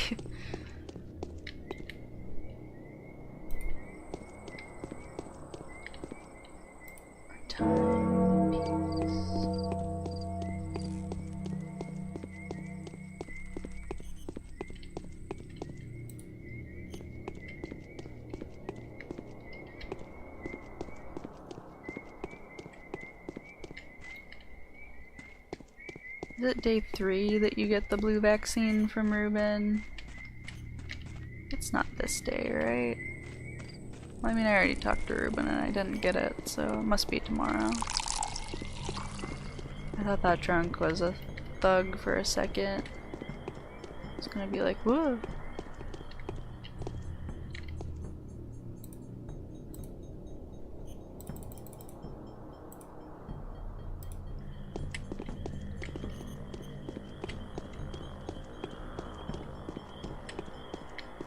Speaker 2: Is it day 3 that you get the blue vaccine from Ruben? It's not this day, right? Well, I mean, I already talked to Ruben and I didn't get it, so it must be tomorrow. I thought that drunk was a thug for a second. It's gonna be like, whoa.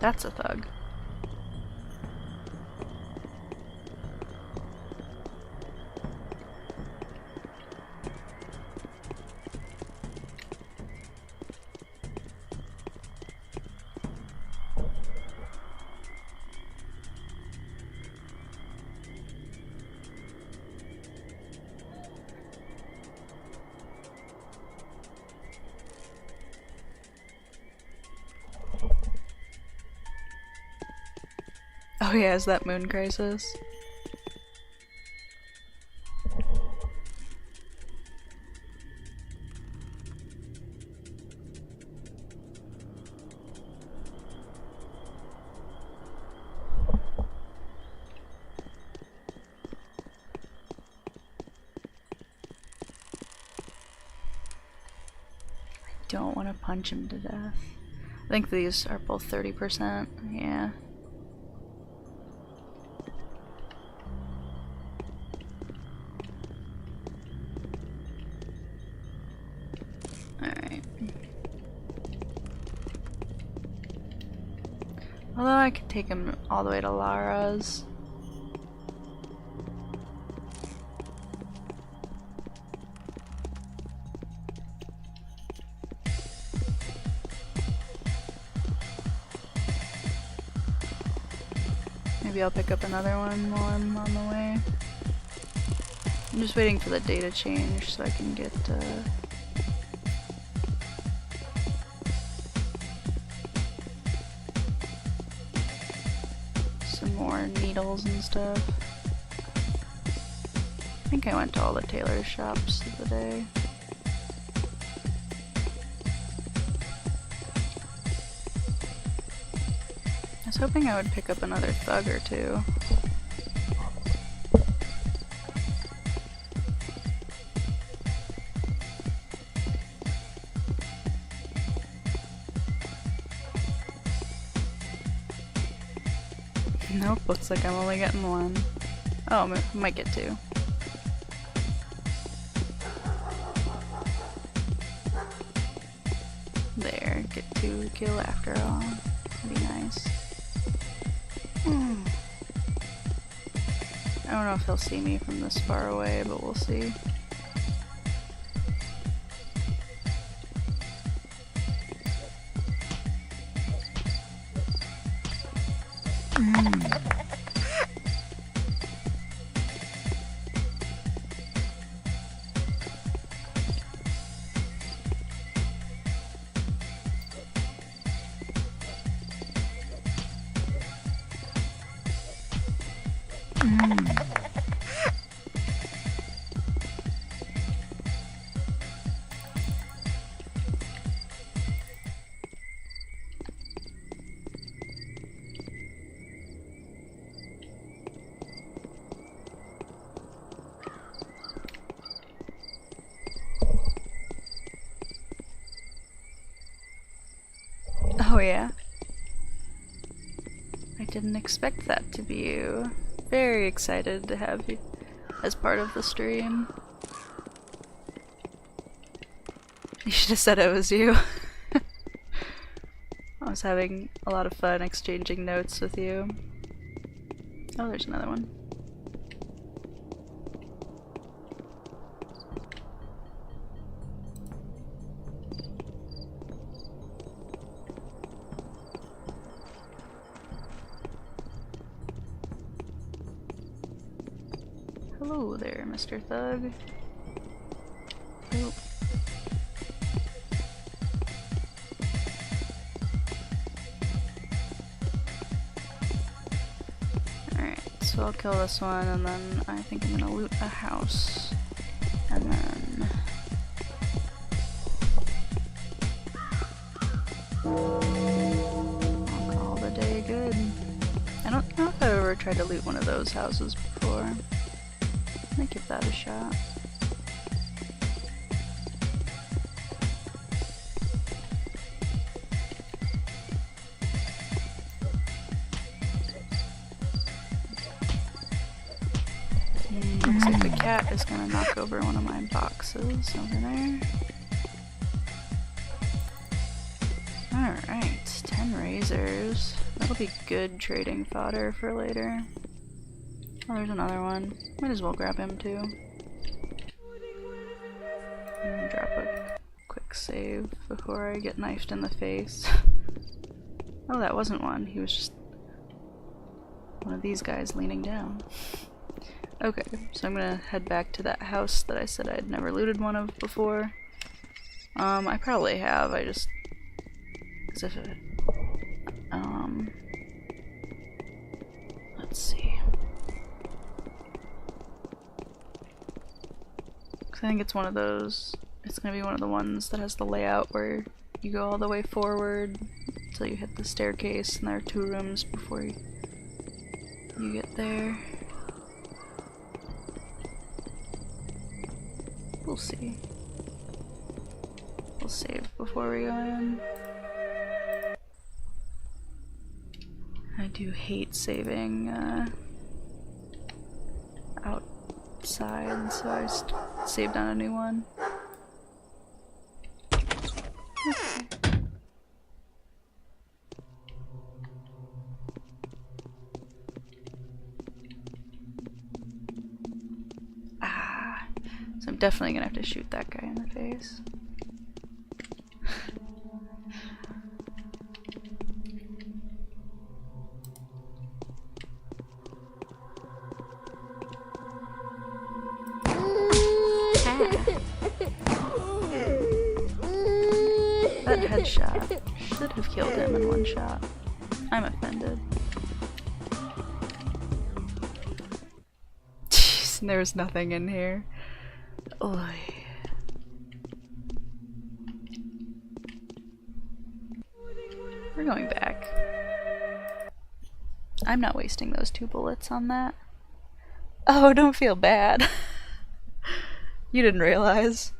Speaker 2: That's a thug. Oh yeah, is that Moon Crisis? I don't want to punch him to death. I think these are both 30%, yeah. Although I could take him all the way to Lara's. Maybe I'll pick up another one while I'm on the way. I'm just waiting for the day to change so I can get some more needles and stuff. I think I went to all the tailor shops of the day. I was hoping I would pick up another thug or two. Nope, looks like I'm only getting one. Oh, I might get two. There, get 2 kill after all. That'd be nice. I don't know if he'll see me from this far away, but we'll see. Oh yeah. I didn't expect that to be you. Very excited to have you as part of the stream. You should have said it was you. I was having a lot of fun exchanging notes with you. Oh, there's another one. Hello there, Mr. Thug. Oh. Alright, so I'll kill this one, and then I think I'm gonna loot a house. And then... I'll call the day good. I don't know if I've ever tried to loot one of those houses before. I'm gonna give that a shot. Looks like the cat is gonna knock over one of my boxes over there. Alright, 10 razors. That'll be good trading fodder for later. Oh, there's another one. Might as well grab him too. I'm gonna drop a quick save before I get knifed in the face. Oh, that wasn't one. He was just one of these guys leaning down. Okay, so I'm gonna head back to that house that I said I'd never looted one of before. I probably have, I just... Cause if it... Let's see. Cause I think it's one of those... It's gonna be one of the ones that has the layout where you go all the way forward until you hit the staircase, and there are 2 rooms before you get there. We'll see. We'll save before we go in. I do hate saving outside, so I saved on a new one. Okay. So I'm definitely gonna have to shoot that guy in the face. That headshot should have killed him in one shot. I'm offended. Jeez, there's nothing in here. Oy. We're going back. I'm not wasting those 2 bullets on that. Oh, don't feel bad. You didn't realize.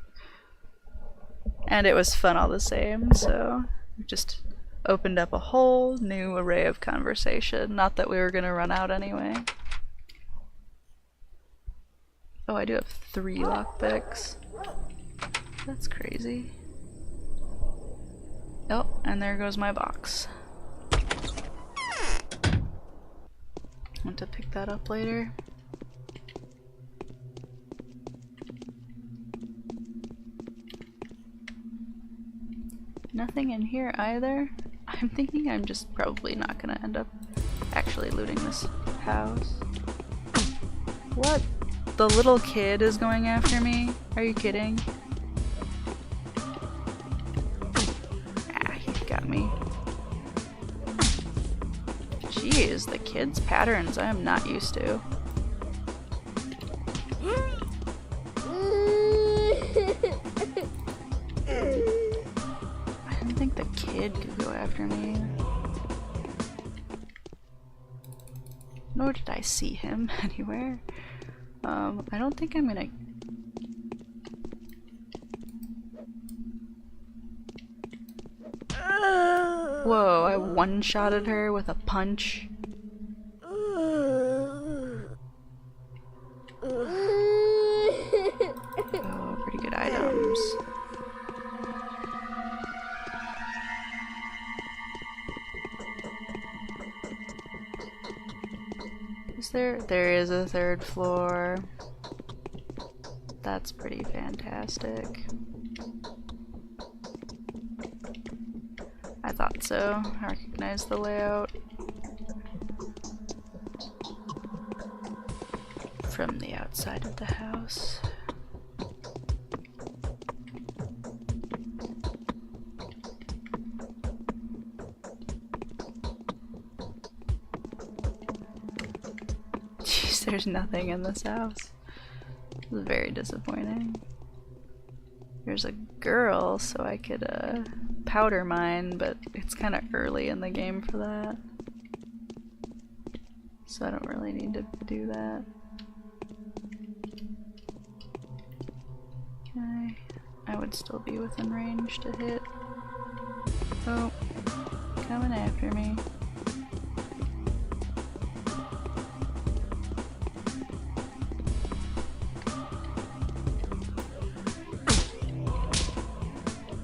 Speaker 2: And it was fun all the same, so we just opened up a whole new array of conversation. Not that we were gonna run out anyway. Oh, I do have 3 lockpicks. That's crazy. Oh, and there goes my box. Want to pick that up later. Nothing in here either. I'm thinking I'm just probably not gonna end up actually looting this house. What? The little kid is going after me? Are you kidding? Ah, he got me. Jeez, the kid's patterns I am not used to. I didn't think the kid could go after me. Nor did I see him anywhere. I don't think I'm gonna... Whoa, I one-shotted her with a punch. Oh, pretty good items. Is there? There is a 3rd floor. That's pretty fantastic. I thought so. I recognize the layout. from the outside of the house. Jeez, there's nothing in this house. This is very disappointing. There's a girl, so I could powder mine, but it's kind of early in the game for that. So I don't really need to do that. Okay, I would still be within range to hit. Oh, coming after me.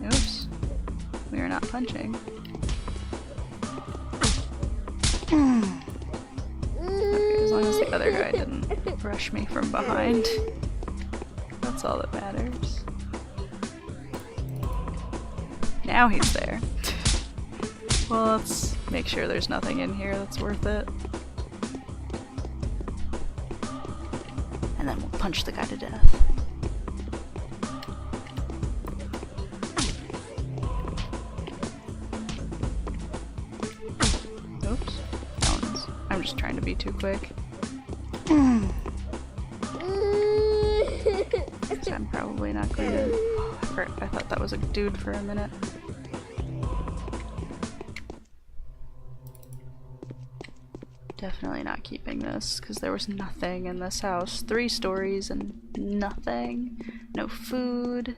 Speaker 2: Oops, we are not punching. As long as the other guy didn't rush me from behind. That's all that matters. Now he's there. Well, let's make sure there's nothing in here that's worth it. And then we'll punch the guy to death. Oops. I'm just trying to be too quick. So I'm probably not going to... Oh, I thought that was a dude for a minute. Definitely not keeping this, because there was nothing in this house. 3 stories and nothing. No food,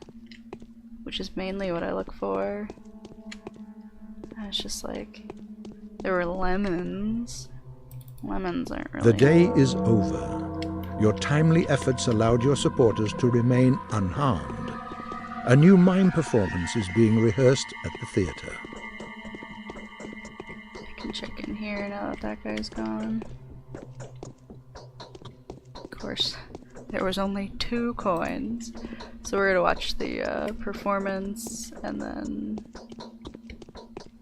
Speaker 2: which is mainly what I look for. And it's just like... There were lemons. Lemons aren't really...
Speaker 1: The day is over. Your timely efforts allowed your supporters to remain unharmed. A new mime performance is being rehearsed at the theater.
Speaker 2: I can check in here now that that guy's gone. Of course, there was only 2 coins. So we're gonna watch the performance, and then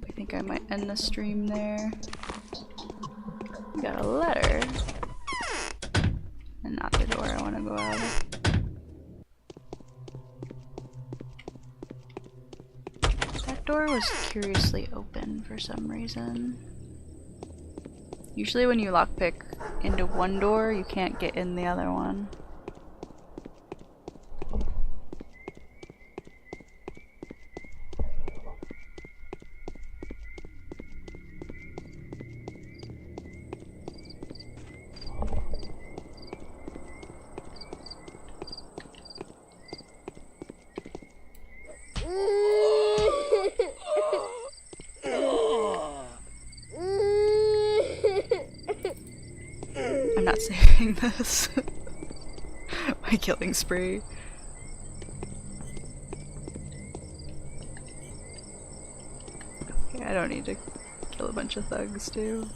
Speaker 2: I think I might end the stream there. We got a letter. And not the door I want to go out of. That door was curiously open for some reason. Usually when you lockpick into one door, you can't get in the other one. I'm not saving this. My killing spree. Okay, I don't need to kill a bunch of thugs too.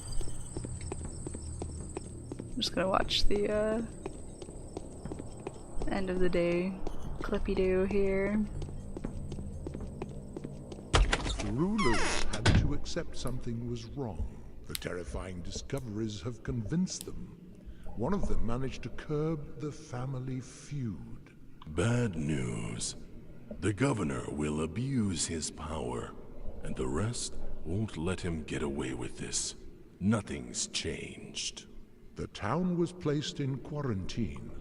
Speaker 2: I'm just gonna watch the end of the day clippy-doo here.
Speaker 6: The rulers had to accept something was wrong. The terrifying discoveries have convinced them. One of them managed to curb the family feud.
Speaker 13: Bad news. The governor will abuse his power, and the rest won't let him get away with this. Nothing's changed.
Speaker 6: The town was placed in quarantine.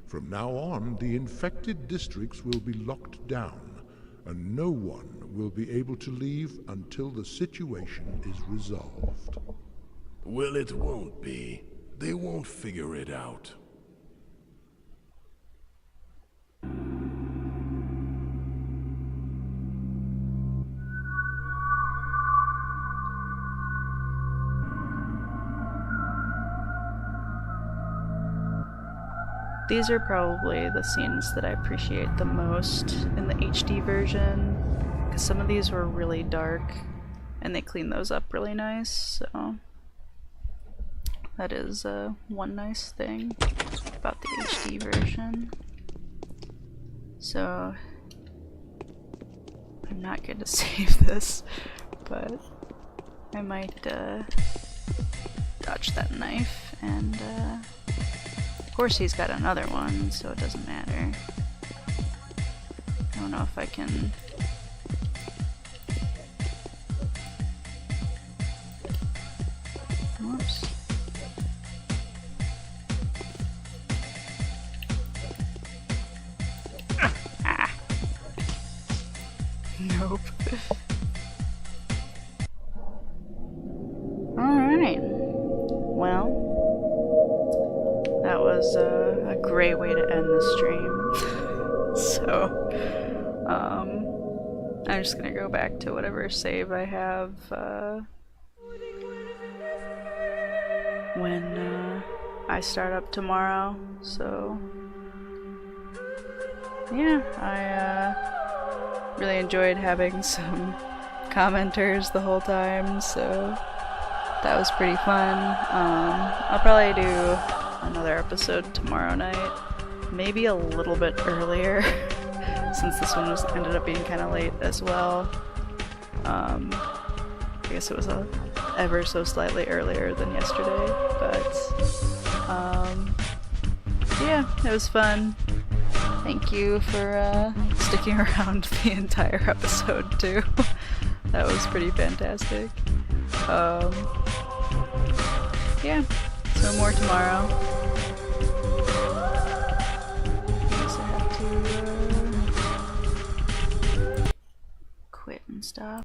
Speaker 6: From now on, the infected districts will be locked down, and no one will be able to leave until the situation is resolved.
Speaker 13: Well, it won't be. They won't figure it out.
Speaker 2: These are probably the scenes that I appreciate the most in the HD version, because some of these were really dark and they cleaned those up really nice, so that is one nice thing about the HD version. So I'm not going to save this, but I might dodge that knife and course he's got another one, so it doesn't matter. I don't know if I can... Whoops. Ah. Nope. Alright. Well, that was a great way to end the stream. So, I'm just gonna go back to whatever save I have when I start up tomorrow. So, yeah, I really enjoyed having some commenters the whole time, so that was pretty fun. I'll probably do another episode tomorrow night, maybe a little bit earlier, since this one ended up being kind of late as well. I guess it was ever so slightly earlier than yesterday, but yeah, it was fun. Thank you for sticking around the entire episode too. That was pretty fantastic. Yeah, so more tomorrow. I guess I have to quit and stuff.